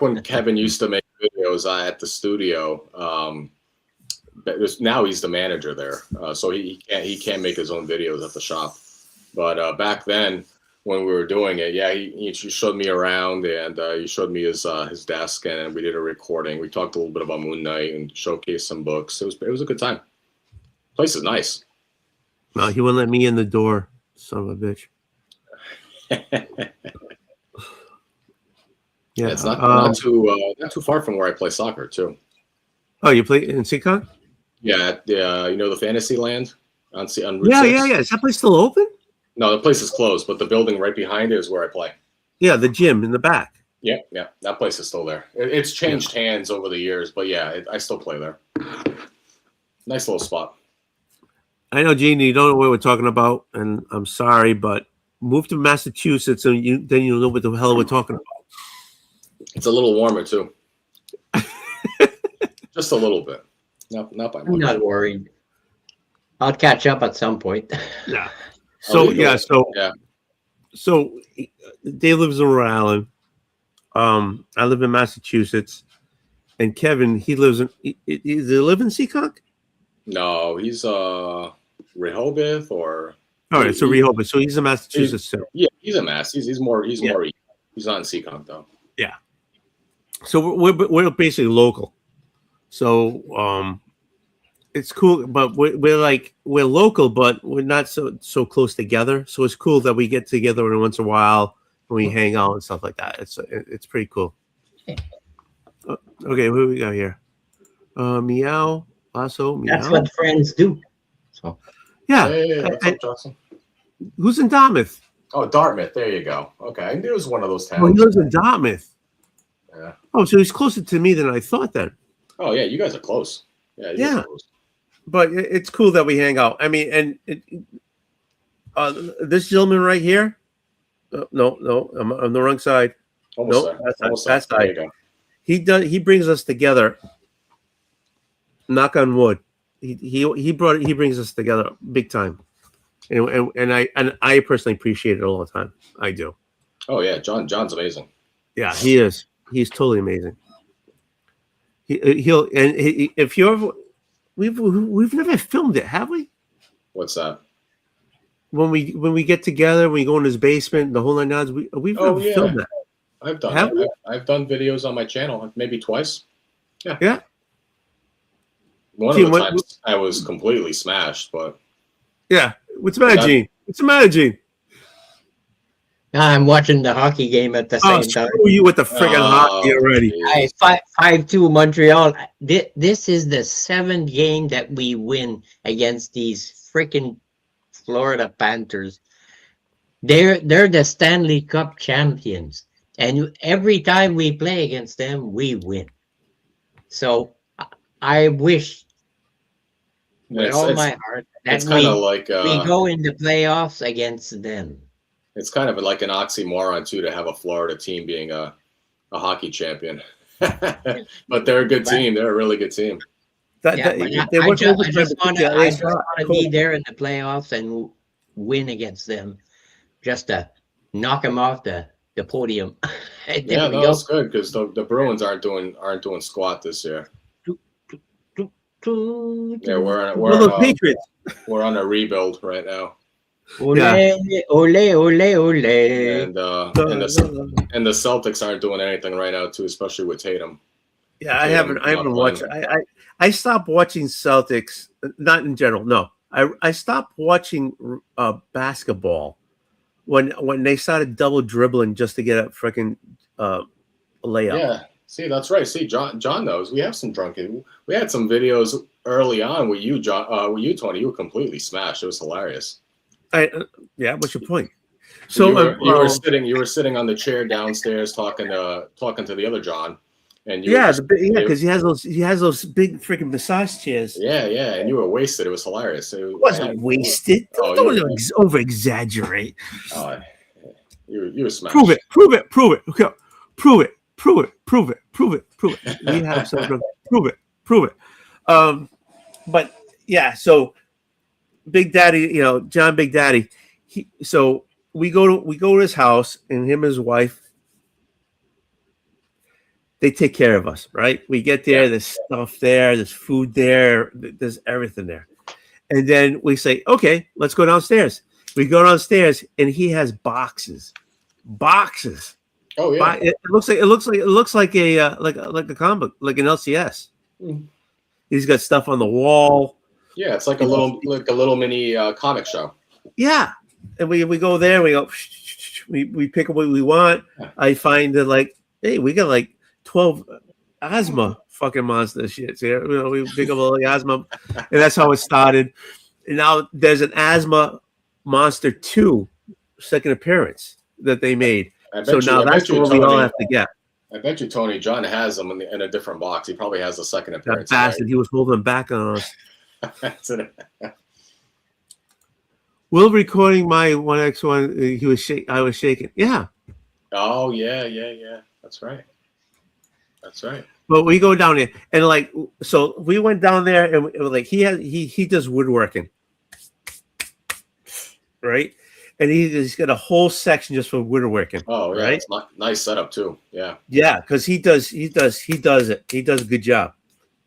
when Kevin used to make videos at the studio. Now he's the manager there, so he can't make his own videos at the shop. But back then, when we were doing it, he showed me around, and he showed me his desk, and we did a recording. We talked a little bit about Moon Knight and showcased some books. It was a good time. Place is nice. No, he wouldn't let me in the door, son of a bitch. Yeah, it's not too far from where I play soccer too. Oh, you play in Seacon? Yeah, you know the Fantasy Land on Route 6? Yeah. Is that place still open? No, the place is closed, but the building right behind it is where I play. Yeah, the gym in the back. Yeah, that place is still there. It's changed hands over the years, but I still play there. Nice little spot. I know, Gene, you don't know what we're talking about, and I'm sorry, but move to Massachusetts, and then you'll know what the hell we're talking about. It's a little warmer too. Just a little bit. Not by much. I'm not worried. I'll catch up at some point. Yeah. So Dave lives in Rhode Island. I live in Massachusetts, and Kevin, he lives in. Does he live in Seacon? No, he's Rehoboth or. All right, so Rehoboth. So he's in Massachusetts too. Yeah, he's a Mass. He's more. He's not in Seacon though. Yeah. So we're basically local. So it's cool, but we're local, but we're not so close together. So it's cool that we get together every once in a while and we hang out and stuff like that. It's pretty cool. Okay, who we got here? Meow, Lasso, Meow. That's what friends do. So yeah. Hey, what's up, Johnson? Who's in Dartmouth? Oh, Dartmouth. There you go. Okay, I knew it was one of those towns. Oh, he lives in Dartmouth. Yeah. Oh, so he's closer to me than I thought then. Oh yeah, you guys are close. Yeah. You guys are close. But it's cool that we hang out. I mean, and this gentleman right here. No, I'm on the wrong side. Almost that side. He brings us together. Knock on wood. He brings us together big time, and I personally appreciate it all the time. I do. Oh yeah, John's amazing. Yeah, he is. He's totally amazing. If you ever, we've never filmed it, have we? What's that? When we get together, we go in his basement, the whole nine yards. We've never filmed that. I've done videos on my channel, maybe twice. Yeah. Yeah. One of the times I was completely smashed, but yeah. What's the matter, Gene? What's the matter, Gene? I'm watching the hockey game at the same time. Screw you with the friggin' hockey already. 5-2 Montreal. This is the 7th game that we win against these freaking Florida Panthers. They're the Stanley Cup champions, and every time we play against them, we win. So I wish with all my heart that we go in the playoffs against them. It's kind of like an oxymoron too to have a Florida team being a hockey champion, but they're a good team. They're a really good team. I just want to be there in the playoffs and win against them. just to knock him off the podium. Yeah, no, that's good because the Bruins aren't doing squat this year. Yeah, we're on a rebuild right now. Ole, ole, ole, ole. And the Celtics aren't doing anything right now too, especially with Tatum. Yeah, I haven't watched. I stopped watching Celtics. Not in general. No, I stopped watching basketball when they started double dribbling just to get a freaking layup. Yeah, see, that's right. See, John knows. We have some drunken. We had some videos early on with you, John. With you, Tony. You were completely smashed. It was hilarious. Yeah. What's your point? So you were sitting on the chair downstairs talking to the other John. And because he has those big freaking massage chairs. Yeah, and you were wasted. It was hilarious. It wasn't wasted. Don't over exaggerate. You were smashed. Prove it. Okay. Prove it. We have some. Prove it. But yeah, so Big Daddy, John Big Daddy. So we go to his house, and him and his wife. They take care of us, right? We get there, there's stuff there, there's food there, there's everything there. And then we say, okay, let's go downstairs. We go downstairs and he has boxes. Oh yeah. It looks like a comic book, like an LCS. Mm. He's got stuff on the wall. Yeah, it's like a little mini comic show. Yeah. And we go there, we pick up what we want. I find that hey, we got 12 asthma fucking monster shit. So, we pick up all the asthma, and that's how it started. And now there's an asthma monster 2 second appearance that they made. So now that's what we all have to get. I bet you, Tony, John has them in a different box. He probably has a second appearance. That bastard, he was holding them back on us. Will recording my 1x1, I was shaking. Yeah. Oh yeah. That's right. But we go down there and so we went down there and he does woodworking, right? And he's got a whole section just for woodworking. Oh yeah, right? It's nice setup too. Yeah. Yeah, because he does it. He does a good job.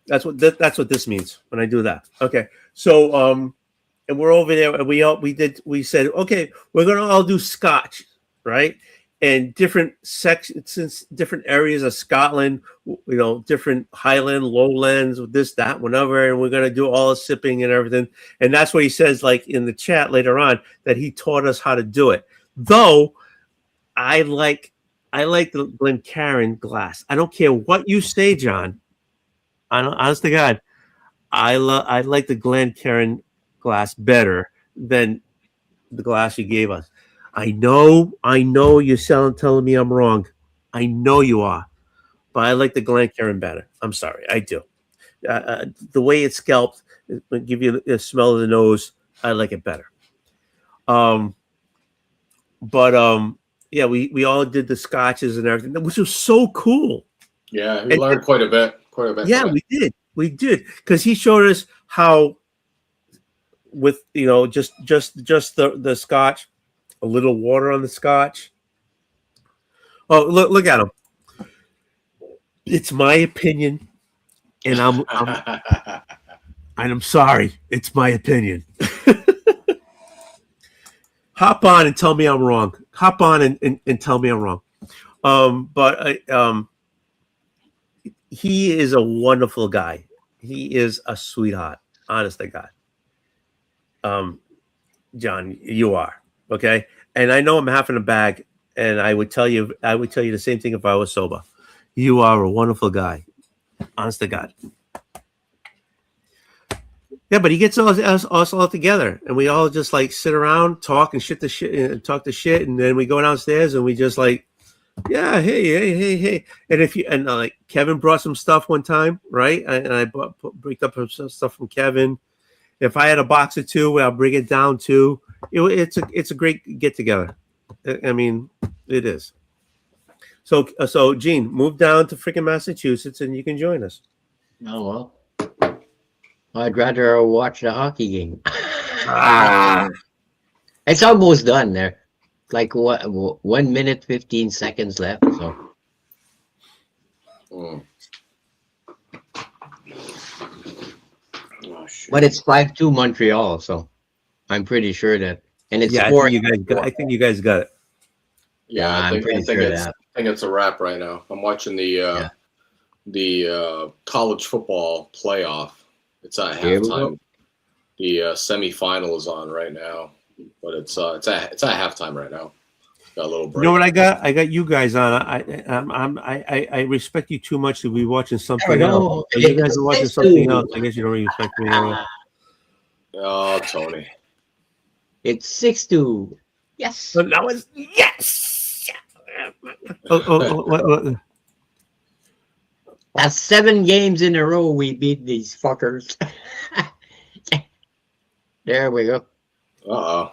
That's what this means when I do that. Okay, so and we're over there and we said, okay, we're gonna all do scotch, right? And different sections, different areas of Scotland, different highland, lowlands, this, that, whatever. And we're going to do all the sipping and everything. And that's what he says, in the chat later on, that he taught us how to do it. Though I like the Glencairn glass. I don't care what you say, John. Honest to God, I like the Glencairn glass better than the glass you gave us. I know you're telling me I'm wrong. I know you are, but I like the Glencairn better. I'm sorry, I do. The way it's scalped, it give you a smell of the nose. I like it better. Yeah, we all did the scotches and everything, which was so cool. Yeah, we learned quite a bit. Yeah, we did, because he showed us how with just the scotch. A little water on the scotch. Oh, look at him. It's my opinion, and I'm sorry. It's my opinion. Hop on and tell me I'm wrong. Hop on and tell me I'm wrong. But he is a wonderful guy. He is a sweetheart. Honest to God. John, you are. Okay, and I know I'm half in a bag, and I would tell you the same thing if I was sober. You are a wonderful guy, honest to God. Yeah, but he gets us all together, and we all just sit around, talk and talk to shit, and then we go downstairs and we just yeah, hey, and Kevin brought some stuff one time, right? And I picked up some stuff from Kevin. If I had a box or two, I'll bring it down too. It's a great get together. I mean, it is. So Gene, move down to freaking Massachusetts and you can join us. Oh well, I'd rather watch the hockey game. It's almost done there. like what? 1 minute 15 seconds left. So. Oh, shit. But it's 5-2 Montreal, so I'm pretty sure that. And it's Yeah, four. I think you guys got it. Yeah, I'm pretty sure I think it's a wrap right now. I'm watching the college football playoff. It's at Here we halftime. The semifinal is on right now, but it's at halftime right now. Got a little break. You know what I got? I got you guys on. I respect you too much to be watching something else. So you guys are watching something else. I guess you don't really respect me anyway. Oh, Tony. It's 6-2. Yes. So that was yes. What? That's 7 games in a row we beat these fuckers. There we go. Uh-oh.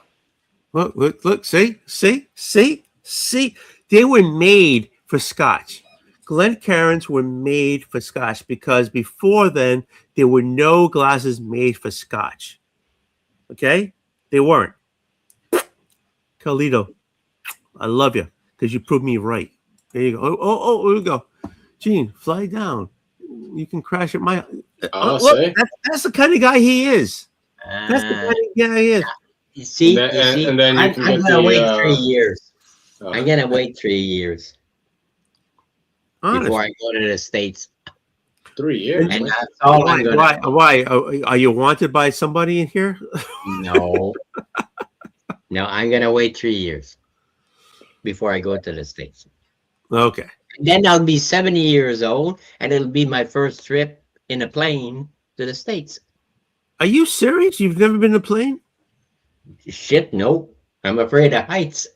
Look, see? They were made for Scotch. Glencairns were made for Scotch because before then, there were no glasses made for Scotch. Okay? They weren't. Carlito, I love you because you proved me right. There you go. Oh, here we go. Gene, fly down. You can crash at my... look, that's the kind of guy he is. That's the kind of guy he is. You see, and then you can I'm get gonna the, wait 3 years. Oh. I'm gonna wait 3 years before I go to the States. 3 years. And that's all I'm gonna. Why? Are you wanted by somebody in here? No. No, I'm gonna wait 3 years before I go to the States. Okay. And then I'll be 70 years old, and it'll be my first trip in a plane to the States. Are you serious? You've never been in a plane? Shit, no. I'm afraid of heights.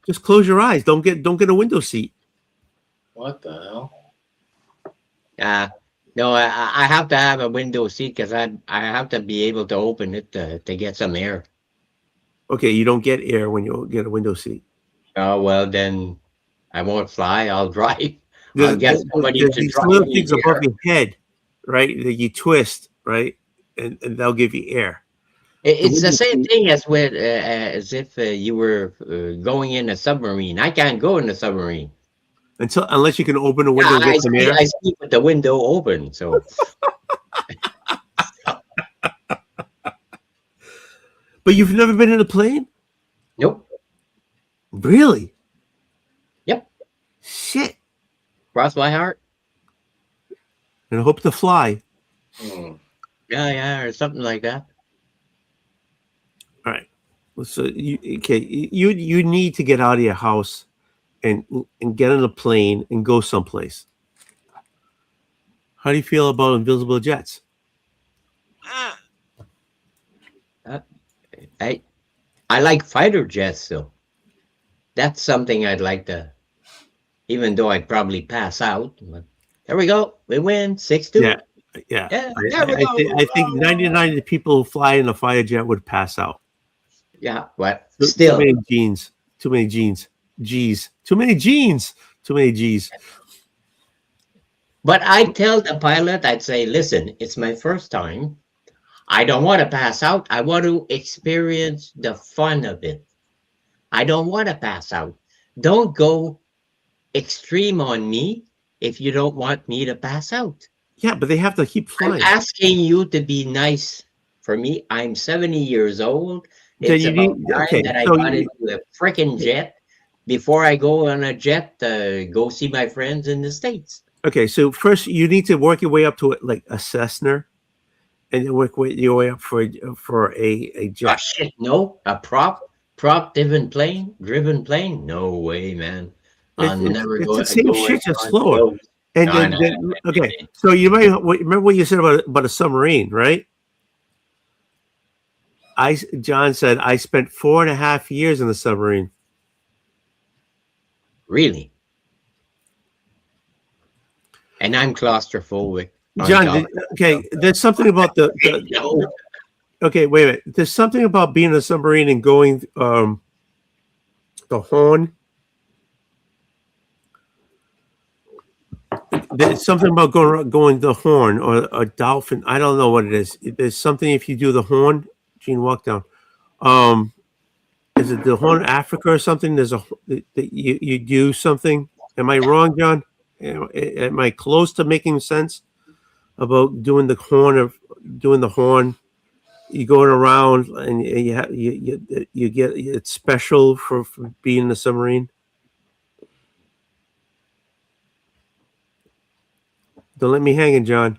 Just close your eyes. Don't get a window seat. What the hell? No, I have to have a window seat because I have to be able to open it to get some air. Okay, you don't get air when you get a window seat. Oh, well, then I won't fly. I'll drive. I'll get somebody to these drive little me things there. above your head, right? That you twist, right? And they'll give you air. It's the same thing as with as if you were going in a submarine. I can't go in a submarine Unless you can open a window and get some air. I sleep with the window open. So, But you've never been in a plane? nope. Really? Yep. Shit. Cross my heart. And I hope to fly. Yeah, or something like that. All right. So you need to get out of your house and get on a plane and go someplace. How do you feel about invisible jets? I like fighter jets, though. That's something I'd like to, even though I'd probably pass out. But there we go. We win 6-2. Yeah. There we go. I think 99 of the people who fly in a fighter jet would pass out. Yeah, but still. Too many genes. Too many genes. G's. Too many genes. Too many G's. But I'd tell the pilot, I'd say, listen, it's my first time. I don't want to pass out. I want to experience the fun of it. I don't want to pass out. Don't go extreme on me if you don't want me to pass out. Yeah, but they have to keep flying. I'm asking you to be nice for me. I'm 70 years old. It's about time that I got into a freaking jet before I go on a jet to go see my friends in the States. Okay, so first you need to work your way up to it like a Cessna, and then work your way up for a jet. Oh, shit, no, a prop-driven plane? No way, man. I'll never go. It's the same shit, just slower. And then, okay, so you might remember what you said about a submarine, right? John said I spent 4.5 years in the submarine. Really? And I'm claustrophobic. John, okay, there's something about the okay, wait a minute. There's something about being in a submarine and going the horn. There's something about going the horn or a dolphin. I don't know what it is. There's something if you do the horn. Gene, walk down. is it the Horn of Africa or something? There's you do something. Am I wrong, John? Am I close to making sense about doing the horn? You going around and you get it's special for being in the submarine. Don't let me hanging, John.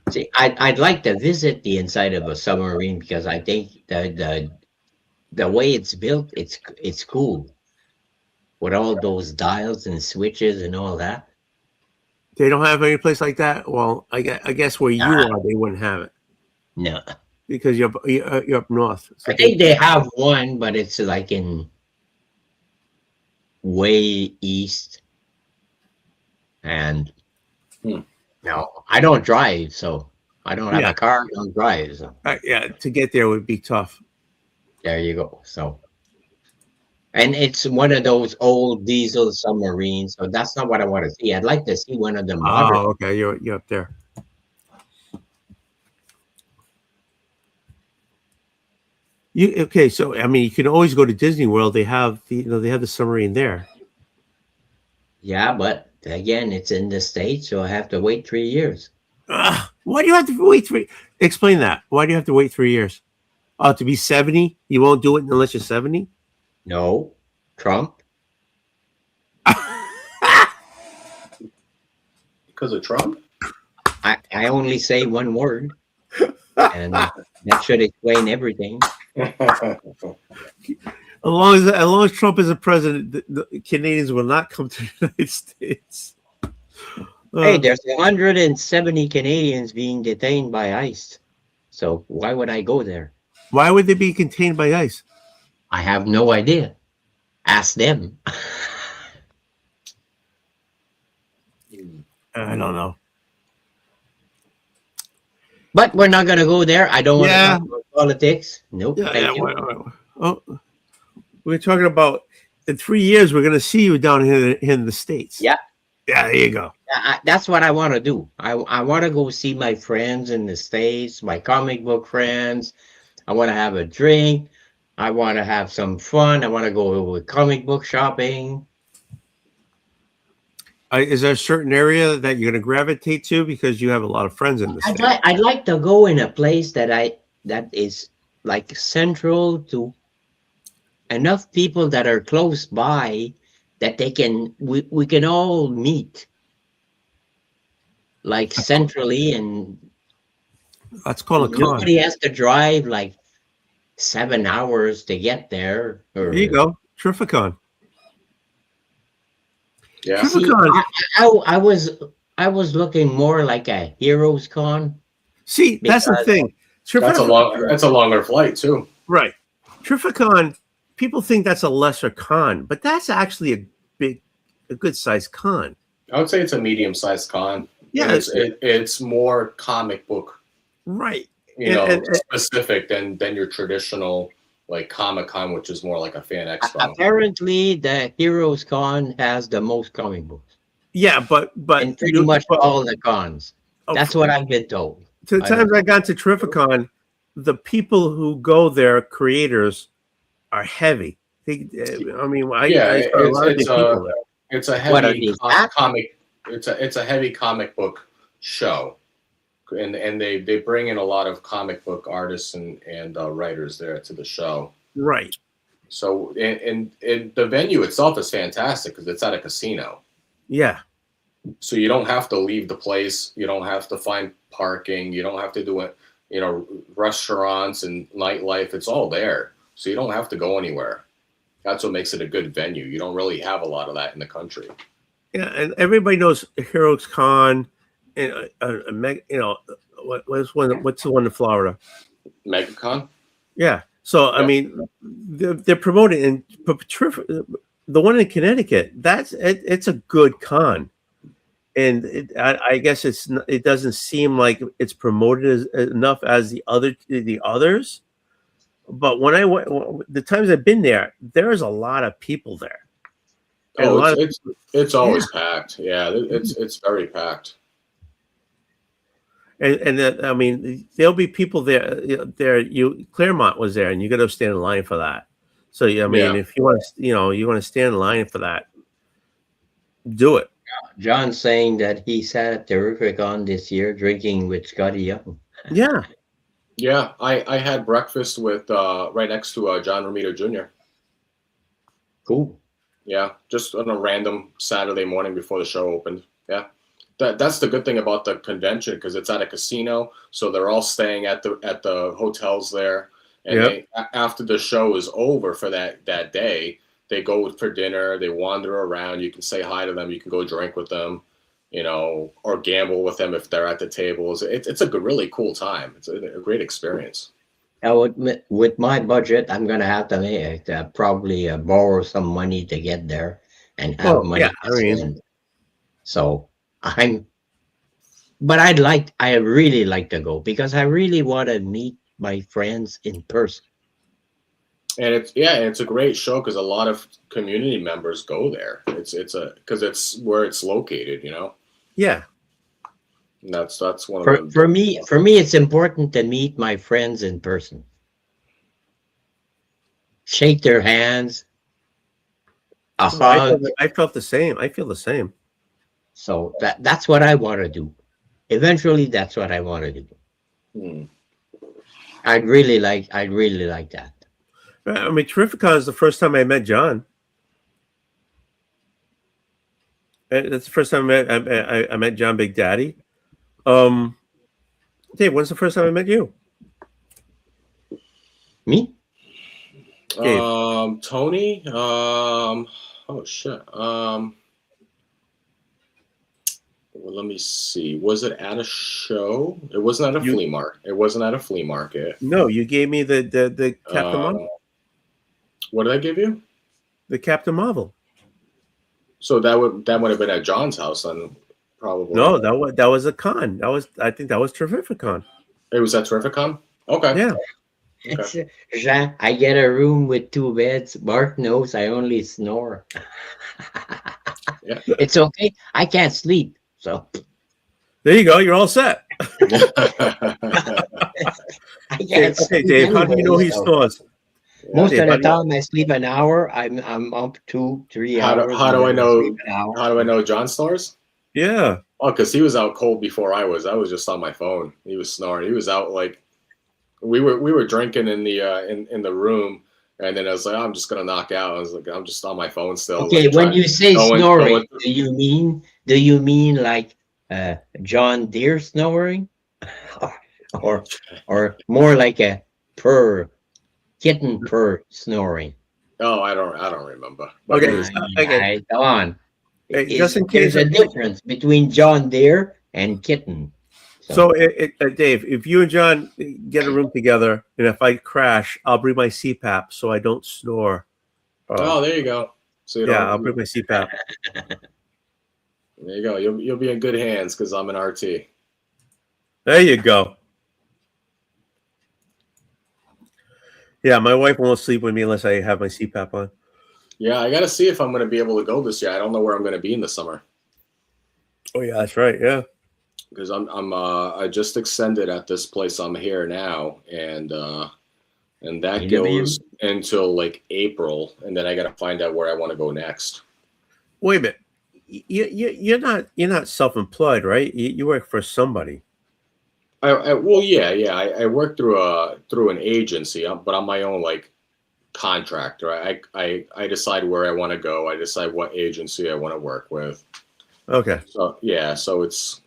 See, I'd like to visit the inside of a submarine because I think the way it's built, it's cool with all those dials and switches and all that. They don't have any place like that. Well, I guess where you are, they wouldn't have it. No, because you're up north. So I think they have one, but it's like in way east. And no, I don't drive, so I don't have a car. I don't drive. So. Yeah, to get there would be tough. There you go. So, and it's one of those old diesel submarines. So that's not what I want to see. I'd like to see one of them. Oh, okay. You're up there. So I mean, you can always go to Disney World. They have the submarine there. Yeah, but again, it's in the States, so I have to wait 3 years. Why do you have to wait 3? Explain that. Why do you have to wait 3 years? Oh, to be 70? You won't do it unless you're 70? No, Trump. Because of Trump? I only say one word, and that should explain everything. As long as Trump is a president, the Canadians will not come to the United States. Hey, there's 170 Canadians being detained by ICE. So why would I go there? Why would they be contained by ICE? I have no idea. Ask them. I don't know. But we're not going to go there. I don't want to talk about politics. Nope. Thank you. Oh, we're talking about in 3 years, we're going to see you down here in the States. Yeah. Yeah, there you go. That's what I want to do. I want to go see my friends in the States, my comic book friends. I want to have a drink. I want to have some fun. I want to go comic book shopping. Is there a certain area that you're going to gravitate to because you have a lot of friends in the States? I'd like to go in a place that is like central to enough people that are close by that we can all meet like centrally, and that's called a con. Nobody has to drive like 7 hours to get there. There you go. Terrificon. Yeah. See, I was looking more like a Heroes Con. See, that's the thing. That's a longer flight too. Right. Terrificon, people think that's a lesser con, but that's actually a good sized con. I would say it's a medium sized con. Yeah, it's more comic book, right? Specific than your traditional like Comic-Con, which is more like a fan expo. Apparently, the Heroes Con has the most comic books. Yeah, but and pretty much all the cons. That's what I've been told. The times I got to Terrificon, the people who go there, creators, are heavy. It's a heavy comic. It's a heavy comic book show, and they bring in a lot of comic book artists and writers there to the show. Right. So and the venue itself is fantastic because it's at a casino. Yeah. So you don't have to leave the place. You don't have to find parking. You don't have to do it. Restaurants and nightlife. It's all there. So you don't have to go anywhere. That's what makes it a good venue. You don't really have a lot of that in the country. Yeah, and everybody knows Heroes Con, and what's the one in Florida? MegaCon. Yeah. So I mean, they're promoting, and the one in Connecticut. It's a good con, and I guess it doesn't seem like it's promoted enough as the others. But when I went, the times I've been there, there's a lot of people there. It's always packed. Yeah, it's very packed. And I mean, there'll be people there. Claremont was there, and you got to stand in line for that. So yeah, I mean, Yeah. if you want to, you want to stand in line for that, do it. John's saying that he sat at Terrificon this year drinking with Scotty Young. Yeah. Yeah, I had breakfast with right next to John Romito Jr. Cool. Yeah, just on a random Saturday morning before the show opened. Yeah, that's the good thing about the convention because it's at a casino, so they're all staying at the hotels there. And Yep. after the show is over for that day, they go for dinner. They wander around. You can say hi to them. You can go drink with them, or gamble with them if they're at the tables. It's a really cool time. It's a great experience. With my budget, I'm gonna have to probably borrow some money to get there and have money to spend. So but I really like to go because I really want to meet my friends in person. And it's a great show because a lot of community members go there. Because it's where it's located, Yeah. And that's one of them. For me, it's important to meet my friends in person. Shake their hands. A hug. I felt the same. I feel the same. So that's what I want to do. Eventually, that's what I want to do. I'd really like that. I mean, Terrificon is the first time I met John. That's the first time I met John Big Daddy. Dave, when's the first time I met you? Me? Dave. Tony. Oh shit. Well, let me see. Was it at a show? It wasn't at a flea market. It wasn't at a flea market. No, you gave me the Captain Marvel. What did I give you? The Captain Marvel. So that would have been at John's house then, probably. No, that was a con. I think that was Terrificon. It was at Terrificon? Okay. Yeah. Okay. Jean, I get a room with 2 beds. Mark knows I only snore. Yeah. It's okay. I can't sleep. So there you go. You're all set. Okay, Dave. How do you know he snores? Most of the time, I sleep an hour. I'm up 2-3 hours. How do I know? How do I know John snores? Yeah. Oh, because he was out cold before I was. I was just on my phone. He was snoring. He was out like we were drinking in the room, and then I was like, I'm just gonna knock out. I was like, I'm just on my phone still. Okay, like, when you say snoring, do you mean like John Deere snoring, or more like a kitten purr snoring? Oh, I don't remember. Okay. Go on. Hey, just in case, there's a difference between John Deere and kitten. So, Dave, if you and John get a room together, and if I crash, I'll bring my CPAP so I don't snore. Oh, there you go. So I'll bring my CPAP. There you go. You'll be in good hands because I'm an RT. There you go. Yeah, my wife won't sleep with me unless I have my CPAP on. Yeah, I got to see if I'm going to be able to go this year. I don't know where I'm going to be in the summer. Oh yeah, that's right. Yeah, because I just extended at this place I'm here now, and that goes until like April, and then I got to find out where I want to go next. Wait a minute, you're not self-employed, right? You work for somebody. I work through an agency, but I'm my own like contractor. I decide where I want to go. I decide what agency I want to work with. Okay. So yeah, so it's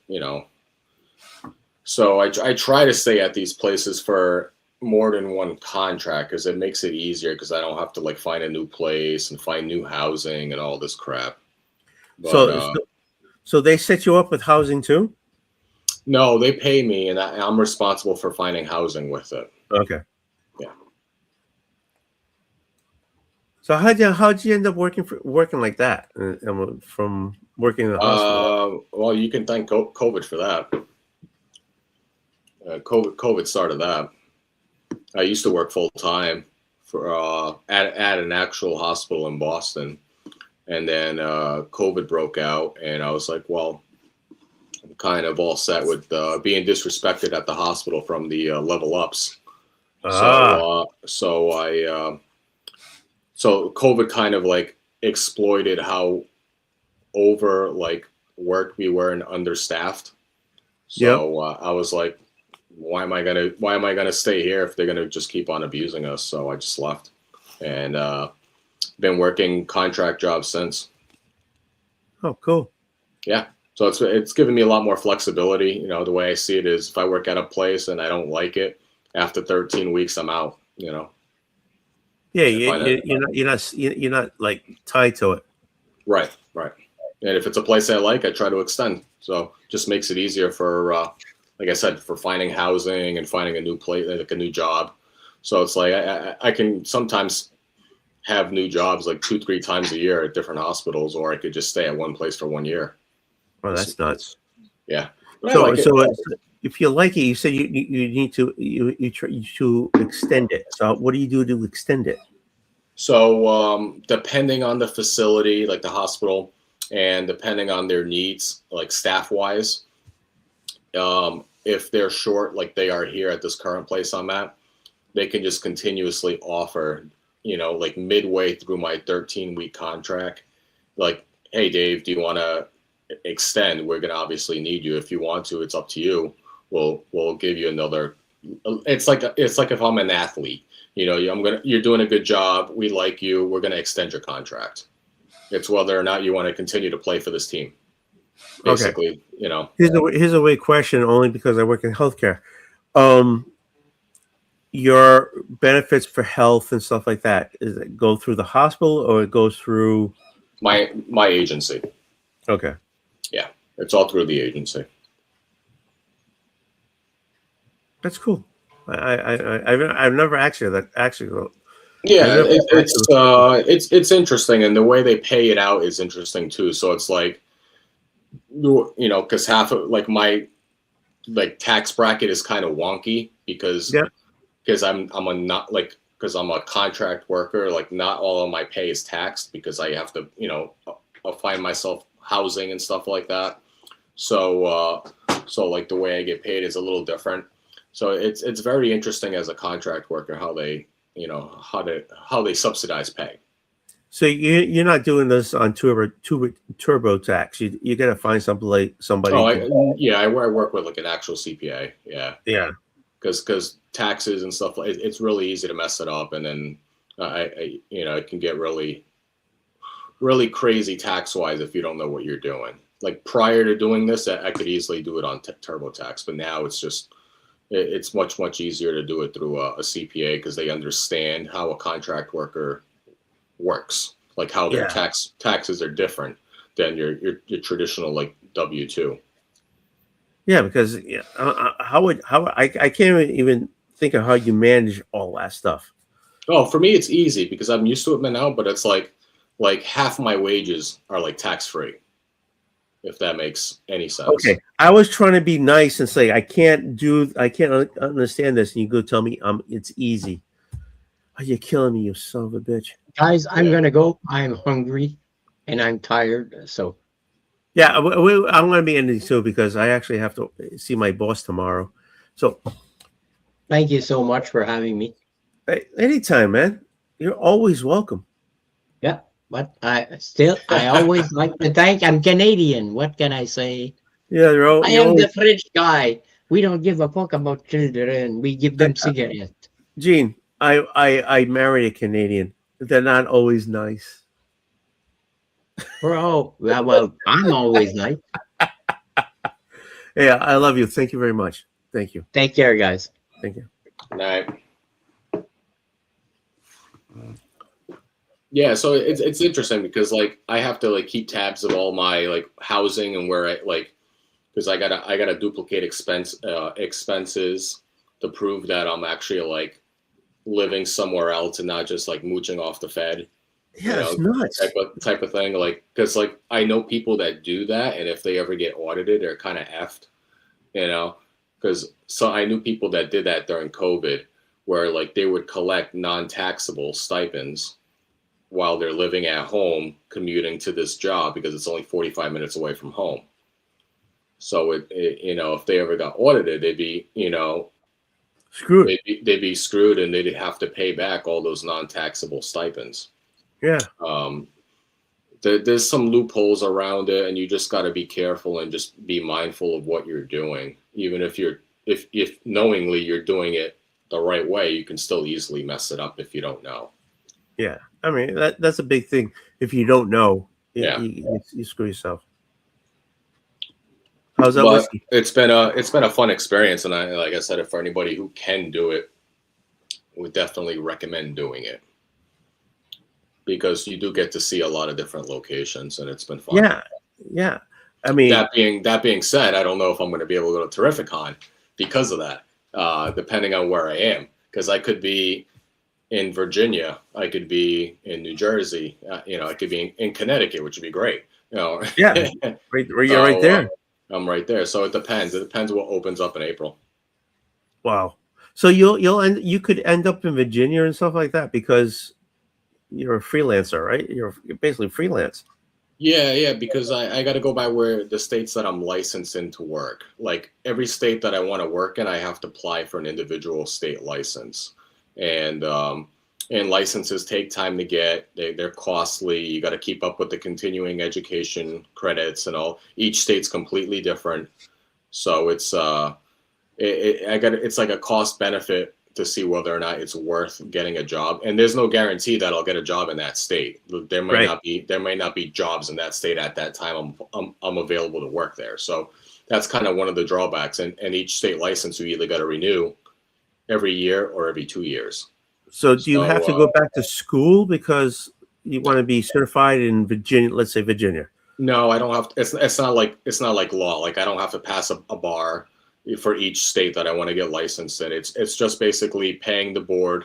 so I try to stay at these places for more than one contract because it makes it easier because I don't have to like find a new place and find new housing and all this crap. But, so they set you up with housing too? No, they pay me, and I'm responsible for finding housing with it. Okay. Yeah. So how'd you end up working like that from working in the hospital? Well, you can thank COVID for that. COVID started that. I used to work full time for at an actual hospital in Boston, and then COVID broke out, and I was like, well, I'm kind of all set with being disrespected at the hospital from the level ups. So so COVID kind of like exploited how over like worked we were and understaffed. So I was like, why am I gonna stay here if they're gonna just keep on abusing us? So I just left, and been working contract jobs since. Oh, cool. Yeah. So it's given me a lot more flexibility. You know, the way I see it is, if I work at a place and I don't like it, after 13 weeks, I'm out. You know. Yeah, you're not like tied to it. Right. And if it's a place I like, I try to extend. So just makes it easier for, like I said, for finding housing and finding a new place, like a new job. So it's like I can sometimes have new jobs like 2-3 times a year at different hospitals, or I could just stay at one place for 1 year. Oh, that's nuts. Yeah. So if you like it, you said you need to try to extend it. So what do you do to extend it? So depending on the facility, like the hospital, and depending on their needs, like staff wise, if they're short, like they are here at this current place I'm at, they can just continuously offer, you know, like midway through my 13-week contract, like, hey, Dave, do you want to extend? We're going to obviously need you. If you want to, it's up to you. We'll give you another. It's like if I'm an athlete, you know, you're doing a good job. We like you. We're going to extend your contract. It's whether or not you want to continue to play for this team. Basically, okay. You know. Here's a weird question, only because I work in healthcare. Your benefits for health and stuff like that, is it go through the hospital or it goes through my agency? Okay. Yeah, it's all through the agency. That's cool. I've never actually. Yeah, it's interesting, and the way they pay it out is interesting too. So it's like, you know, because half of like my tax bracket is kind of wonky because I'm a contract worker. Like not all of my pay is taxed because I have to, you know, I'll find myself housing and stuff like that. So like the way I get paid is a little different. So it's very interesting as a contract worker how they, you know, how they subsidize pay. So you're not doing this on TurboTax. You got to find somebody. I work with like an actual CPA. Yeah. Because taxes and stuff, it's really easy to mess it up, and then it can get really, really crazy tax wise if you don't know what you're doing. Like prior to doing this, I could easily do it on TurboTax, but now it's much easier to do it through a CPA because they understand how a contract worker works, like how their taxes are different than your traditional like W-2. Yeah, because I can't even think of how you manage all that stuff. Oh, for me it's easy because I'm used to it now, but it's like half my wages are like tax free. If that makes any sense. Okay, I was trying to be nice and say I can't understand this, and you go tell me it's easy. Are you killing me, you son of a bitch? Guys, I'm gonna go. I'm hungry and I'm tired. So yeah, I'm gonna be ending too because I actually have to see my boss tomorrow. So thank you so much for having me. Anytime, man. You're always welcome. Yeah. But I always like to thank. I'm Canadian. What can I say? Yeah, I am the French guy. We don't give a fuck about children. We give them cigarettes. Gene, I marry a Canadian. They're not always nice. Bro, well, I'm always nice. Yeah, I love you. Thank you very much. Thank you. Take care, guys. Thank you. Good night. Yeah, so it's interesting because like I have to like keep tabs of all my like housing and where I like, because I gotta duplicate expenses to prove that I'm actually like living somewhere else and not just like mooching off the Fed. Yeah, it's nuts. Type of thing. Like, because like I know people that do that, and if they ever get audited, they're kind of effed. You know, because I knew people that did that during COVID, where like they would collect non-taxable stipends while they're living at home, commuting to this job because it's only 45 minutes away from home. So you know, if they ever got audited, they'd be, you know, screwed. They'd be screwed, and they'd have to pay back all those non-taxable stipends. Yeah. There's some loopholes around it, and you just got to be careful and just be mindful of what you're doing. Even if if knowingly you're doing it the right way, you can still easily mess it up if you don't know. Yeah, I mean that's a big thing. If you don't know, Yeah. you screw yourself. How's that But whiskey? it's been a fun experience, and like I said, for anybody who can do it, would definitely recommend doing it, because you do get to see a lot of different locations, and it's been fun. Yeah. I mean, that being said, I don't know if I'm going to be able to go to Terrificon because of that, depending on where I am, because I could be in Virginia, I could be in New Jersey, I could be in Connecticut, which would be great. Yeah, you're right there. I'm right there, so it depends. It depends what opens up in April. Wow. So you could end up in Virginia and stuff like that because you're a freelancer, right? You're basically freelance. Yeah, because I got to go by where the states that I'm licensed in to work. Like every state that I want to work in, I have to apply for an individual state license, and licenses take time to get. They're costly. You got to keep up with the continuing education credits and all. Each state's completely different, so it's it's like a cost benefit to see whether or not it's worth getting a job. And there's no guarantee that I'll get a job in that state. There might not be jobs in that state at that time I'm available to work there. So that's kind of one of the drawbacks. And each state license you either got to renew every year or every 2 years. So do you have to go back to school because you want to be certified in Virginia? Let's say Virginia. No, I don't have to. It's not like law. Like I don't have to pass a bar for each state that I want to get licensed in. It's just basically paying the board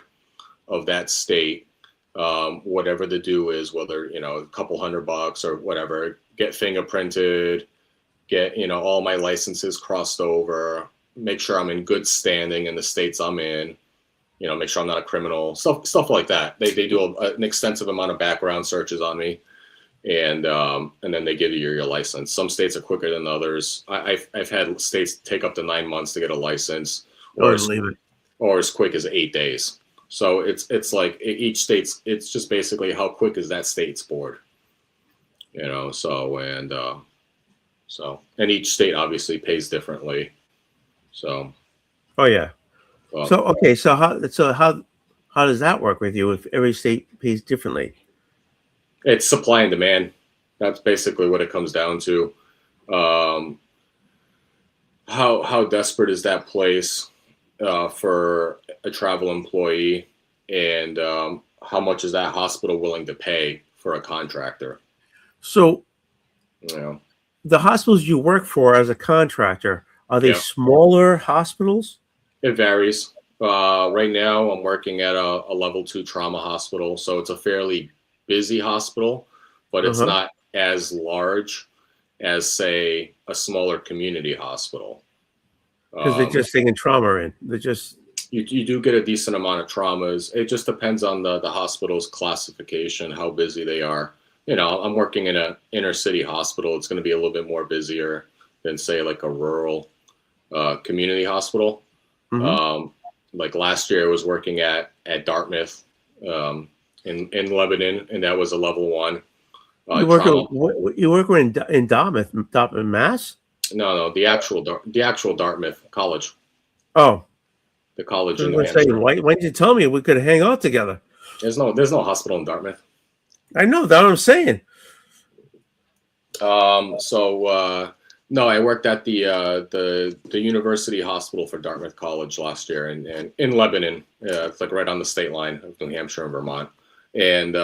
of that state, whatever the due is, whether, a couple $100 or whatever, get fingerprinted, get, all my licenses crossed over, make sure I'm in good standing in the states I'm in, make sure I'm not a criminal, stuff like that. They do an extensive amount of background searches on me. And then they give you your license. Some states are quicker than others. I've had states take up to 9 months to get a license, or as quick as 8 days. So it's like each state's. It's just basically how quick is that state's board, So and each state obviously pays differently. So. Oh yeah. So okay. So how does that work with you if every state pays differently? It's supply and demand. That's basically what it comes down to. How desperate is that place for a travel employee, and how much is that hospital willing to pay for a contractor? So, the hospitals you work for as a contractor, are they smaller hospitals? It varies. Right now, I'm working at a level 2 trauma hospital, so it's a fairly busy hospital, but it's not as large as, say, a smaller community hospital. Because they're just taking trauma in. They're just you do get a decent amount of traumas. It just depends on the hospital's classification, how busy they are. I'm working in an inner city hospital. It's going to be a little bit more busier than, say, like a rural community hospital. Like last year, I was working at Dartmouth. In Lebanon, and that was a level 1. You work in Dartmouth, Mass? No, the actual Dartmouth College. Oh, the college in New Hampshire. Why didn't you tell me we could hang out together? There's no hospital in Dartmouth. I know, that's what I'm saying. No, I worked at the university hospital for Dartmouth College last year, and in Lebanon. It's like right on the state line of New Hampshire and Vermont. And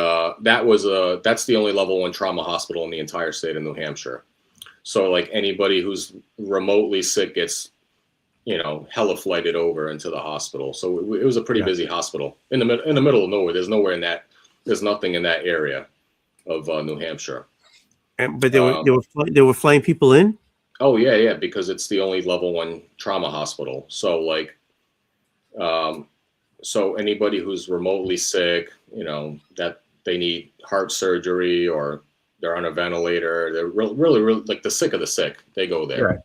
that's the only level 1 trauma hospital in the entire state of New Hampshire. So like anybody who's remotely sick gets, hella flighted over into the hospital. So it was a pretty busy hospital in the middle of nowhere. There's nothing in that area of New Hampshire. But they were flying people in. Oh yeah, because it's the only level 1 trauma hospital. So like, so anybody who's remotely sick, that they need heart surgery or they're on a ventilator, they're really like the sick of the sick, they go there.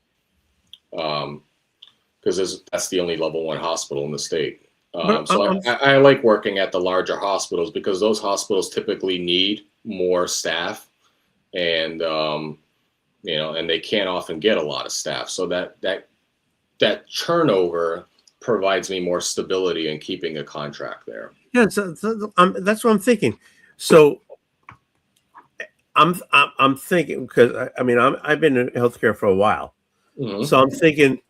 Because that's the only level 1 hospital in the state. But I like working at the larger hospitals because those hospitals typically need more staff, and and they can't often get a lot of staff. So that turnover provides me more stability in keeping a contract there. Yeah, that's what I'm thinking. So I'm thinking, because I've been in healthcare for a while, so I'm thinking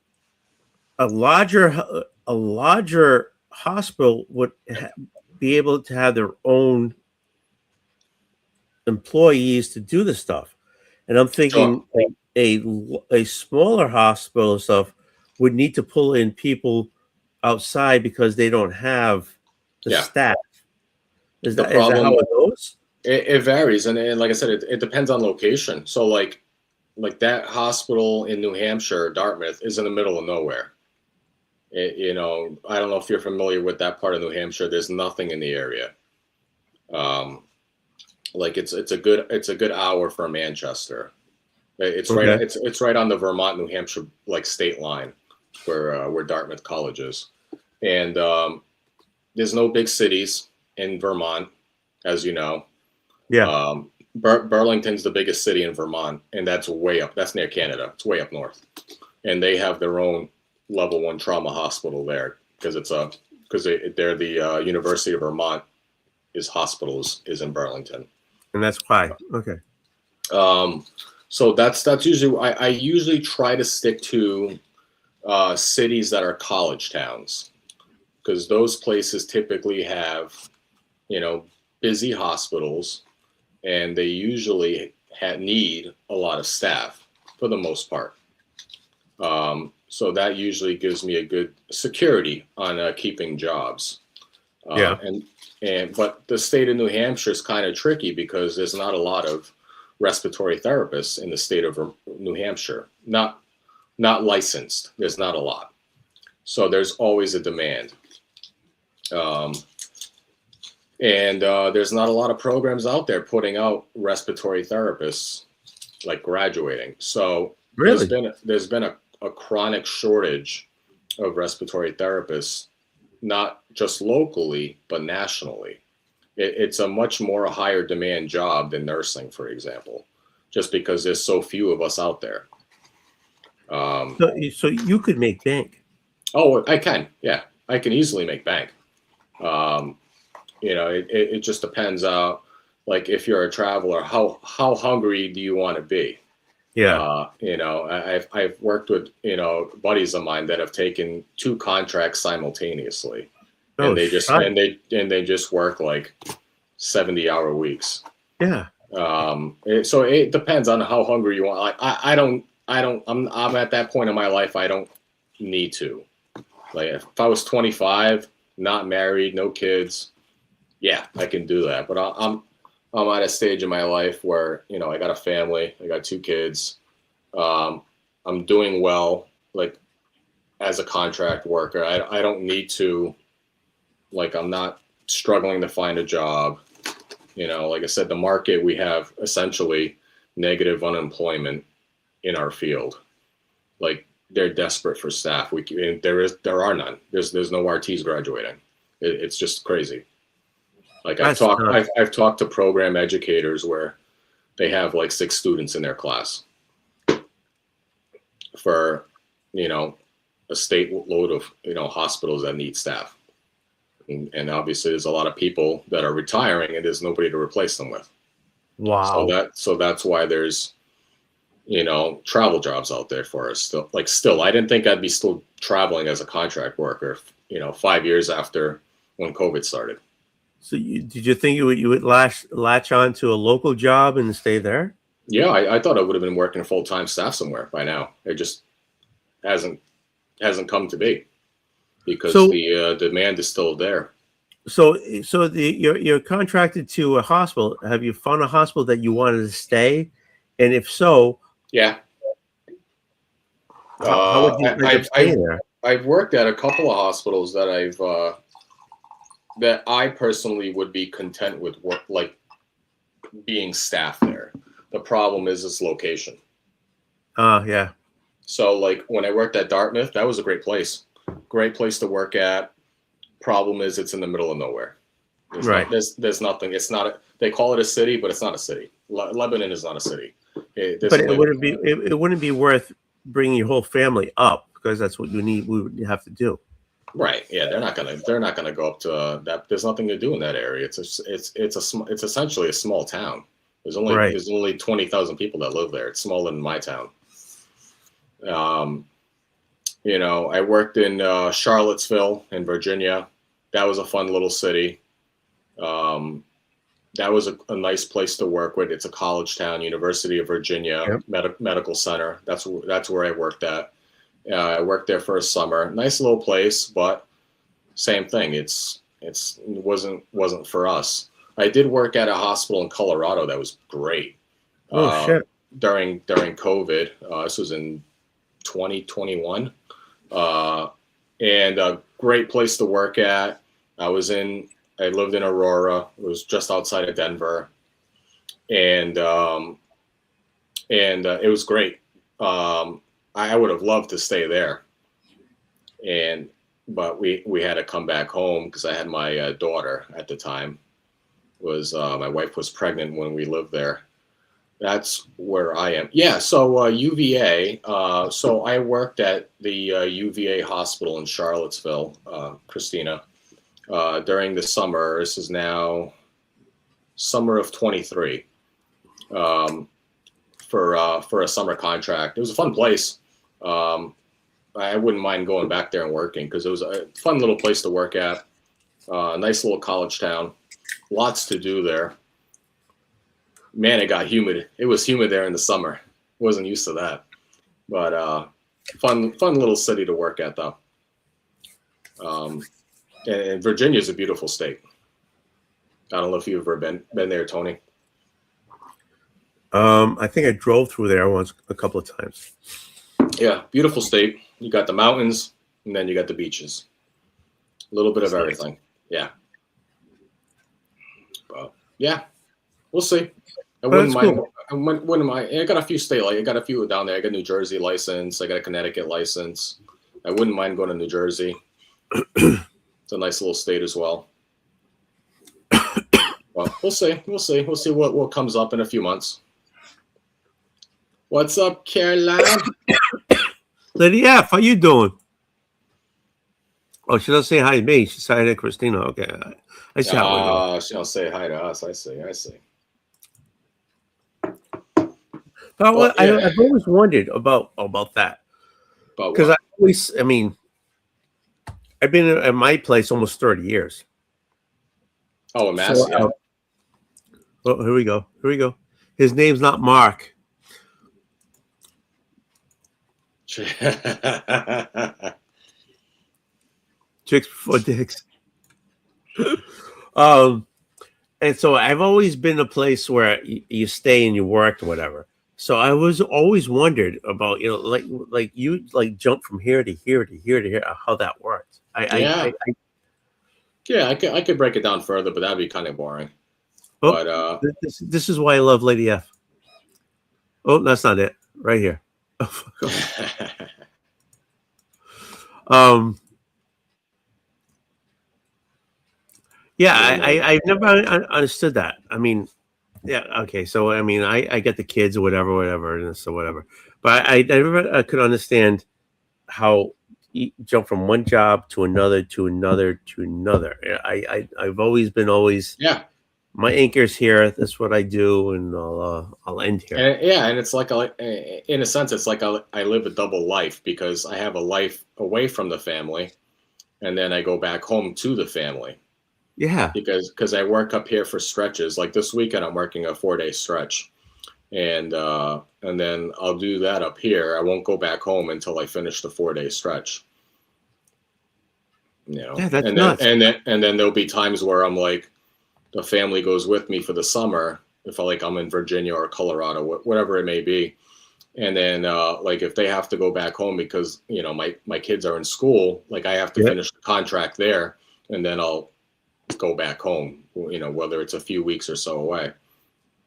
a larger hospital would be able to have their own employees to do the stuff, and I'm thinking a smaller hospital and stuff would need to pull in people outside because they don't have the staff. Is that how it goes? It varies, and like I said, it depends on location. So like that hospital in New Hampshire, Dartmouth, is in the middle of nowhere. I don't know if you're familiar with that part of New Hampshire. There's nothing in the area. It's a good hour from Manchester. It's right. It's right on the Vermont New Hampshire state line, where Dartmouth College is, and there's no big cities in Vermont, as you know. Yeah. Burlington's the biggest city in Vermont, and that's way up. That's near Canada. It's way up north, and they have their own level 1 trauma hospital there because they're the University of Vermont is in Burlington, and that's why. Okay. So that's usually I usually try to stick to cities that are college towns, because those places typically have busy hospitals, and they usually need a lot of staff for the most part. So that usually gives me a good security on keeping jobs. But the state of New Hampshire is kind of tricky because there's not a lot of respiratory therapists in the state of New Hampshire. Not licensed. There's not a lot. So there's always a demand. And there's not a lot of programs out there putting out respiratory therapists graduating. So there's been a chronic shortage of respiratory therapists, not just locally, but nationally. It's a much more higher demand job than nursing, for example, just because there's so few of us out there. So you could make bank. Oh, I can. Yeah, I can easily make bank. It just depends if you're a traveler, how hungry do you want to be? Yeah. I've worked with, buddies of mine that have taken 2 contracts simultaneously, and they just work 70-hour weeks. Yeah. So it depends on how hungry you want. I'm at that point in my life. I don't need to. If I was 25, not married, no kids, yeah, I can do that. But I'm at a stage in my life where, I got a family, I got 2 kids. I'm doing well, as a contract worker. I don't need to, I'm not struggling to find a job. Like I said, the market, we have essentially negative unemployment in our field. They're desperate for staff. There are none. There's no RTs graduating. It's just crazy. I've talked to program educators where they have 6 students in their class for, a state load of, hospitals that need staff. And obviously there's a lot of people that are retiring and there's nobody to replace them with. Wow. So that's why there's, travel jobs out there for us still. I didn't think I'd be still traveling as a contract worker, 5 years after when COVID started. So did you think you would latch on to a local job and stay there? Yeah, I thought I would have been working full-time staff somewhere by now. It just hasn't come to be because the demand is still there. So you're contracted to a hospital. Have you found a hospital that you wanted to stay? And if so, yeah. How would you stay there? I've worked at a couple of hospitals that that I personally would be content with being staff there. The problem is its location. Yeah. So when I worked at Dartmouth, that was a great place to work at. Problem is, it's in the middle of nowhere. Right. There's nothing. It's not. They call it a city, but it's not a city. Lebanon is not a city. But it wouldn't be worth bringing your whole family up, because that's what we would have to do. Right. Yeah. They're not gonna go up to that. There's nothing to do in that area. It's essentially a small town. There's only 20,000 people that live there. It's smaller than my town. You know, I worked in Charlottesville in Virginia. That was a fun little city. That was a nice place to work with. It's a college town, University of Virginia Medical Center. That's where I worked at. I worked there for a summer. Nice little place, but same thing. It wasn't for us. I did work at a hospital in Colorado that was great. Oh shit! During COVID, this was in 2021, and a great place to work at. I lived in Aurora. It was just outside of Denver, and it was great. I would have loved to stay there, but we had to come back home because I had my daughter at the time. My wife was pregnant when we lived there. That's where I am. Yeah. So UVA. So I worked at the UVA hospital in Charlottesville, Christina, during the summer. This is now summer of 23. For a summer contract. It was a fun place. I wouldn't mind going back there and working because it was a fun little place to work at. A nice little college town. Lots to do there. Man, it got humid. It was humid there in the summer. Wasn't used to that. But fun little city to work at, though. And Virginia is a beautiful state. I don't know if you've ever been there, Tony. I think I drove through there once, a couple of times. Yeah, beautiful state. You got the mountains, and then you got the beaches. A little bit of everything. Yeah. But yeah, we'll see. I wouldn't mind. Cool. I wouldn't mind. I got a few I got a few down there. I got a New Jersey license. I got a Connecticut license. I wouldn't mind going to New Jersey. It's a nice little state as well. Well, we'll see. We'll see what comes up in a few months. What's up, Caroline? Lady F, how you doing? Oh, she doesn't say hi to me. She said hi to Christina. Okay. I see how she don't say hi to us. I see. Well, I've always wondered about that. Because I've been at my place almost 30 years. Oh, a Mass, yeah. Oh, here we go. His name's not Mark. Chicks before dicks. And so I've always been a place where you stay and you work or whatever. So I was always wondered about, like you jump from here to here to here to here, how that works. I could break it down further, but that'd be kind of boring. Oh, but this is why I love Lady F. Oh, that's not it. Right here. Oh, yeah, I've never understood that. I mean, yeah, okay. So I mean, I get the kids or whatever, and so whatever. But I never could understand how you jump from one job to another to another to another. I've always been yeah. My anchor's here. That's what I do, and I'll end here. And it's like in a sense, it's like I live a double life because I have a life away from the family, and then I go back home to the family. Yeah, because I work up here for stretches. Like this weekend, I'm working a 4-day stretch, and then I'll do that up here. I won't go back home until I finish the 4-day stretch. Yeah, that's nuts. And then there'll be times where I'm like, the family goes with me for the summer. If I'm in Virginia or Colorado, whatever it may be, and then like if they have to go back home because my kids are in school, like I have to finish the contract there, and then I'll go back home, whether it's a few weeks or so away.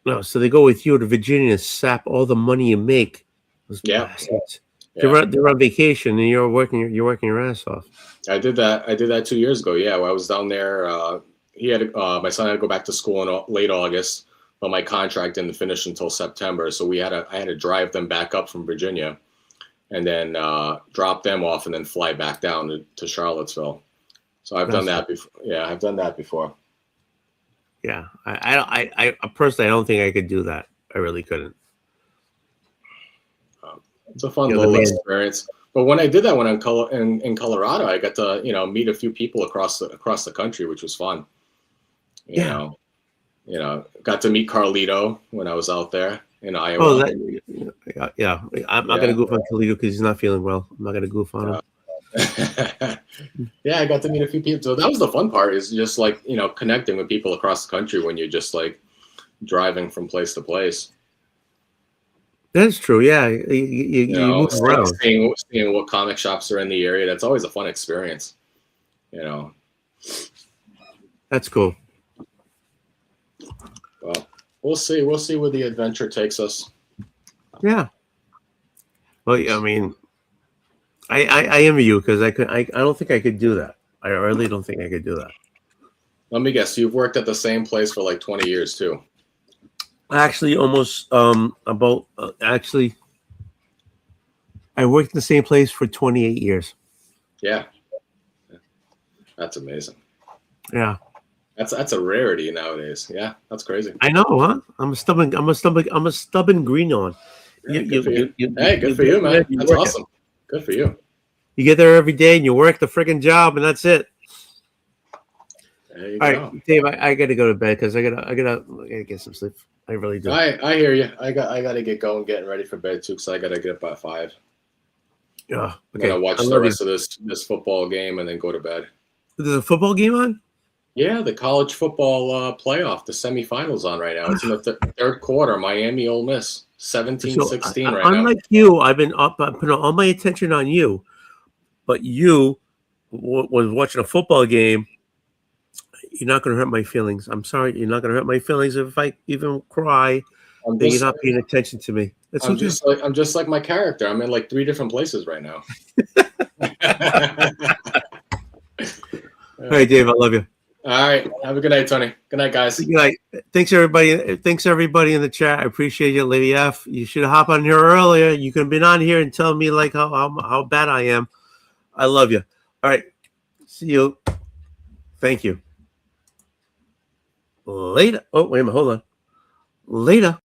No, so they go with you to Virginia and sap all the money you make. Yeah. They're on vacation and you're working your ass off. I did that 2 years ago. Yeah, I was down there. My son had to go back to school in late August, but my contract didn't finish until September. So I had to drive them back up from Virginia, and then drop them off, and then fly back down to Charlottesville. So I've done that before. Yeah, I've done that before. Yeah, I personally, I don't think I could do that. I really couldn't. It's a fun little experience. But when I did that, when I'm in Colorado, I got to meet a few people across the country, which was fun. You know, got to meet Carlito when I was out there in Iowa. Oh, yeah. I'm not gonna goof on Carlito because he's not feeling well. I'm not gonna goof on him. Yeah, I got to meet a few people. So that was the fun part, is just like connecting with people across the country when you're just like driving from place to place. That's true. Yeah, you move around, seeing what comic shops are in the area. That's always a fun experience. That's cool. Well, we'll see. We'll see where the adventure takes us. Yeah. Well, I mean, I envy you because I don't think I could do that. I really don't think I could do that. Let me guess. You've worked at the same place for like 20 years too. Actually, almost I worked in the same place for 28 years. Yeah. That's amazing. Yeah. That's a rarity nowadays. Yeah, that's crazy. I know, huh? I'm a stubborn greenhorn. Yeah, good for you, man. That's awesome. Good for you. You get there every day and you work the friggin' job, and that's it. There you All go. right, Dave, I gotta go to bed because I gotta get some sleep. I really do. I hear you. I gotta get going, getting ready for bed too, because I gotta get up at 5. Yeah. Okay. I'm gonna watch the rest of this football game and then go to bed. There's a football game on? Yeah, the college football playoff, the semifinals on right now. It's in the third quarter. Miami, Ole Miss, 17-16 right now. Unlike you, I'm putting all my attention on you, but you was watching a football game. You're not going to hurt my feelings. I'm sorry. You're not going to hurt my feelings if I even cry. You're not paying attention to me. I'm just like my character. I'm in like 3 different places right now. All right, Dave. I love you. All right. Have a good night, Tony. Good night, guys. Good night. Thanks, everybody. Thanks, everybody in the chat. I appreciate you, Lady F. You should have hopped on here earlier. You could have been on here and tell me like how bad I am. I love you. All right. See you. Thank you. Later. Oh, wait a minute. Hold on. Later.